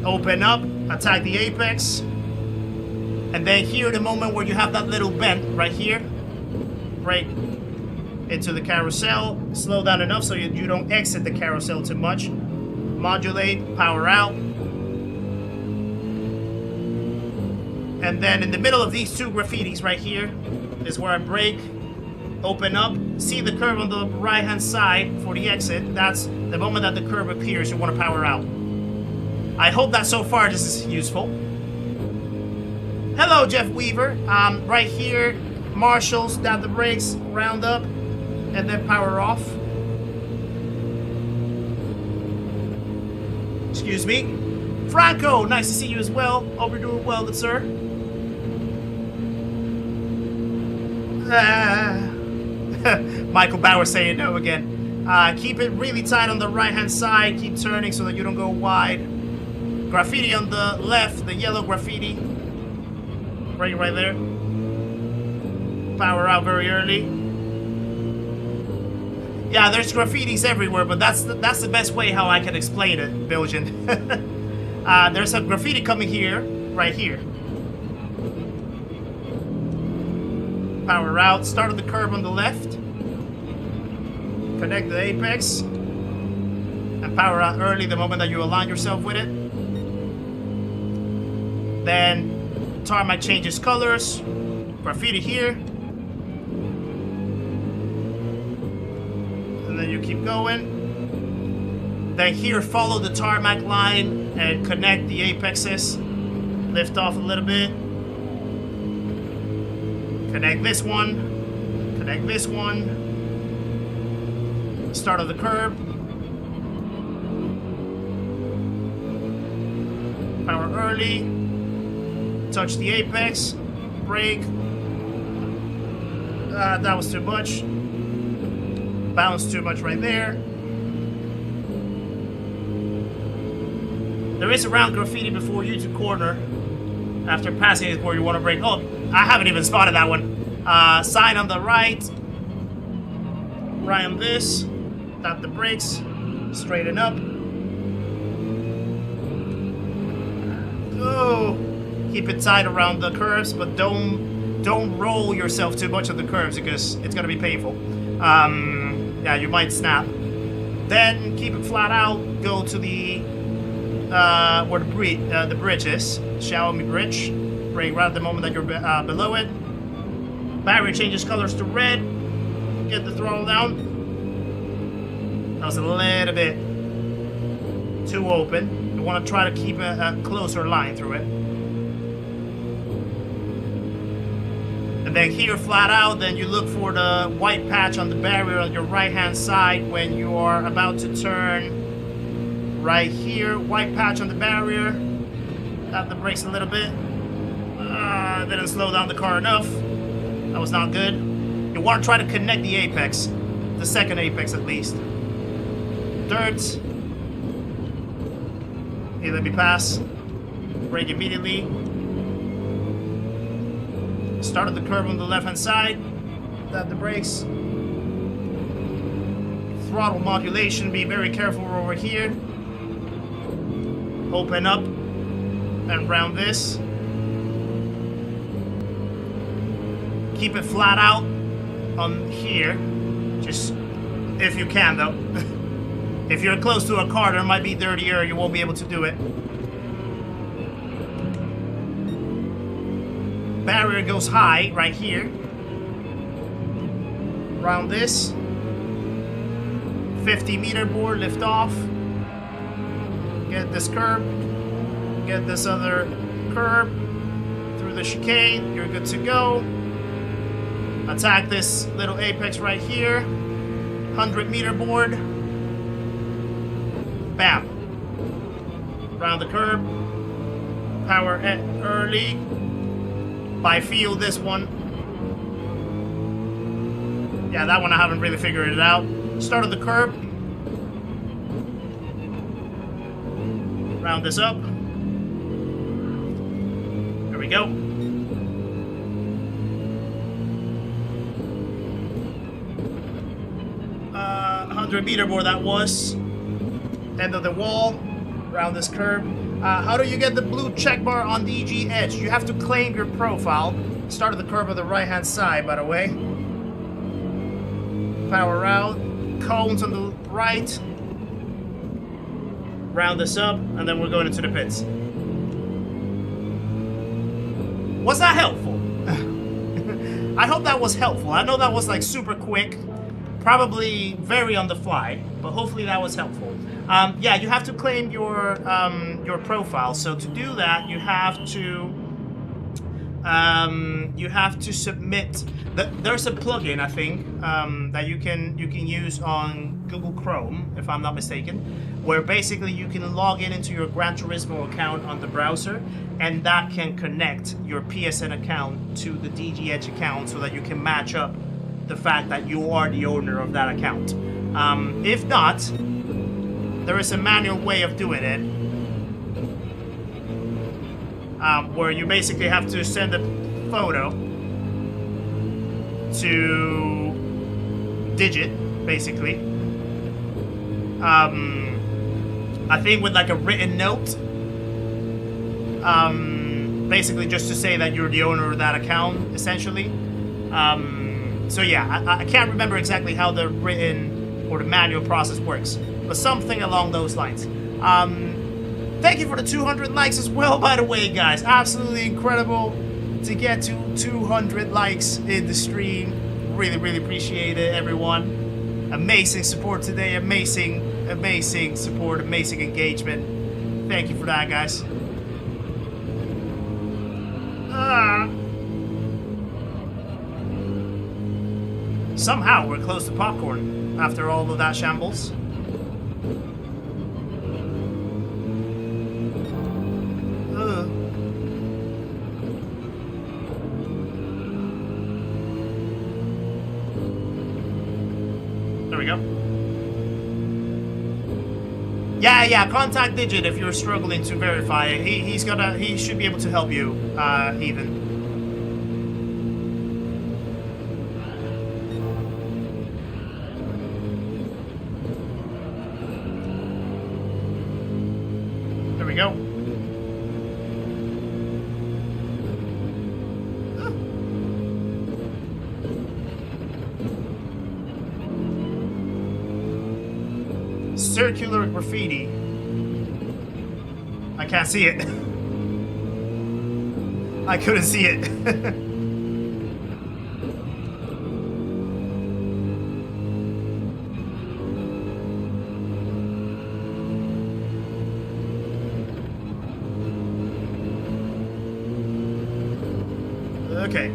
Open up. Attack the apex. And then here, the moment where you have that little bend right here. Brake into the carousel. Slow down enough so you don't exit the carousel too much. Modulate. Power out. And then in the middle of these two graffitis right here is where I brake. Open up, see the curve on the right-hand side for the exit. That's the moment that the curve appears, you want to power out. I hope that so far this is useful. Hello, Jeff Weaver. Right here, marshals, tap the brakes, round up, and then power off. Excuse me. Franco, nice to see you as well. Hope you're doing well, good sir. Michael Bauer saying no again. Keep it really tight on the right-hand side. Keep turning so that you don't go wide. Graffiti on the left, the yellow graffiti. Right there. Power out very early. Yeah, there's graffitis everywhere, but that's the best way how I can explain it, Belgian. There's a graffiti coming here, right here. Power out, start of the curve on the left. Connect the apex. And power out early the moment that you align yourself with it. Then tarmac changes colors. Graffiti here. And then you keep going. Then here follow the tarmac line and connect the apexes. Lift off a little bit. Connect this one. Connect this one. Start of the curb. Power early. Touch the apex. Brake. That was too much. Bounce too much right there. There is a round graffiti before you to corner. After passing it where you want to brake. Oh, I haven't even spotted that one. Sign on the right. Right on this. Tap the brakes. Straighten up. Oh, keep it tight around the curves, but don't roll yourself too much on the curves because it's gonna be painful. Yeah, you might snap. Then keep it flat out. Go to the where the bridge is. Xiaomi bridge. Brake right at the moment that you're below it. Barrier changes colors to red. Get the throttle down. That was a little bit too open. You want to try to keep a closer line through it. And then here flat out, then you look for the white patch on the barrier on your right hand side when you are about to turn right here. White patch on the barrier. Tap the brakes a little bit. Didn't slow down the car enough. That was not good. You want to try to connect the apex. The second apex at least. Dirt. Hey, let me pass. Brake immediately. Start at the curb on the left hand side. Tap the brakes. Throttle modulation. Be very careful over here. Open up and round this. Keep it flat out on here. Just if you can though. If you're close to a car that might be dirtier, you won't be able to do it. Barrier goes high right here. Round this. 50-meter board, lift off. Get this curb. Get this other curb. Through the chicane, you're good to go. Attack this little apex right here. 100-meter board. Bam. Round the curb. Power early. By feel this one. Yeah, that one I haven't really figured it out. Start of the curb. Round this up. There we go. Meter board that was. End of the wall. Around this curve. How do you get the blue check bar on DG Edge? You have to claim your profile. Start of the curve on the right hand side, by the way. Power out. Cones on the right. Round this up, and then we're going into the pits. Was that helpful? I hope that was helpful. I know that was like super quick. Probably very on the fly, but hopefully that was helpful. Yeah, you have to claim your profile. So to do that, you have to submit. There's a plugin I think that you can use on Google Chrome, if I'm not mistaken, where basically you can log into your Gran Turismo account on the browser, and that can connect your PSN account to the DG Edge account so that you can match up the fact that you are the owner of that account. If not, there is a manual way of doing it, where you basically have to send a photo to Digit, basically. I think with like a written note, basically just to say that you're the owner of that account, essentially. So yeah, I can't remember exactly how the written or the manual process works, but something along those lines. Thank you for the 200 likes as well, by the way, guys. Absolutely incredible to get to 200 likes in the stream. Really, really appreciate it, everyone. Amazing support today. Amazing support. Amazing engagement. Thank you for that, guys. Somehow we're close to popcorn after all of that shambles. There we go. Yeah, contact Digit if you're struggling to verify it. He should be able to help you, Ethan. There we go. Circular graffiti. I can't see it. I couldn't see it. Okay.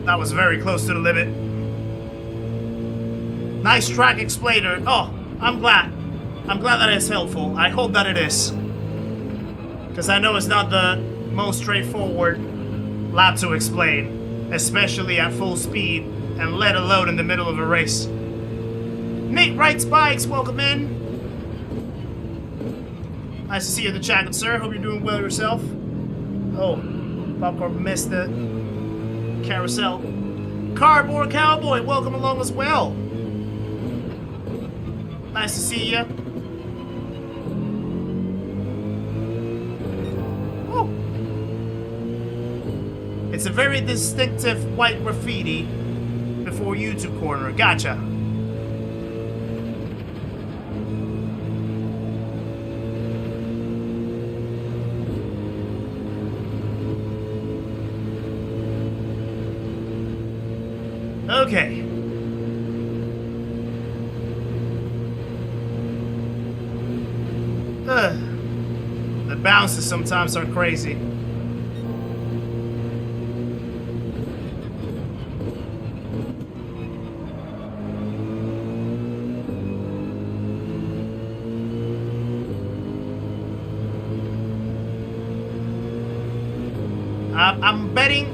That was very close to the limit. Nice track explainer. Oh, I'm glad. I'm glad that it's helpful. I hope that it is. Because I know it's not the most straightforward lap to explain, especially at full speed, and let alone in the middle of a race. Nate Wrights Bikes, welcome in. Nice to see you in the chat, good sir. Hope you're doing well yourself. Oh, Popcorn missed the carousel. Cardboard Cowboy, welcome along as well. Nice to see you. Woo. It's a very distinctive white graffiti before YouTube corner. Gotcha. Okay. The bounces sometimes are crazy.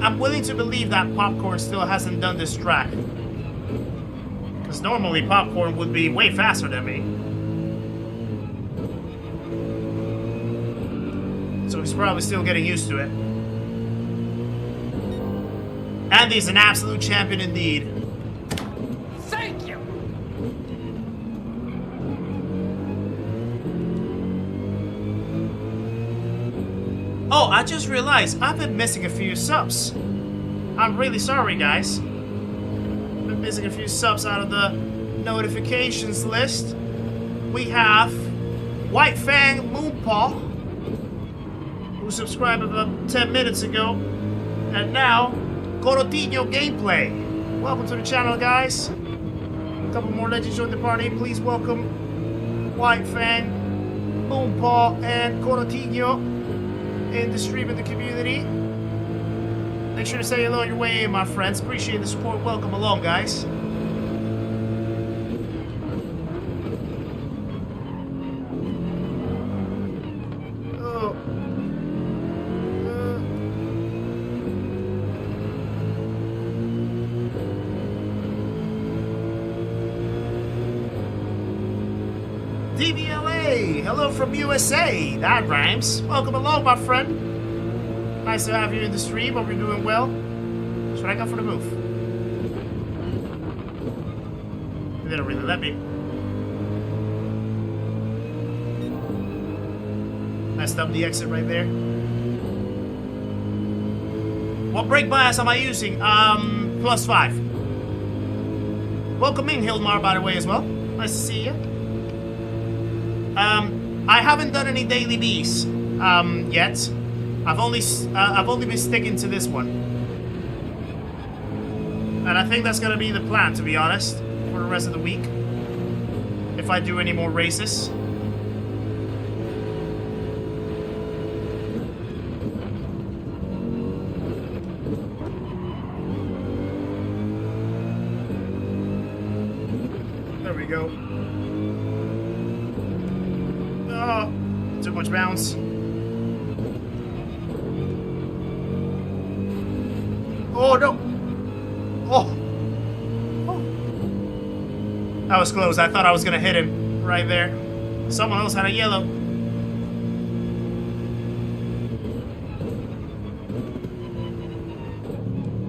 I'm willing to believe that Popcorn still hasn't done this track. Because normally Popcorn would be way faster than me. So he's probably still getting used to it. Andy's an absolute champion indeed. Thank you. Oh, I just realized I've been missing a few subs. I'm really sorry, guys. I've been missing a few subs out of the notifications list. We have White Fang Moonpaw, who subscribed about 10 minutes ago, and now Corotinho Gameplay. Welcome to the channel, guys. A couple more legends join the party. Please welcome White Fang, Moonpaw, and Corotinho in the stream in the community. Make sure to say hello on your way in, my friends. Appreciate the support. Welcome along, guys. DVLA, hello from USA. That rhymes. Welcome along, my friend. Nice to have you in the stream. Hope you're doing well. Should I go for the move? They don't really let me. Messed up the exit right there. What brake bias am I using? +5. Welcome in, Hilmar, by the way, as well. Nice to see you. I haven't done any daily bees yet. I've only been sticking to this one, and I think that's gonna be the plan, to be honest, for the rest of the week. If I do any more races. There we go. Oh, too much bounce. Oh no! Oh! Oh! That was close. I thought I was gonna hit him right there. Someone else had a yellow.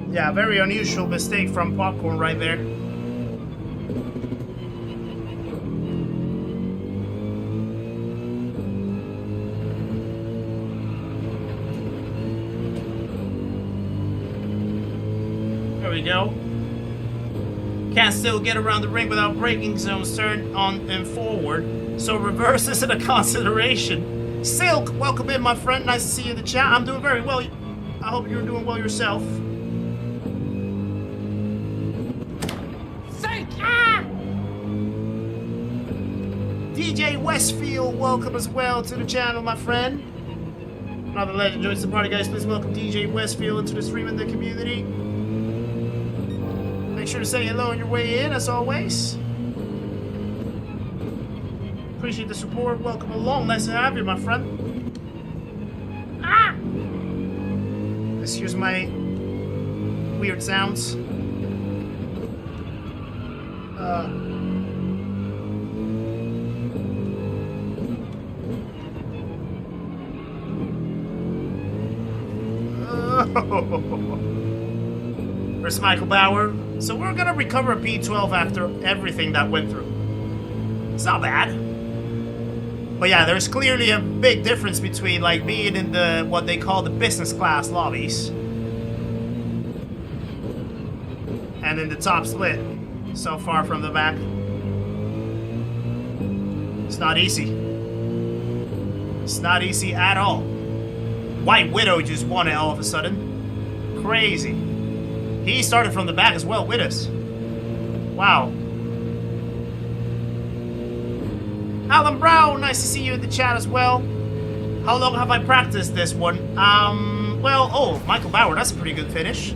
Yeah, very unusual mistake from Popcorn right there. There we go. Can't still get around the ring without braking zones turned on and forward, so reverse isn't a consideration. Silk, welcome in, my friend. Nice to see you in the chat. I'm doing very well. I hope you're doing well yourself. Thank you! DJ Westfield, welcome as well to the channel, my friend. Another legend joins the party, guys. Please welcome DJ Westfield into the stream and the community. Make sure to say hello on your way in, as always. Appreciate the support. Welcome along. Nice to have you, my friend. Ah! Excuse my weird sounds. Where's Michael Bauer? So we're gonna recover a P12 after everything that went through. It's not bad. But yeah, there's clearly a big difference between like being in the what they call the business class lobbies and in the top split. So far from the back. It's not easy. It's not easy at all. White Widow just won it all of a sudden. Crazy. He started from the back as well with us. Wow. Alan Brown, nice to see you in the chat as well. How long have I practiced this one? Well, oh, Michael Bauer, that's a pretty good finish.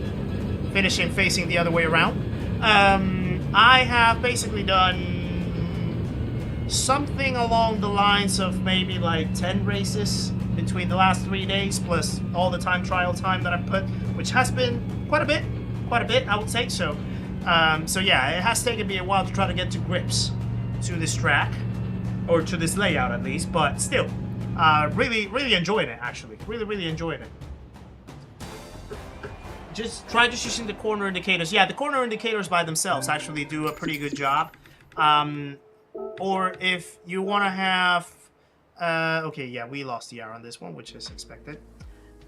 Finishing facing the other way around. I have basically done something along the lines of maybe like 10 races between the last 3 days, plus all the trial time that I've put, which has been quite a bit, I would say. So yeah, it has taken me a while to try to get to grips to this track, or to this layout at least, but still, really enjoying it, actually. Really enjoying it. Try using the corner indicators. Yeah, the corner indicators by themselves actually do a pretty good job. Or if you want to have... okay, yeah, we lost the R on this one, which is expected.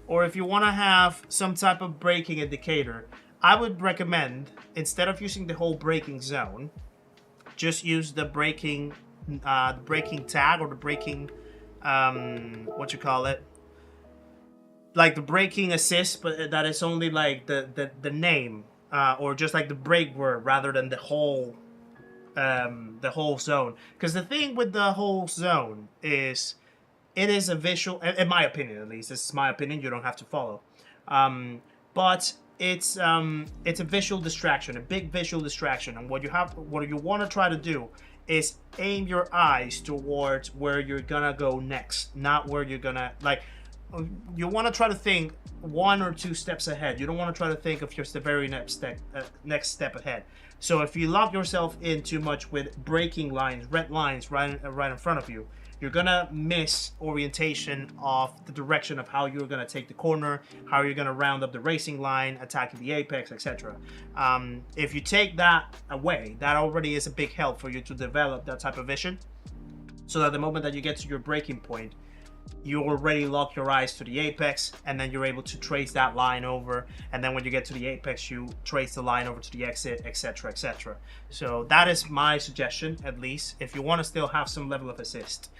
Or if you want to have some type of braking indicator, I would recommend, instead of using the whole braking zone, just use the braking tag, or the braking, what you call it? Like the braking assist, but that is only like the name, or just like the brake word rather than the whole zone. Because the thing with the whole zone is, it is a visual, in my opinion at least, this is my opinion, you don't have to follow, but it's a visual distraction, a big visual distraction, and what you want to try to do is aim your eyes towards where you're gonna go next, not where you're gonna, like, you want to try to think 1 or 2 steps ahead. You don't want to try to think of just the very next step ahead. So if you lock yourself in too much with braking lines, red lines right in front of you, you're gonna miss orientation of the direction of how you're gonna take the corner, how you're gonna round up the racing line, attacking the apex, etc. If you take that away, that already is a big help for you to develop that type of vision, so that the moment that you get to your braking point, you already lock your eyes to the apex, and then you're able to trace that line over, and then when you get to the apex you trace the line over to the exit, etc, etc. So that is my suggestion, at least, if you want to still have some level of assist.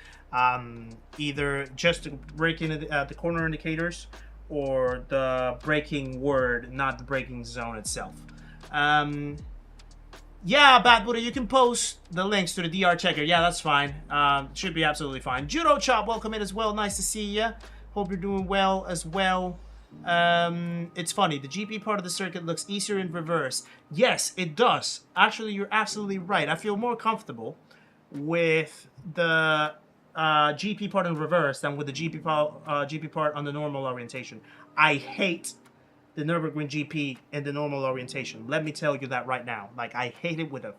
Either just to break in the corner indicators, or the braking word, not the braking zone itself. Yeah, Bad Buddha, you can post the links to the DR checker. Yeah, that's fine. Should be absolutely fine. Judo Chop, welcome in as well. Nice to see you. Hope you're doing well as well. It's funny. The GP part of the circuit looks easier in reverse. Yes, it does. Actually, you're absolutely right. I feel more comfortable with the GP part in reverse than with the GP part on the normal orientation. I hate the Nurburgring GP in the normal orientation. Let me tell you that right now. Like, I hate it with a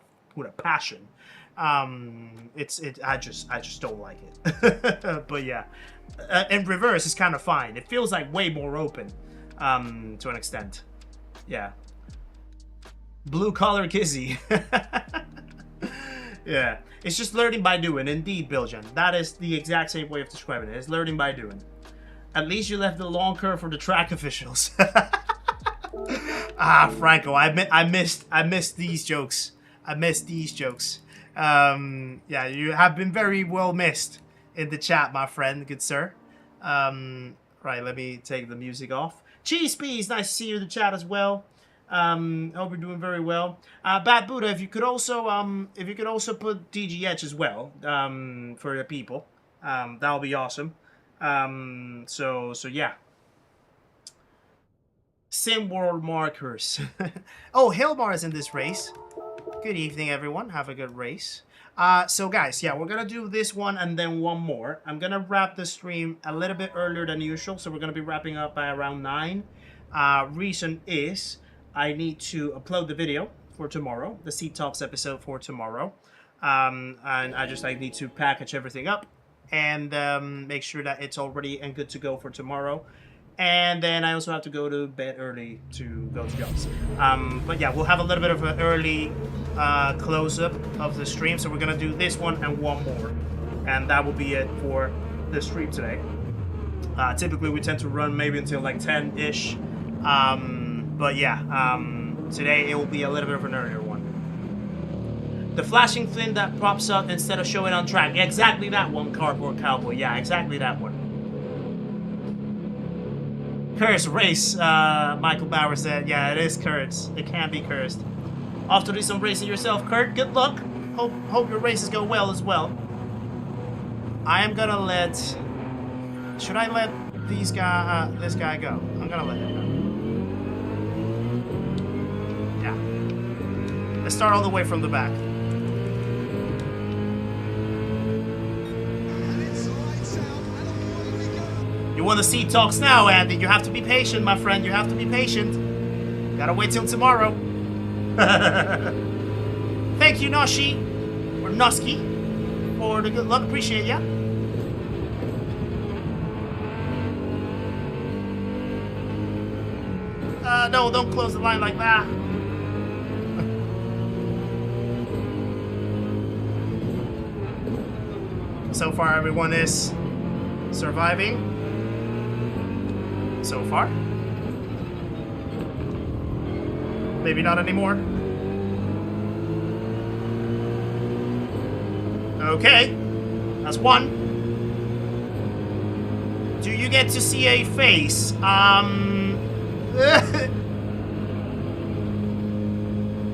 passion. I just don't like it. But yeah, in reverse is kind of fine. It feels like way more open, to an extent. Yeah. Blue collar Kizzi. Yeah, it's just learning by doing. Indeed, Biljan. That is the exact same way of describing it. It's learning by doing. At least you left the long curve for the track officials. Franco, I missed these jokes. I missed these jokes. Yeah, you have been very well missed in the chat, my friend, good sir. Right, let me take the music off. Cheese Peas, nice to see you in the chat as well. Hope you're doing very well. Bad Buddha, if you could also put DGH as well, for the people, that'll be awesome. So yeah. Sim World Markers. Oh, Hilmar is in this race. Good evening, everyone. Have a good race. So guys, yeah, we're gonna do this one and then one more. I'm gonna wrap the stream a little bit earlier than usual, so we're gonna be wrapping up by around 9. Reason is I need to upload the video for tomorrow, the Seat Talks episode for tomorrow. And I need to package everything up and make sure that it's all ready and good to go for tomorrow. And then I also have to go to bed early to go to jobs. But yeah, we'll have a little bit of an early close-up of the stream. So we're going to do this one and one more. And that will be it for the stream today. Typically, we tend to run maybe until like 10-ish. But yeah, today it will be a little bit of an earlier one. The flashing thing that pops up instead of showing on track. Exactly that one, Cardboard Cowboy. Yeah, exactly that one. Cursed race, Michael Bauer said. Yeah, it is cursed. It can be cursed. Off to do some racing yourself, Kurt. Good luck. Hope your races go well as well. I am gonna let... Should I let this guy go? I'm gonna let him go. Yeah. Let's start all the way from the back. You want to see talks now, Andy. You have to be patient, my friend. You have to be patient. Gotta wait till tomorrow. Thank you, Noshi, or Noski, for the good luck. Appreciate ya. No, don't close the line like that. So far, everyone is surviving. So far. Maybe not anymore. Okay. That's one. Do you get to see a face?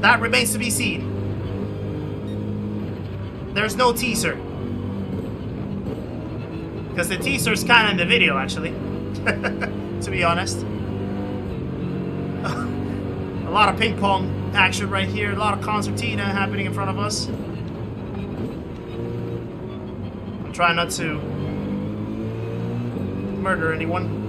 That remains to be seen. There's no teaser. Because the teaser's kind of in the video, actually. To be honest. A lot of ping pong action right here. A lot of concertina happening in front of us. I'm trying not to murder anyone.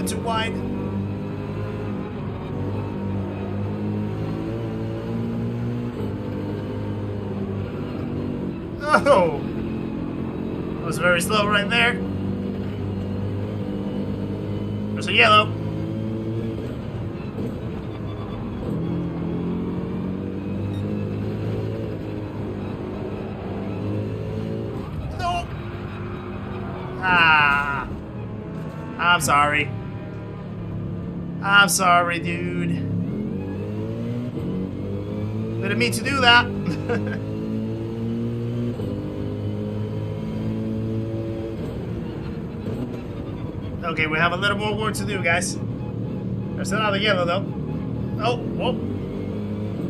Too wide. Oh! was very slow right there. There's a yellow. No. Ah. I'm sorry. I'm sorry, dude. Didn't mean to do that. Okay, we have a little more work to do, guys. There's another yellow, though. Oh, whoa.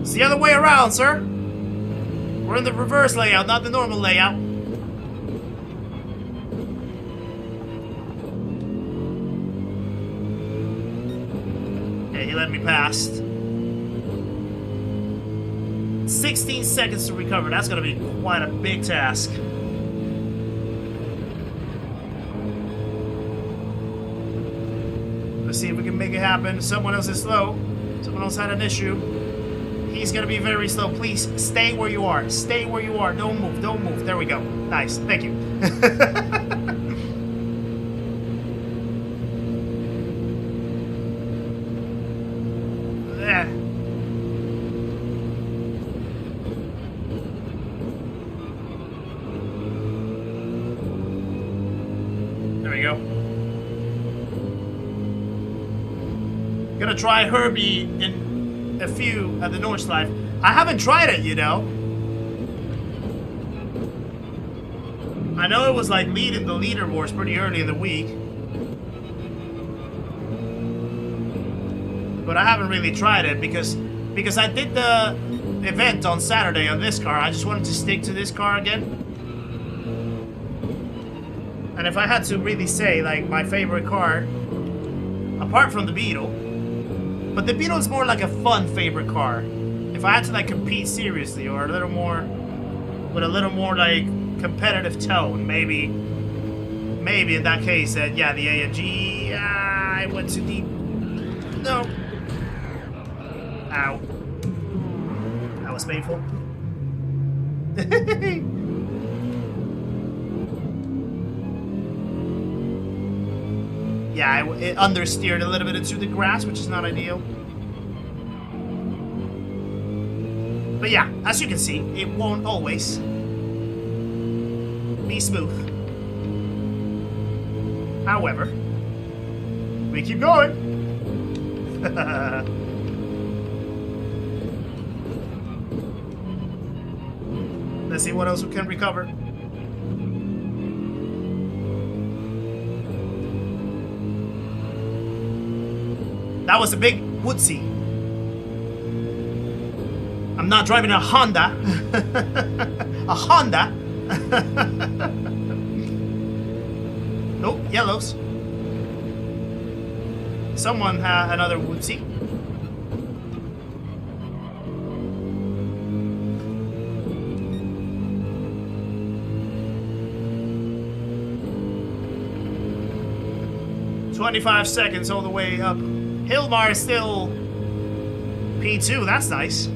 It's the other way around, sir. We're in the reverse layout, not the normal layout. Okay, he let me past. 16 seconds to recover. That's gonna be quite a big task. Let's see if we can make it happen. Someone else is slow. Someone else had an issue. He's gonna be very slow. Please stay where you are. Stay where you are. Don't move. Don't move. There we go. Nice. Thank you. There we go. Gonna try Herbie in a few at the Nordschleife. I haven't tried it, you know. I know it was like leading the leaderboards pretty early in the week, but I haven't really tried it because I did the event on Saturday on this car. I just wanted to stick to this car again. And if I had to really say like my favorite car, apart from the Beetle. But the Beetle is more like a fun favorite car. If I had to like compete seriously or a little more, with a little more like competitive tone, maybe in that case, yeah, the AMG. I went too deep. No. Ow. That was painful. Yeah, it understeered a little bit into the grass, which is not ideal. But yeah, as you can see, it won't always be smooth. However, we keep going. Let's see what else we can recover. That was a big woodsy. I'm not driving a Honda. A Honda. Nope, yellows. Someone had another woodsy. "25 seconds all the way up. Hilmar is still P2, that's nice.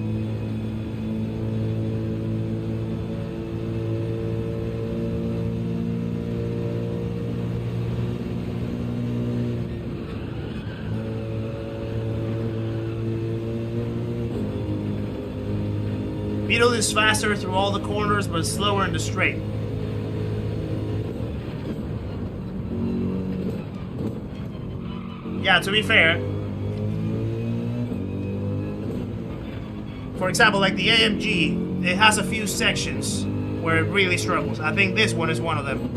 Beetle is faster through all the corners, but slower in the straight. Yeah, to be fair, for example, like the AMG, it has a few sections where it really struggles. I think this one is one of them.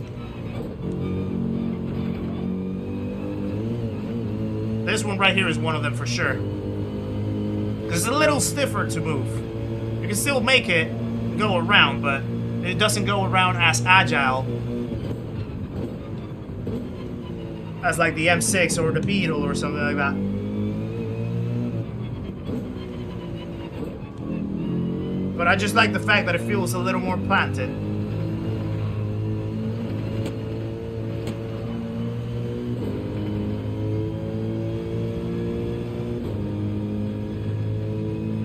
This one right here is one of them for sure. Because it's a little stiffer to move. You can still make it go around, but it doesn't go around as agile as like the M6 or the Beetle or something like that. But I just like the fact that it feels a little more planted.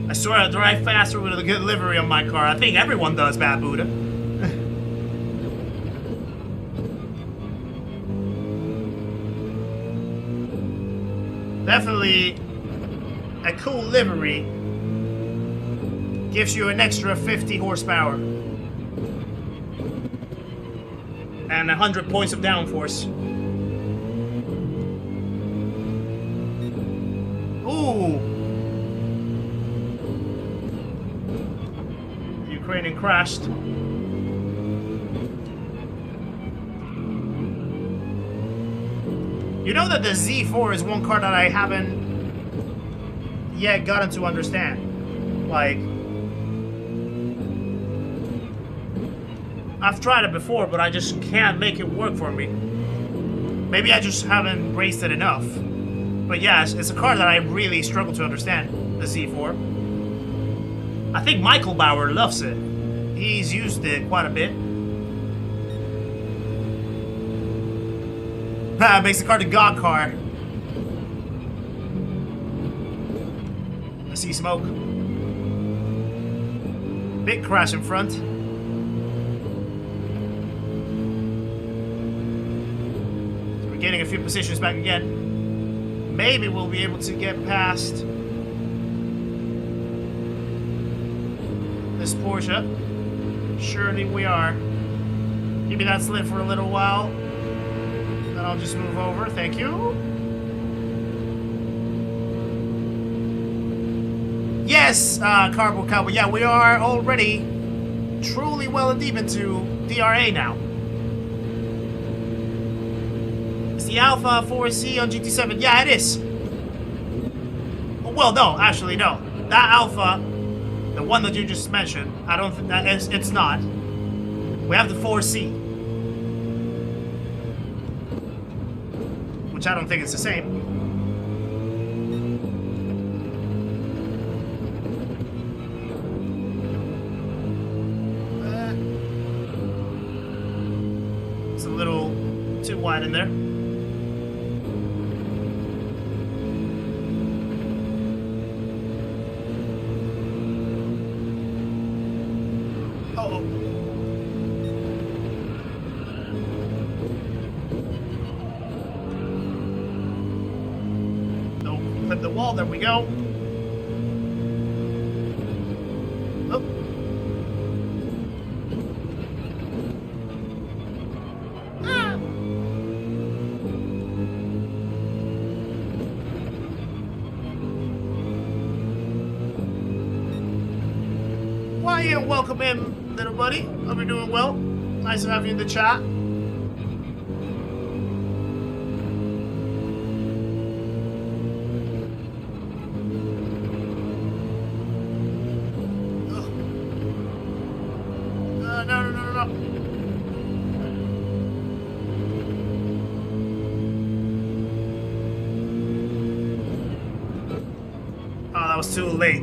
I swear I drive faster with a good livery on my car. I think everyone does, Bad Buddha. Definitely a cool livery. Gives you an extra 50 horsepower. And 100 points of downforce. Ooh! The Ukrainian crashed. You know that the Z4 is one car that I haven't yet gotten to understand. Like, I've tried it before, but I just can't make it work for me. Maybe I just haven't raced it enough. But yeah, it's a car that I really struggle to understand, the Z4. I think Michael Bauer loves it. He's used it quite a bit. Makes the car the God car. I see smoke. Big crash in front. So we're getting a few positions back again. Maybe we'll be able to get past this Porsche. Surely we are. Give me that slip for a little while. Then I'll just move over. Thank you. Yes, Cardboard Cowboy. Yeah, we are already truly well and deep into DRA now. It's the Alpha 4C on GT7. Yeah, it is. Well, no, actually, no. That Alpha, the one that you just mentioned, I don't think that is. It's not. We have the 4C. Which I don't think it's the same. It's a little too wide in there. Uh-oh. Hit the wall, there we go. Oh. Ah. Why, yeah, welcome in, little buddy. Hope you're doing well. Nice to have you in the chat. Too late.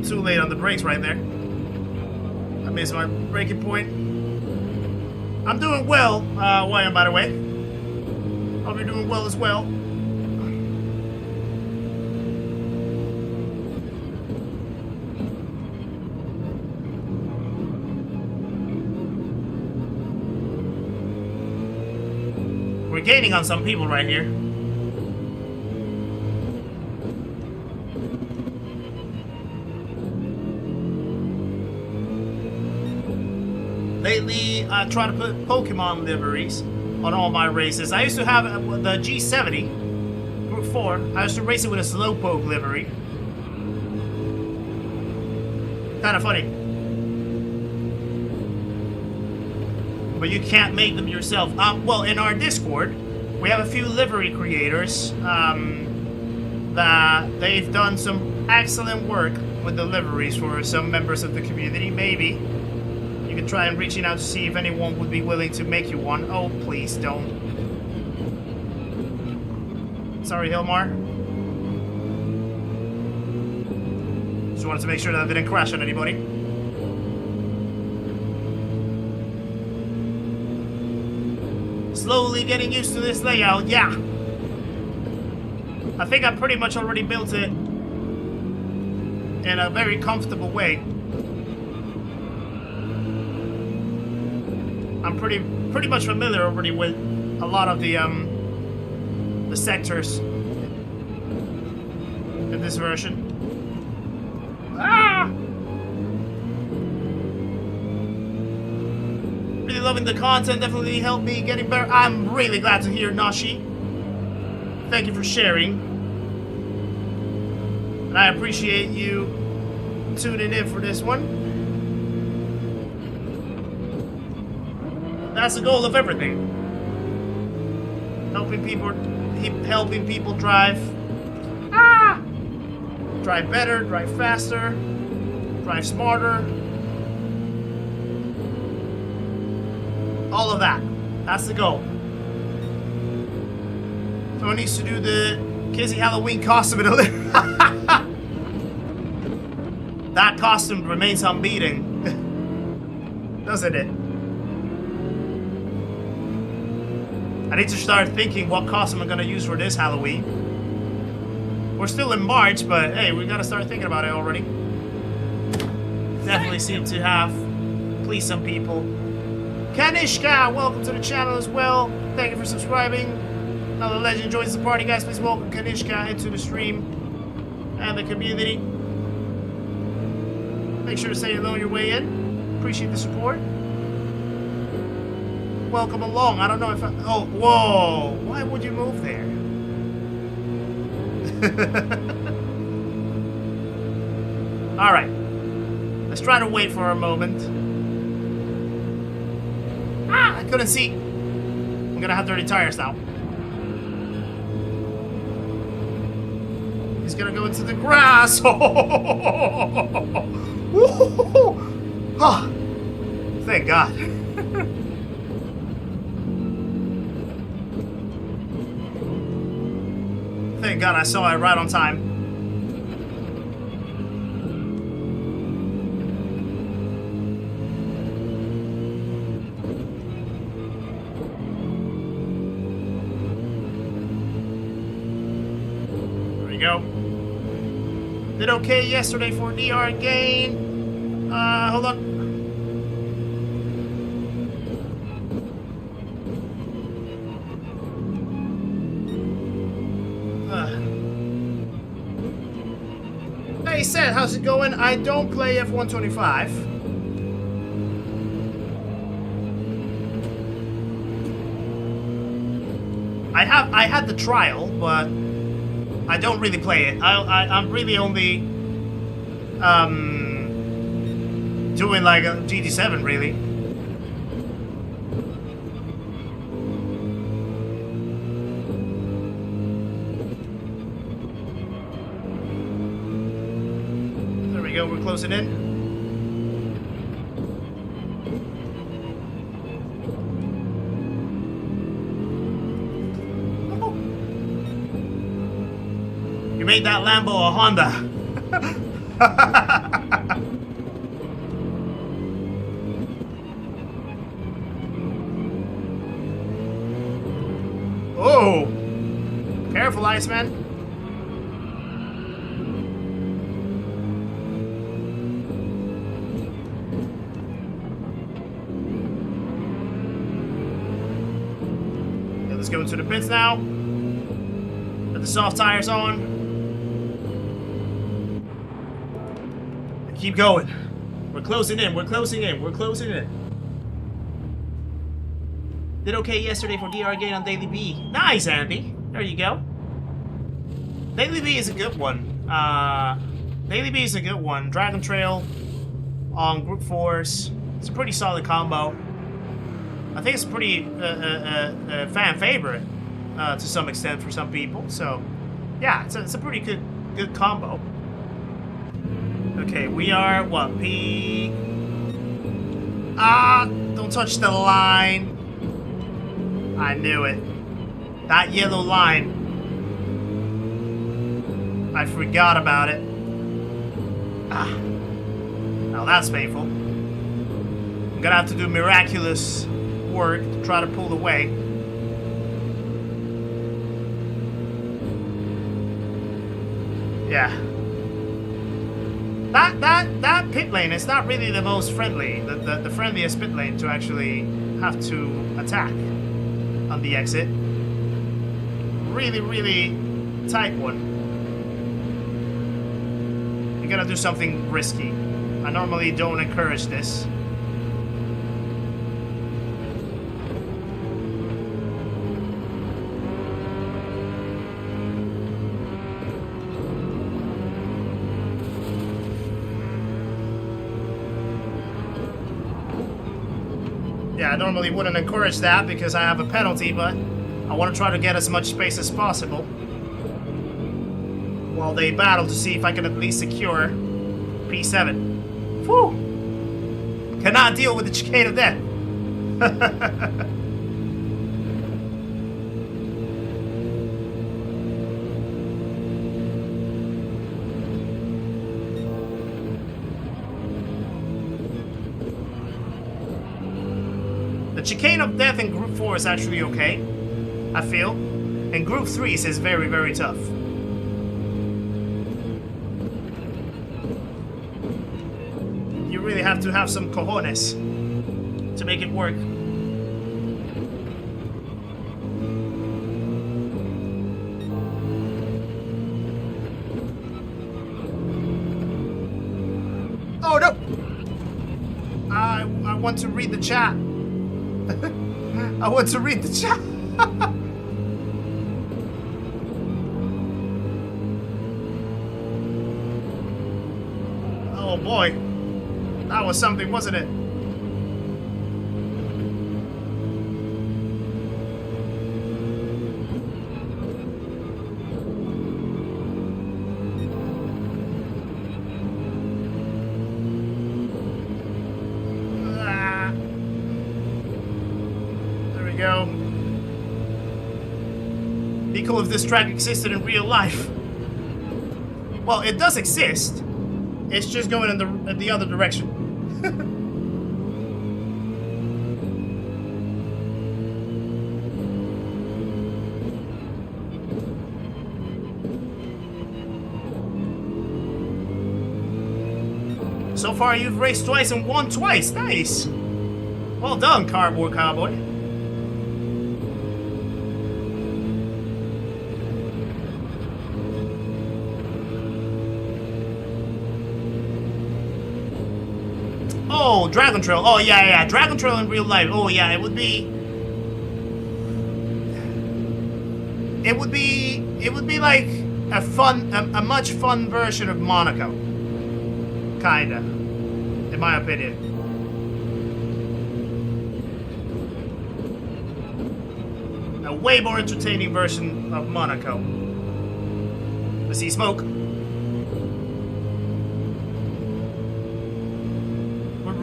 Too late on the brakes right there. I missed my braking point. I'm doing well, William, by the way. Hope you're doing well as well. We're gaining on some people right here. Lately, I try to put Pokemon liveries on all my races. I used to have the G70 Group 4. I used to race it with a Slowpoke livery. Kind of funny. But you can't make them yourself. Well, in our Discord, we have a few livery creators that they've done some excellent work with the liveries for some members of the community. Maybe you can try and reaching out to see if anyone would be willing to make you one. Oh, please don't. Sorry, Hilmar. Just wanted to make sure that I didn't crash on anybody. Slowly getting used to this layout, yeah. I think I pretty much already built it in a very comfortable way. I'm pretty much familiar already with a lot of the sectors in this version. Ah! Really loving the content, definitely helped me getting better. I'm really glad to hear, Nashi. Thank you for sharing. And I appreciate you tuning in for this one. That's the goal of everything. Helping people drive. Ah! Drive better, drive faster, drive smarter. All of that. That's the goal. Someone needs to do the Kizzi Halloween costume in a little. That costume remains unbeaten. Doesn't it? I need to start thinking what costume I'm gonna use for this Halloween. We're still in March, but hey, we gotta start thinking about it already. Definitely seem to have pleased some people. Kanishka, welcome to the channel as well. Thank you for subscribing. Another legend joins the party, guys. Please welcome Kanishka into the stream and the community. Make sure to say hello on your way in. Appreciate the support. Welcome along. I don't know if I... Oh, whoa. Why would you move there? Alright. Let's try to wait for a moment. Ah, I couldn't see. I'm gonna have dirty tires now. He's gonna go into the grass. Oh, thank God. Thank God I saw it right on time. There we go. Did okay yesterday for DR gain. Hold on. Hey Seth, how's it going? I don't play F125. I had the trial, but I don't really play it. I'm really only doing like a GT7 really. There we go, we're closing in. You made that Lambo a Honda. Oh! Careful, Iceman. Okay, let's go into the pits now. Put the soft tires on. Keep going. We're closing in. We're closing in. We're closing in. Did okay yesterday for DR Gain on Daily B. Nice, Andy. There you go. Daily B is a good one. Daily B is a good one. Dragon Trail on Group Force. It's a pretty solid combo. I think it's pretty fan favorite to some extent for some people. So, yeah, it's a pretty good combo. Okay, we are what? P. Ah! Don't touch the line. I knew it. That yellow line. I forgot about it. Ah. Now that's painful. I'm gonna have to do miraculous work to try to pull away. Yeah. That pit lane is not really the most friendly, the friendliest pit lane to actually have to attack on the exit. Really, really tight one. We gotta do something risky. I normally don't encourage this. Yeah, I normally wouldn't encourage that because I have a penalty, but I want to try to get as much space as possible while they battle to see if I can at least secure P7. Whew! Cannot deal with the chicane of death. The chicane of death in Group 4 is actually okay, I feel. And Group 3 is very, very tough. You really have to have some cojones to make it work. Oh no! I want to read the chat. I want to read the chat. Oh boy. That was something, wasn't it? Go. Be cool if this track existed in real life. Well, it does exist. It's just going in the other direction. So far, you've raced twice and won twice. Nice. Well done, Cardboard Cowboy. Oh, Dragon Trail. Oh, yeah. Dragon Trail in real life. Oh, yeah, it would be like a much fun version of Monaco. Kinda. In my opinion. A way more entertaining version of Monaco. I see smoke.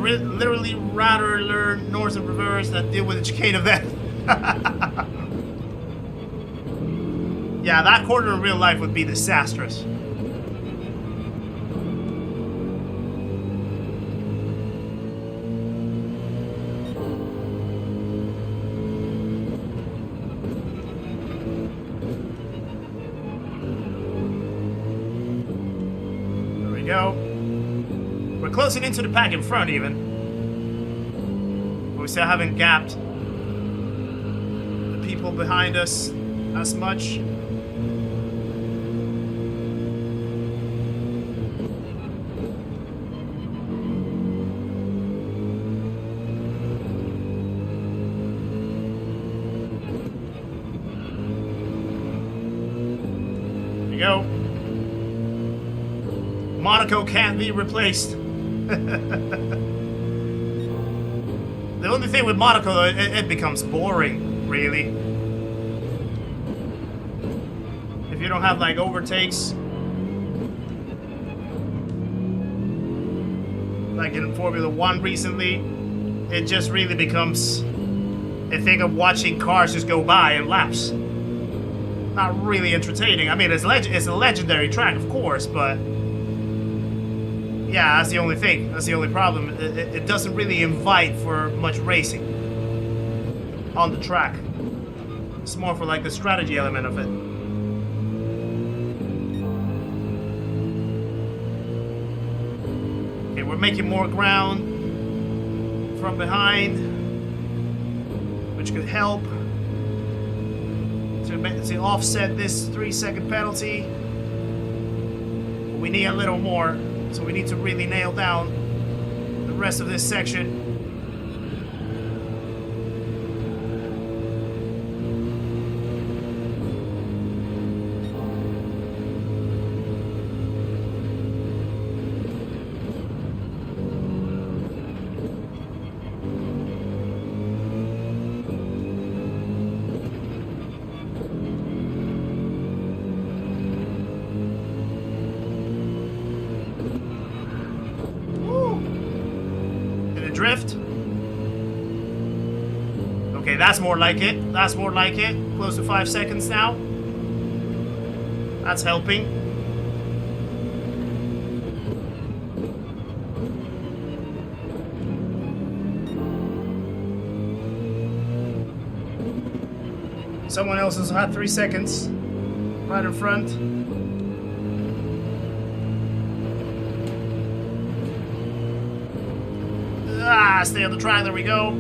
Literally rather learn north and reverse than deal with the chicane of death. Yeah, that corner in real life would be disastrous. There we go. We're closing into the pack in front even. But we still haven't gapped the people behind us as much. There we go. Monaco can't be replaced. The only thing with Monaco, it becomes boring, really. If you don't have like overtakes, like in Formula 1 recently, it just really becomes a thing of watching cars just go by in laps. Not really entertaining. I mean, it's a legendary track, of course, but yeah, that's the only thing. That's the only problem. It doesn't really invite for much racing on the track. It's more for like the strategy element of it. Okay, we're making more ground from behind, which could help to offset this 3-second penalty. But we need a little more. So we need to really nail down the rest of this section. Drift. Okay, that's more like it. That's more like it. Close to 5 seconds now. That's helping. Someone else has had 3 seconds. Right in front. Stay on the track, there we go.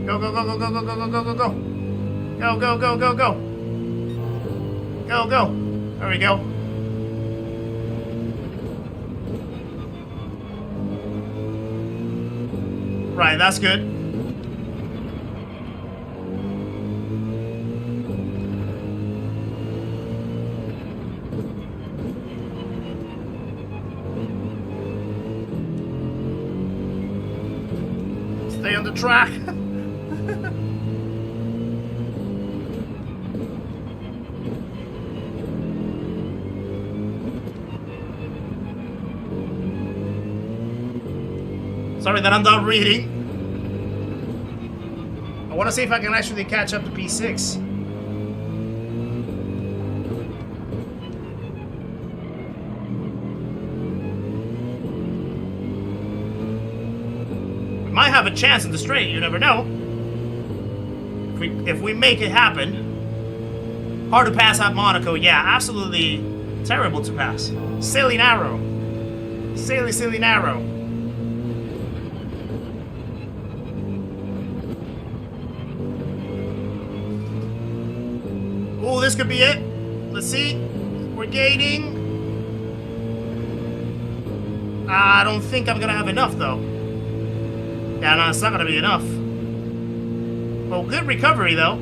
Go, go, go, go, go, go, go, go, go, go, go. Go, go, go, go, go. Go, go. There we go. Right, that's good. Stay on the track. Sorry that I'm not reading. I want to see if I can actually catch up to P6. Might have a chance in the straight, you never know. If we make it happen. Hard to pass at Monaco, yeah, absolutely terrible to pass. Silly narrow. Silly, silly narrow. Oh, this could be it. Let's see. We're gating. I don't think I'm gonna have enough though. Yeah, no, it's not gonna be enough. Well, good recovery though.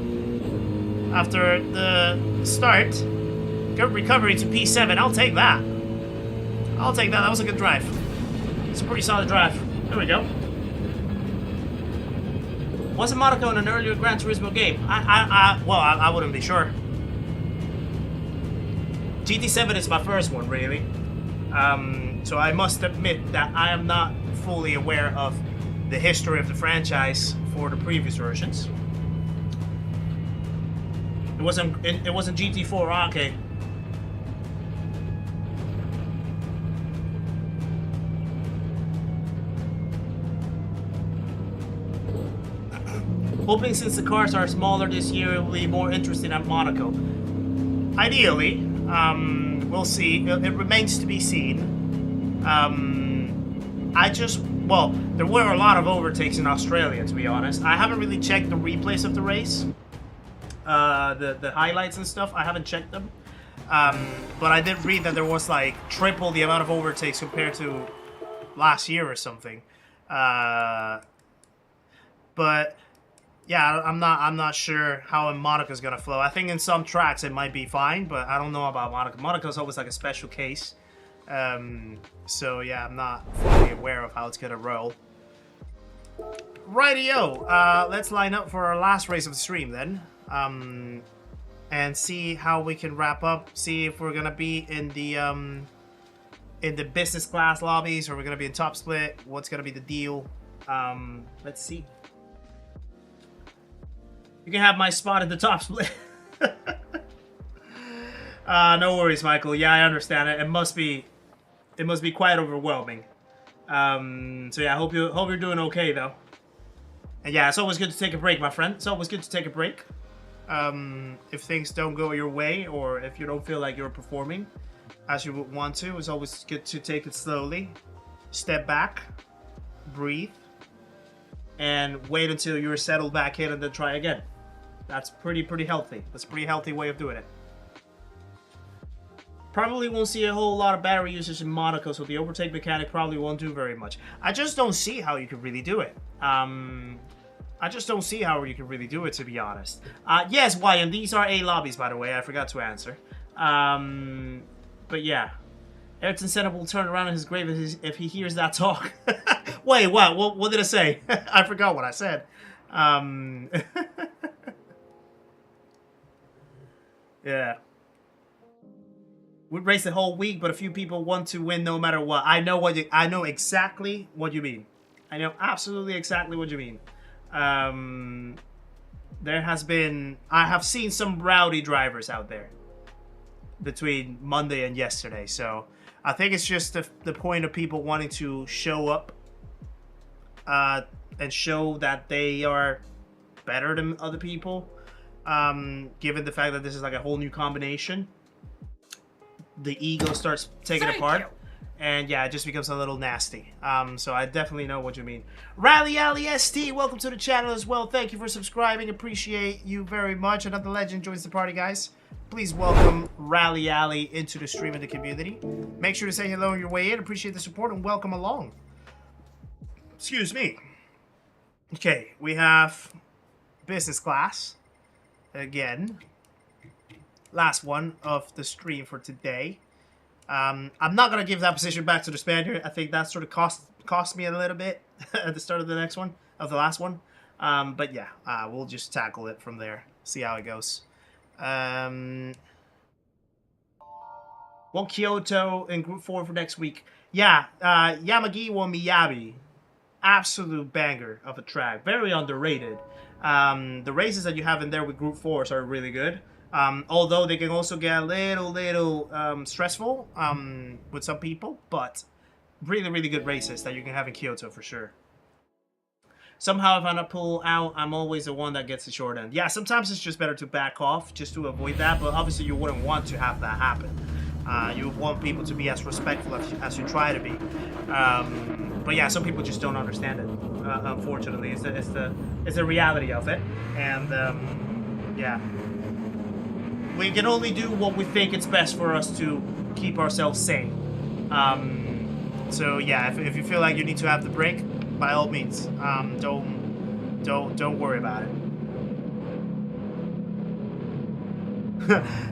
After the start. Good recovery to P7. I'll take that. I'll take that. That was a good drive. It's a pretty solid drive. There we go. Wasn't Monaco in an earlier Gran Turismo game? I wouldn't be sure. GT7 is my first one, really. So I must admit that I am not fully aware of the history of the franchise for the previous versions. It wasn't GT4, okay. Hoping since the cars are smaller this year, it will be more interesting at Monaco. Ideally, we'll see. It remains to be seen. Well, there were a lot of overtakes in Australia, to be honest. I haven't really checked the replays of the race. The highlights and stuff, I haven't checked them. But I did read that there was like triple the amount of overtakes compared to last year or something. But yeah, I'm not sure how in Monaco's gonna flow. I think in some tracks it might be fine, but I don't know about Monaco. Monaco's always like a special case. So yeah, I'm not fully aware of how it's gonna roll. Rightio, let's line up for our last race of the stream then. And see how we can wrap up. See if we're gonna be in the business class lobbies or we're gonna be in top split. What's gonna be the deal? Let's see. You can have my spot in the top split. No worries, Michael. Yeah, I understand it. It must be quite overwhelming. So yeah, I hope you're doing okay though. And yeah, it's always good to take a break, my friend. It's always good to take a break. If things don't go your way or if you don't feel like you're performing as you would want to, it's always good to take it slowly. Step back, breathe, and wait until you're settled back in and then try again. That's pretty healthy. That's a pretty healthy way of doing it. Probably won't see a whole lot of battery usage in Monaco, so the overtake mechanic probably won't do very much. I just don't see how you could really do it. I just don't see how you can really do it, to be honest. Yes, Wyan, these are A lobbies, by the way. I forgot to answer. But yeah. Ayrton Senna will turn around in his grave if he hears that talk. Wait, what? What did I say? I forgot what I said. Yeah. We'd race the whole week, but a few people want to win no matter what. I know exactly what you mean. I know absolutely exactly what you mean. I have seen some rowdy drivers out there between Monday and yesterday, so I think it's just the point of people wanting to show up and show that they are better than other people, given the fact that this is like a whole new combination. The ego starts taking apart. And yeah, it just becomes a little nasty. So I definitely know what you mean. Rally Alley ST, welcome to the channel as well. Thank you for subscribing. Appreciate you very much. Another legend joins the party, guys. Please welcome Rally Alley into the stream and the community. Make sure to say hello on your way in. Appreciate the support and welcome along. Excuse me. Okay, we have business class. Again. Last one of the stream for today. I'm not gonna give that position back to the Spaniard. I think that sort of cost me a little bit at the start of the last one. But yeah, we'll just tackle it from there. See how it goes. One Kyoto in Group 4 for next week. Yeah, Yamagi wa Miyabi. Absolute banger of a track. Very underrated. The races that you have in there with Group 4s are really good. Although they can also get a little stressful with some people, but really good races that you can have in Kyoto for sure. Somehow if I not pull out, I'm always the one that gets the short end. Yeah, sometimes it's just better to back off just to avoid that, but obviously you wouldn't want to have that happen. You want people to be as respectful as you try to be. But yeah, some people just don't understand it. Unfortunately, it's the reality of it, and yeah. We can only do what we think it's best for us to keep ourselves sane. So yeah, if you feel like you need to have the break, by all means, don't worry about it.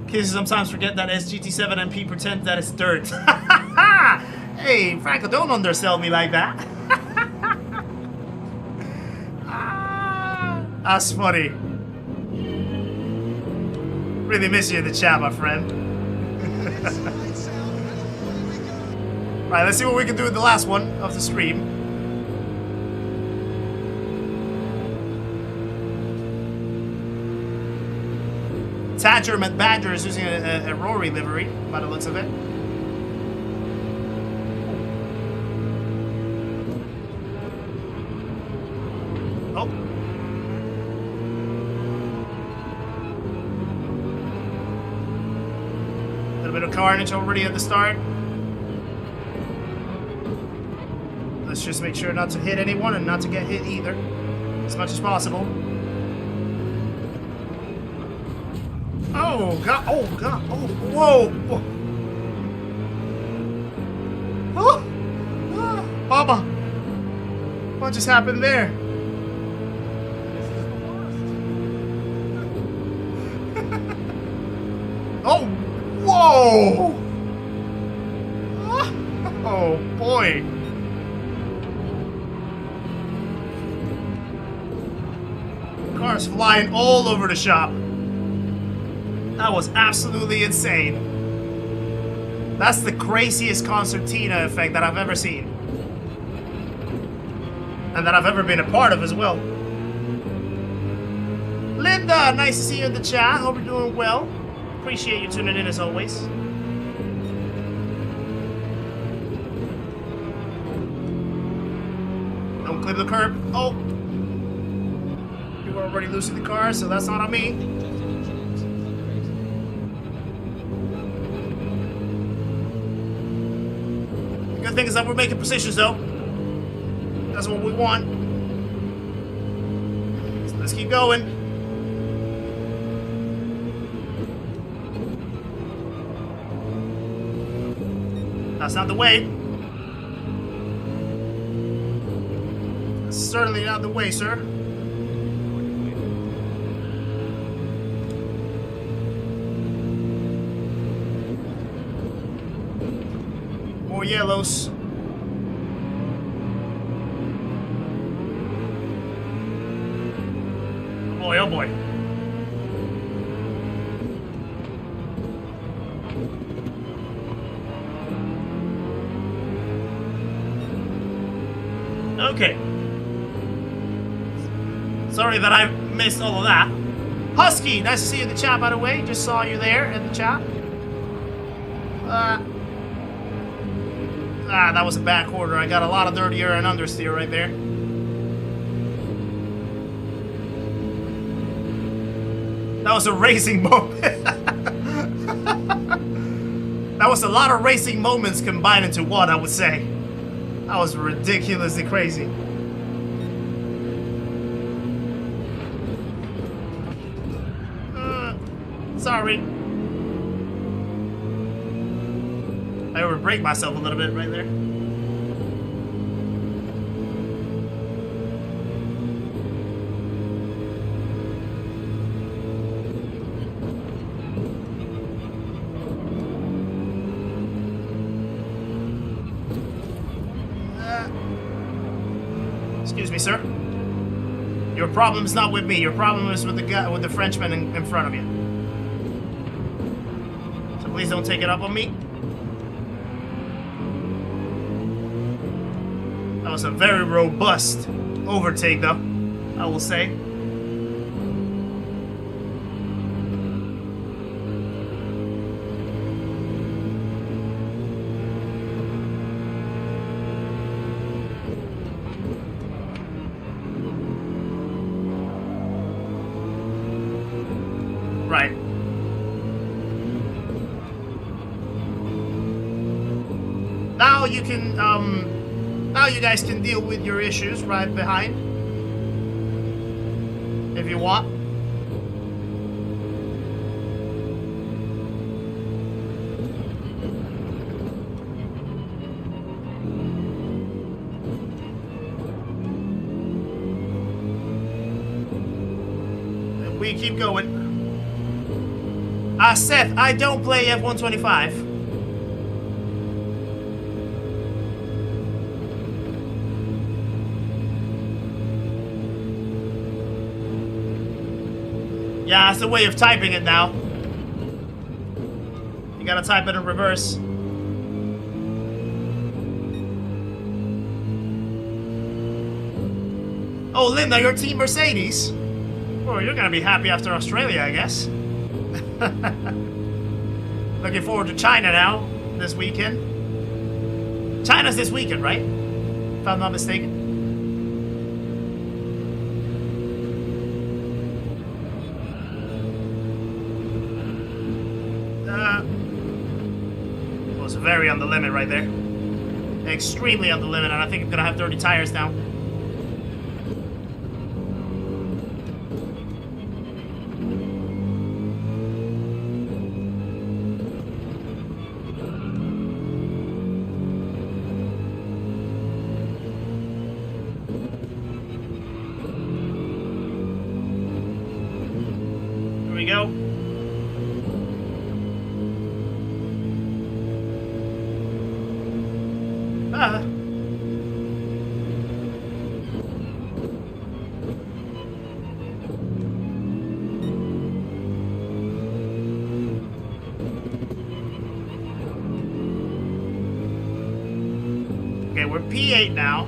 Kids sometimes forget that SGT7 MP pretend that it's dirt. Hey, Franco, don't undersell me like that. That's funny. Really miss you in the chat, my friend. Right, let's see what we can do with the last one of the stream. Badger is using a Rory livery, by the looks of it. Oh. A little bit of carnage already at the start. Let's just make sure not to hit anyone and not to get hit either, as much as possible. Oh god, oh god, oh, whoa, whoa. Oh, ah, Baba, what just happened there? Oh, whoa! Oh boy. Cars flying all over the shop. That was absolutely insane. That's the craziest concertina effect that I've ever seen. And that I've ever been a part of as well. Linda, nice to see you in the chat. Hope you're doing well. Appreciate you tuning in as always. Don't clip the curb. Oh. You were already losing the car, so that's not on me. Good thing is that we're making positions, though. That's what we want. So let's keep going. That's not the way. That's certainly not the way, sir. More yellows. Oh boy, oh boy. Okay. Sorry that I missed all of that. Husky, nice to see you in the chat, by the way. Just saw you there in the chat. That was a back order. I got a lot of dirtier and understeer right there. That was a racing moment. That was a lot of racing moments combined into one, I would say. That was ridiculously crazy. Sorry. I overbrake myself a little bit right there. Excuse me, sir. Your problem is not with me. Your problem is with the guy, with the Frenchman in front of you. So please don't take it up on me. That was a very robust overtake, though, I will say. Right. Now you can, now you guys can deal with your issues right behind. If you want. And we keep going. Seth, I don't play F125. Yeah, it's a way of typing it now. You gotta type it in reverse. Oh, Linda, your team Mercedes? Oh, you're gonna be happy after Australia, I guess. Looking forward to China now, this weekend. China's this weekend, right? If I'm not mistaken. Was very on the limit right there. Extremely on the limit, and I think I'm gonna have dirty tires now. Here we go. Okay, we're P8 now.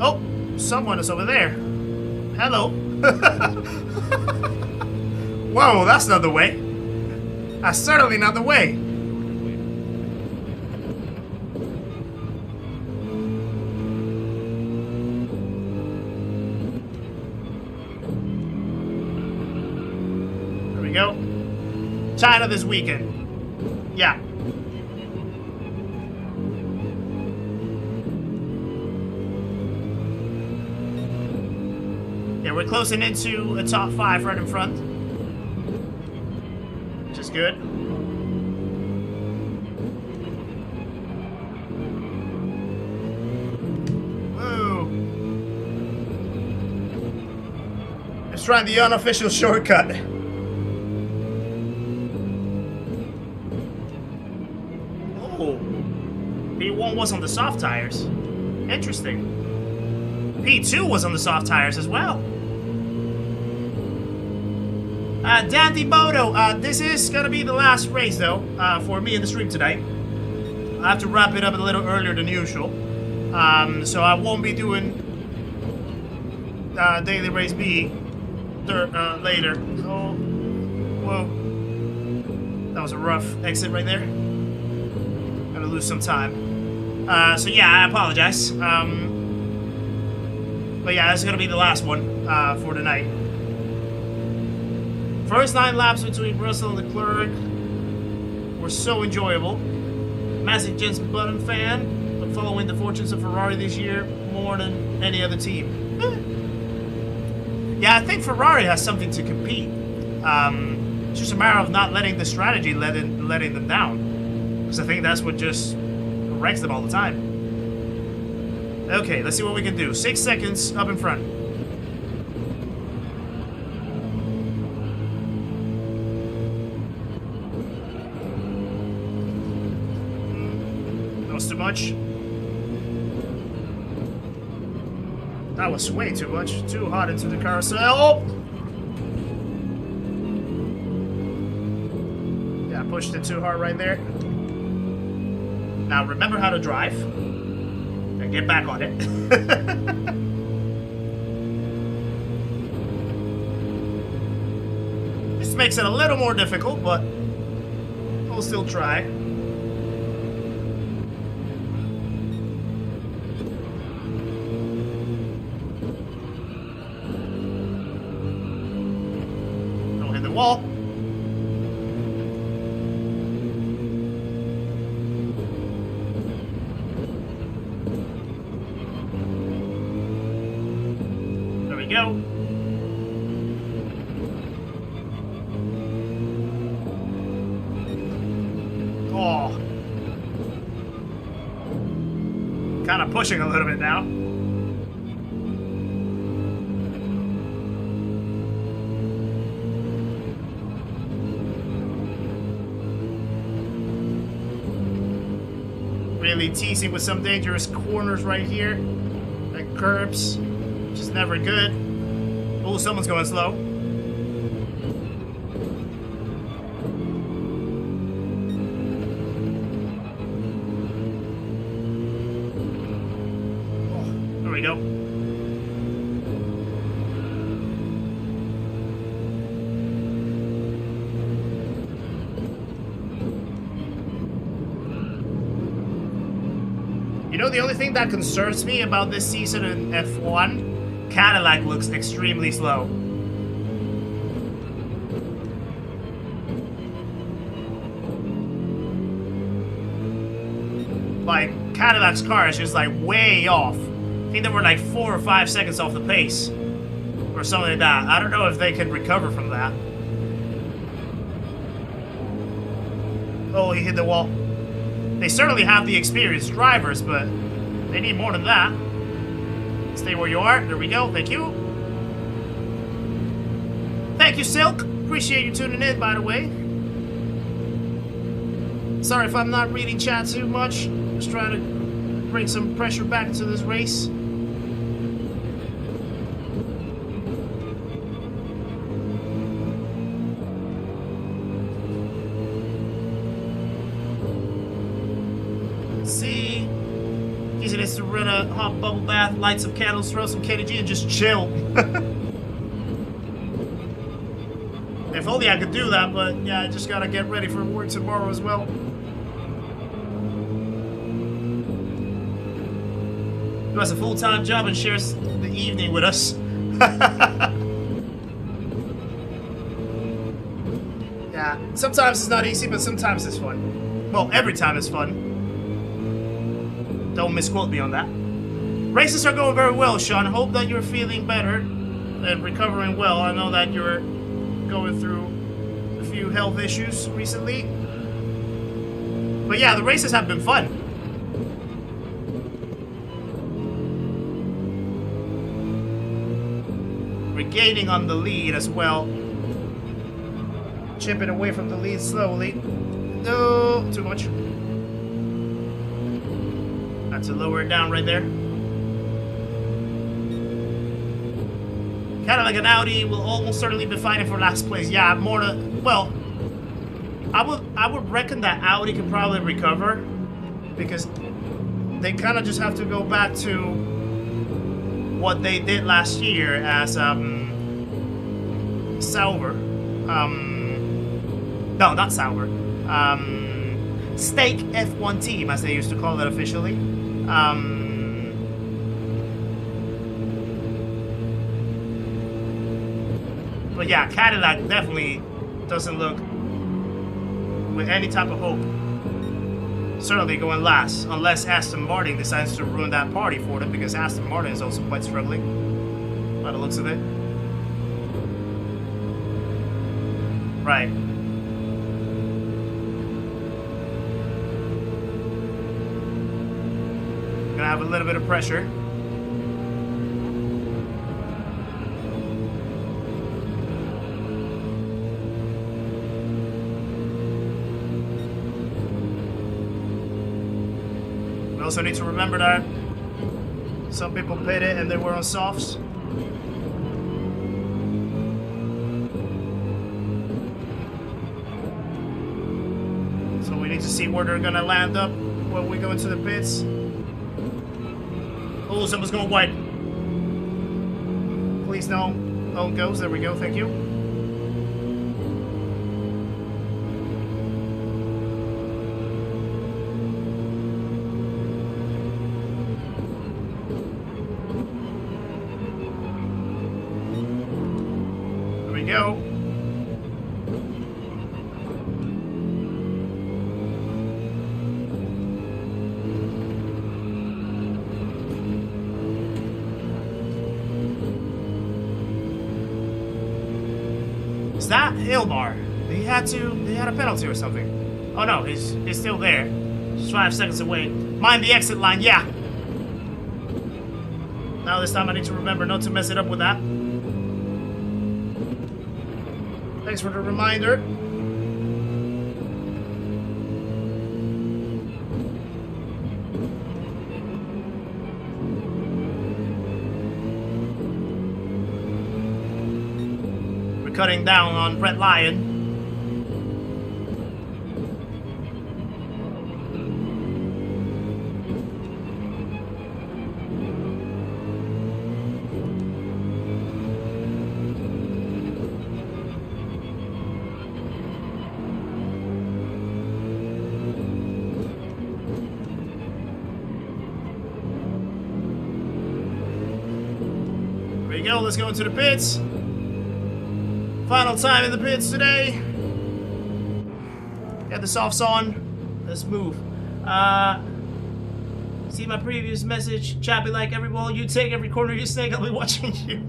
Oh, someone is over there. Hello. Whoa, that's not the way. That's certainly not the way. There we go. China this weekend. Yeah. Yeah, we're closing into a top 5 right in front. good. Whoa. Let's try the unofficial shortcut. Oh. P1 was on the soft tires. Interesting. P2 was on the soft tires as well. Dandy Moto, this is gonna be the last race though, for me in the stream tonight. I have to wrap it up a little earlier than usual. So I won't be doing Daily Race B later. Oh, whoa. That was a rough exit right there. Gonna lose some time. So yeah, I apologize. But yeah, this is gonna be the last one for tonight. First 9 laps between Russell and Leclerc were so enjoyable. Massive Jensen Button fan, but following the fortunes of Ferrari this year more than any other team. Yeah, I think Ferrari has something to compete. It's just a matter of not letting the strategy letting them down. Because I think that's what just wrecks them all the time. Okay, let's see what we can do. 6 seconds up in front. That was too much. That was way too much. Too hot into the carousel. Yeah, I pushed it too hard right there. Now remember how to drive. And get back on it. This makes it a little more difficult, but we'll still try. Don't hit the wall. Go. Oh. Kind of pushing a little bit now. Really teasing with some dangerous corners right here. Like curbs. Which is never good. Oh, someone's going slow. Oh, there we go. You know, the only thing that concerns me about this season in F1, Cadillac looks extremely slow. Like, Cadillac's car is just like way off. I think they were like 4 or 5 seconds off the pace. Or something like that. I don't know if they can recover from that. Oh, he hit the wall. They certainly have the experienced drivers, but they need more than that. Stay where you are. There we go. Thank you. Thank you, Silk. Appreciate you tuning in, by the way. Sorry if I'm not reading chat too much. Just trying to bring some pressure back into this race. Let's see. Kizzi needs to run a hot bubble bath, light some candles, throw some KDG, and just chill. If only I could do that, but yeah, I just gotta get ready for work tomorrow as well. Who has a full-time job and shares the evening with us. Yeah, sometimes it's not easy, but sometimes it's fun. Well, every time it's fun. Don't misquote me on that. Races are going very well, Sean. Hope that you're feeling better and recovering well. I know that you're going through a few few health issues recently. But yeah, the races have been fun. Regaining on the lead as well. Chipping away from the lead slowly. No, too much. Had to lower it down right there. Kind of like an Audi will almost certainly be fighting for last place. Yeah, more to, well, I would reckon that Audi could probably recover because they kind of just have to go back to what they did last year as Sauber. No, not Sauber. Stake F1 team, as they used to call it officially. But yeah, Cadillac definitely doesn't look with any type of hope. Certainly going last, unless Aston Martin decides to ruin that party for them, because Aston Martin is also quite struggling by the looks of it. Right. Gonna have a little bit of pressure. We also need to remember that some people pit it and they were on softs. So we need to see where they're gonna land up when we go into the pits. Oh, someone's going wide. Please no. Oh, it goes. There we go. Thank you. There we go. Is that Hilmar? He had a penalty or something. Oh no, he's still there. Just 5 seconds away. Mind the exit line, yeah. Now this time I need to remember not to mess it up with that. Thanks for the reminder. Cutting down on Red Lion. Here we go, let's go into the pits. Final time in the pits today. Got the softs on. Let's move. See my previous message. Chappy like every ball you take, every corner you snake, I'll be watching you.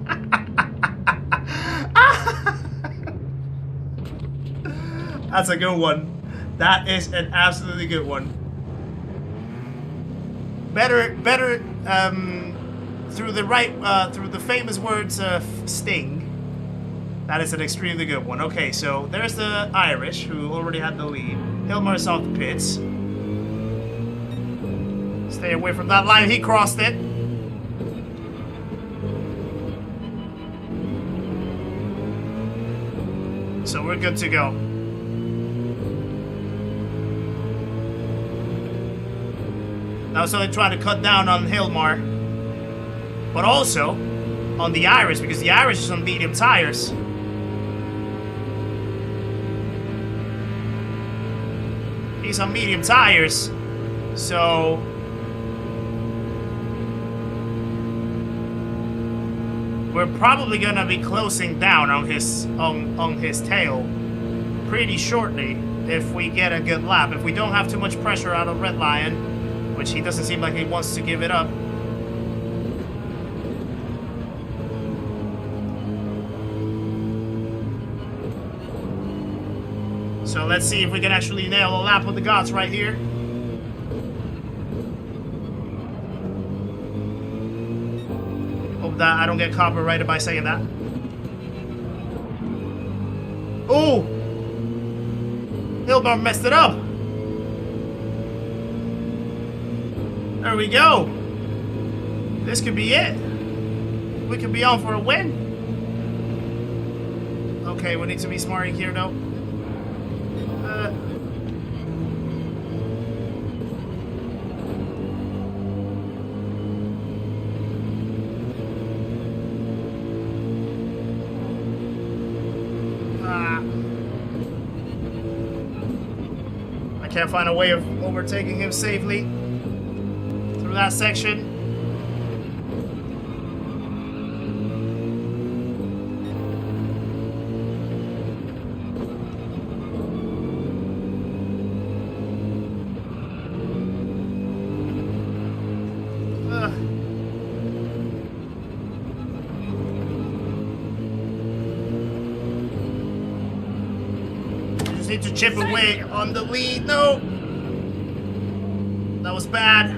That's a good one. That is an absolutely good one. Better, through the famous words of Sting. That is an extremely good one. Okay, so there's the Irish, who already had the lead. Hilmar's off the pits. Stay away from that line. He crossed it. So we're good to go. Now so they try to cut down on Hilmar, but also on the Irish, because the Irish is on medium tires. He's on medium tires, so we're probably gonna be closing down on his tail pretty shortly if we get a good lap. If we don't have too much pressure out of Red Lion, which he doesn't seem like he wants to give it up. So let's see if we can actually nail a lap with the gods right here. Hope that I don't get copyrighted by saying that. Oh! Hilmar messed it up. There we go. This could be it. We could be on for a win. Okay, we need to be smarting here, though. I can't find a way of overtaking him safely through that section. Need to chip away on the lead. No, that was bad.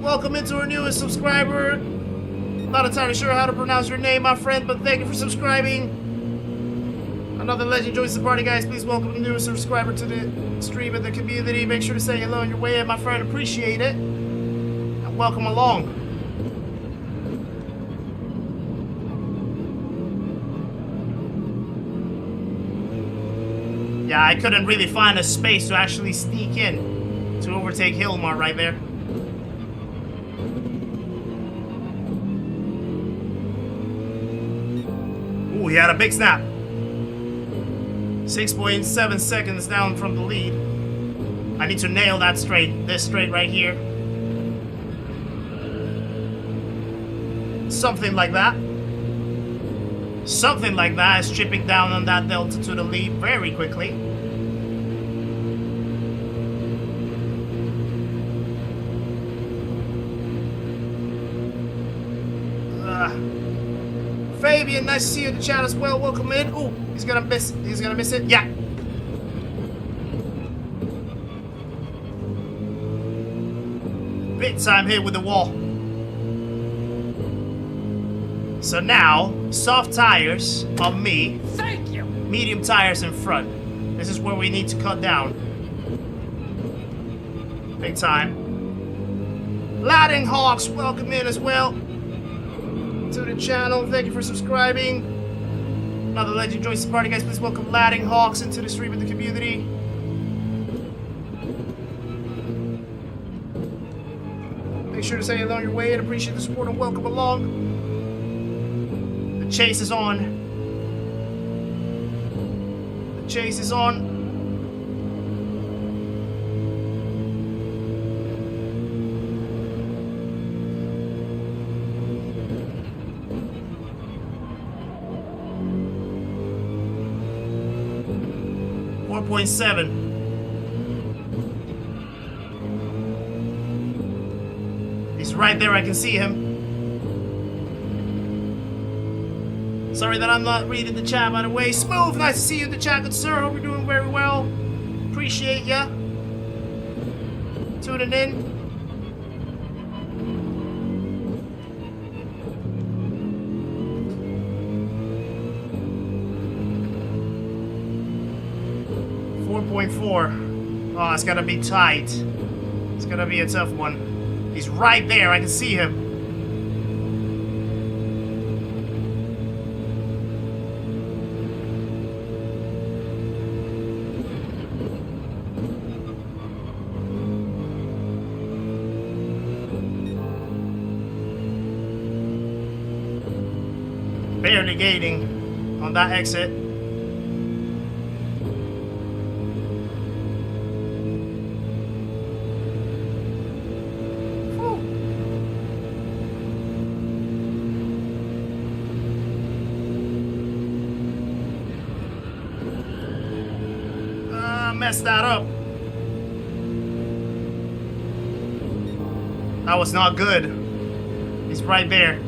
Welcome into our newest subscriber. Not entirely sure how to pronounce your name, my friend, but thank you for subscribing. Another legend joins the party, guys. Please welcome the newest subscriber to the stream and the community. Make sure to say hello on your way in, my friend. Appreciate it. And welcome along. Yeah, I couldn't really find a space to actually sneak in to overtake Hilmar right there. Ooh, he had a big snap. 6.7 seconds down from the lead. I need to nail that straight, this straight right here. Something like that. Something like that is chipping down on that delta to the lead very quickly. Fabian, nice to see you in the chat as well. Welcome in. Oh, he's gonna miss. He's gonna miss it. Yeah. Big time hit with the wall. So now, soft tires on me. Thank you. Medium tires in front. This is where we need to cut down. Big time. Ladding Hawks, welcome in as well to the channel. Thank you for subscribing. Another legend joins the party, guys. Please welcome Ladding Hawks into the stream of the community. Make sure to say hello on your way and appreciate the support and welcome along. The chase is on. The chase is on. .7. He's right there, I can see him. Sorry that I'm not reading the chat, by the way. Smooth, nice to see you in the chat, good sir. Hope you're doing very well. Appreciate ya. Tuning in. .4. Oh, it's gonna be tight. It's gonna be a tough one. He's right there. I can see him. Barely gating on that exit. Messed that up. That was not good. He's right there.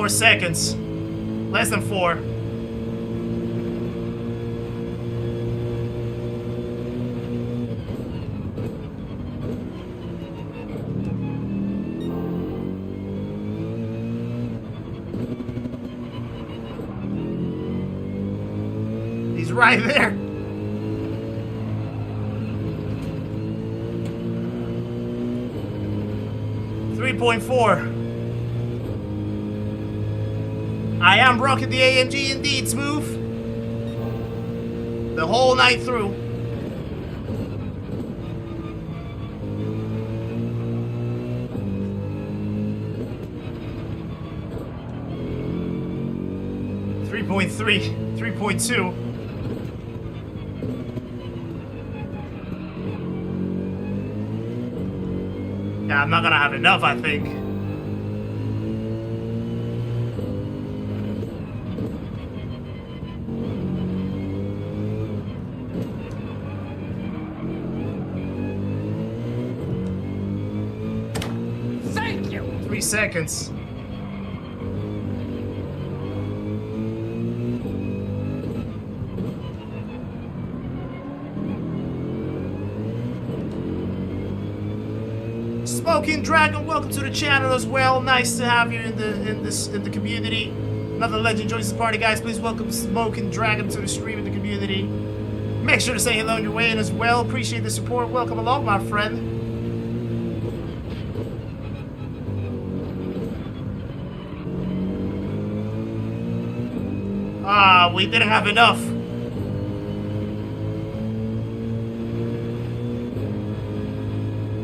4 seconds. Less than 4. He's right there. .4. I am rocking the AMG indeed, smooth. The whole night through. .3, 3.2. Yeah, I'm not gonna have enough, I think. Thank you. 3 seconds. Smoking Dragon, welcome to the channel as well. Nice to have you in the community. Another legend joins the party, guys. Please welcome Smoking Dragon to the stream in the community. Make sure to say hello on your way in as well. Appreciate the support. Welcome along, my friend. Ah, we didn't have enough.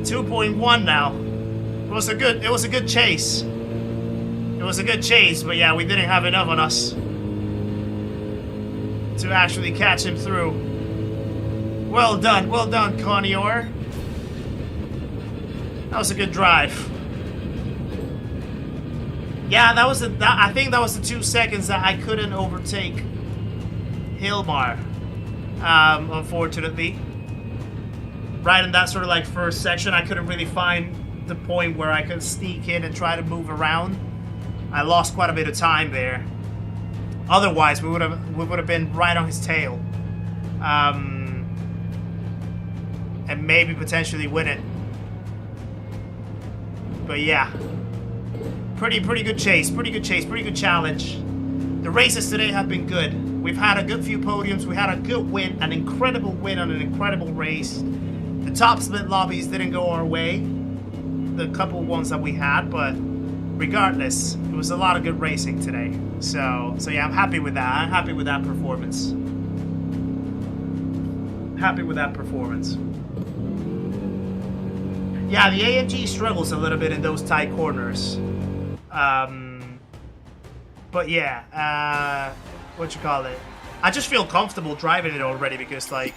.1 now. It was a good chase. It was a good chase, but yeah, we didn't have enough on us to actually catch him through. Well done, Connior. That was a good drive. Yeah, I think that was the 2 seconds that I couldn't overtake Hilmar, unfortunately. Right in that sort of like first section, I couldn't really find the point where I could sneak in and try to move around. I lost quite a bit of time there. Otherwise, we would have been right on his tail, and maybe potentially win it. But yeah, pretty good chase, pretty good challenge. The races today have been good. We've had a good few podiums. We had a good win, an incredible win on an incredible race. The top split lobbies didn't go our way, the couple ones that we had, but regardless, it was a lot of good racing today. So yeah, I'm happy with that. I'm happy with that performance. Yeah, the AMG struggles a little bit in those tight corners. But yeah, what you call it? I just feel comfortable driving it already because like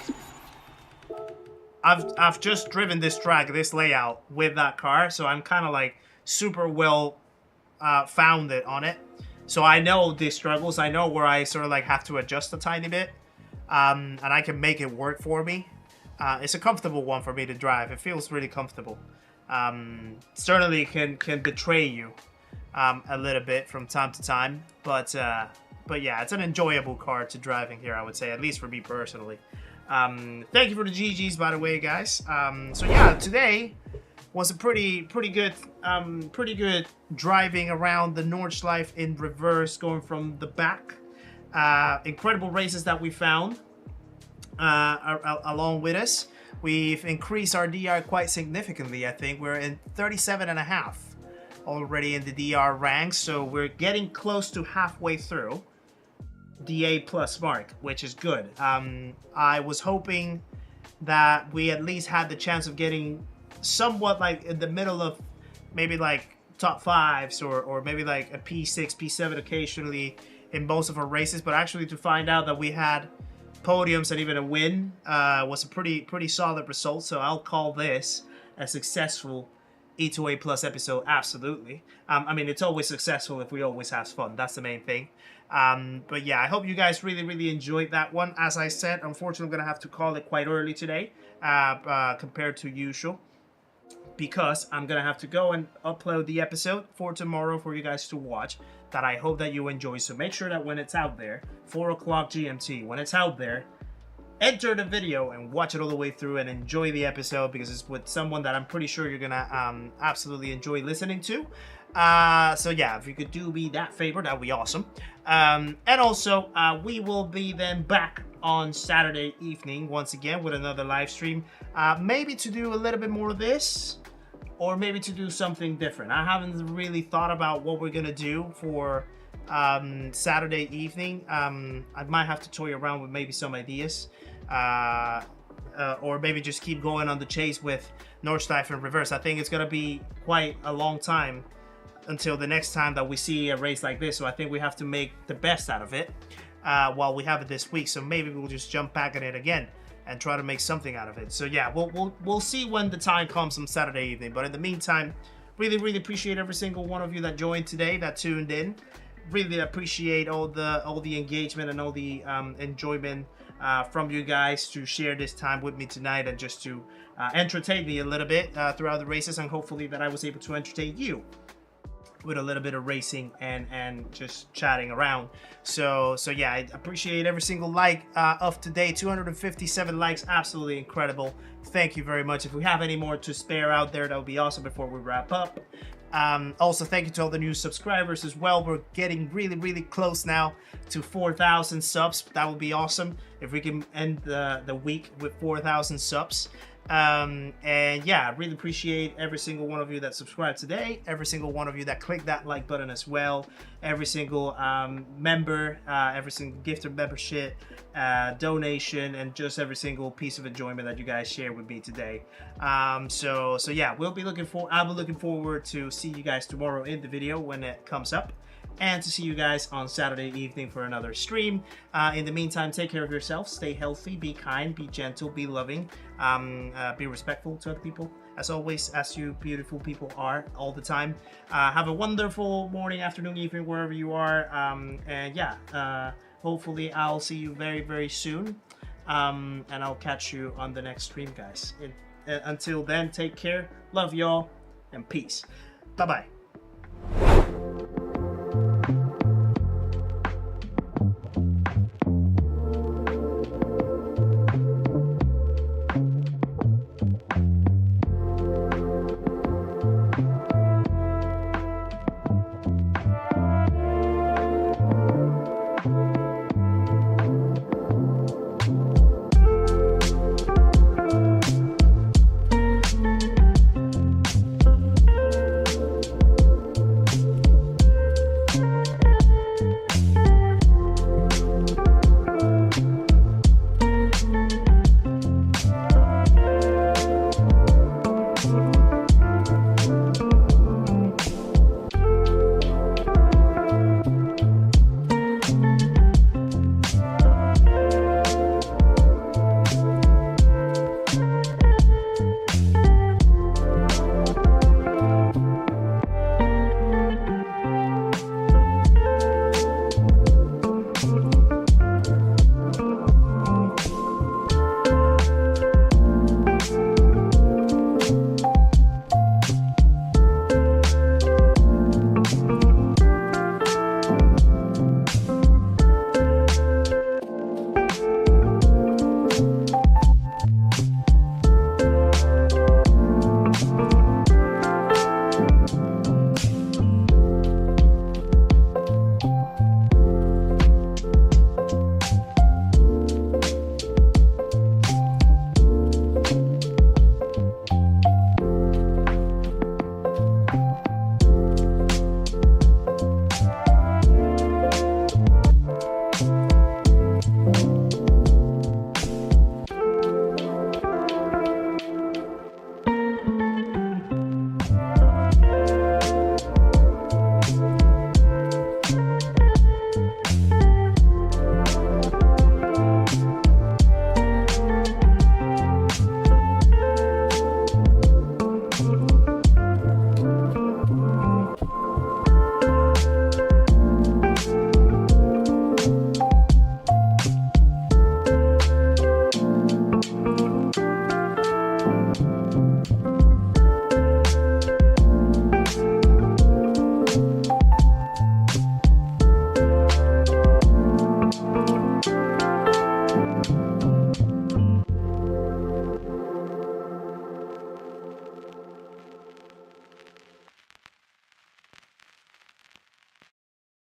I've just driven this track, this layout with that car, so I'm kind of like super well founded on it. So I know the struggles. I know where I sort of like have to adjust a tiny bit, and I can make it work for me. It's a comfortable one for me to drive. It feels really comfortable. Certainly can betray you a little bit from time to time, but yeah, it's an enjoyable car to driving here, I would say, at least for me personally. Thank you for the GGs, by the way, guys. So yeah, today was a pretty good driving around the Nordschleife in reverse, going from the back. Incredible races that we found along with us. We've increased our DR quite significantly. I think we're in 37.5 already in the DR ranks, so we're getting close to halfway through the A+ mark, which is good. I was hoping that we at least had the chance of getting somewhat like in the middle of maybe like top 5s or maybe like a P6, P7 occasionally in most of our races, but actually to find out that we had podiums and even a win was a pretty solid result. So I'll call this a successful E2A+ episode, absolutely. I mean, it's always successful if we always have fun. That's the main thing. But yeah, I hope you guys really enjoyed that one. As I said, unfortunately, I'm going to have to call it quite early today compared to usual. because I'm gonna have to go and upload the episode for tomorrow for you guys to watch, that I hope that you enjoy. So make sure that when it's out there, 4 o'clock GMT, when it's out there, enter the video and watch it all the way through and enjoy the episode, because it's with someone that I'm pretty sure you're gonna absolutely enjoy listening to. So yeah, if you could do me that favor, that would be awesome. And also, we will be then back on Saturday evening once again with another live stream. Maybe to do a little bit more of this, or maybe to do something different. I haven't really thought about what we're gonna do for Saturday evening. I might have to toy around with maybe some ideas, or maybe just keep going on the chase with Nordschleife in reverse. I think it's gonna be quite a long time until the next time that we see a race like this, so I think we have to make the best out of it while we have it this week. So maybe we'll just jump back at it again and try to make something out of it. So yeah, we'll see when the time comes on Saturday evening. But in the meantime, really appreciate every single one of you that joined today, that tuned in. Really appreciate all the engagement and all the enjoyment from you guys to share this time with me tonight, and just to entertain me a little bit throughout the races, and hopefully that I was able to entertain you with a little bit of racing and just chatting around. So yeah, I appreciate every single like of today. 257 likes, absolutely incredible. Thank you very much. If we have any more to spare out there, that would be awesome before we wrap up. Also, thank you to all the new subscribers as well. We're getting really close now to 4,000 subs. That would be awesome if we can end the week with 4,000 subs. And yeah, I really appreciate every single one of you that subscribed today, every single one of you that clicked that like button as well, every single member, every single gift of membership, donation, and just every single piece of enjoyment that you guys share with me today. So yeah, I'll be looking forward to see you guys tomorrow in the video when it comes up, and to see you guys on Saturday evening for another stream. In the meantime, take care of yourself, stay healthy, be kind, be gentle, be loving, be respectful to other people, as always, as you beautiful people are all the time. Have a wonderful morning, afternoon, evening, wherever you are. And yeah, hopefully I'll see you very soon. And I'll catch you on the next stream, guys. Until then, take care, love y'all, and peace. Bye-bye.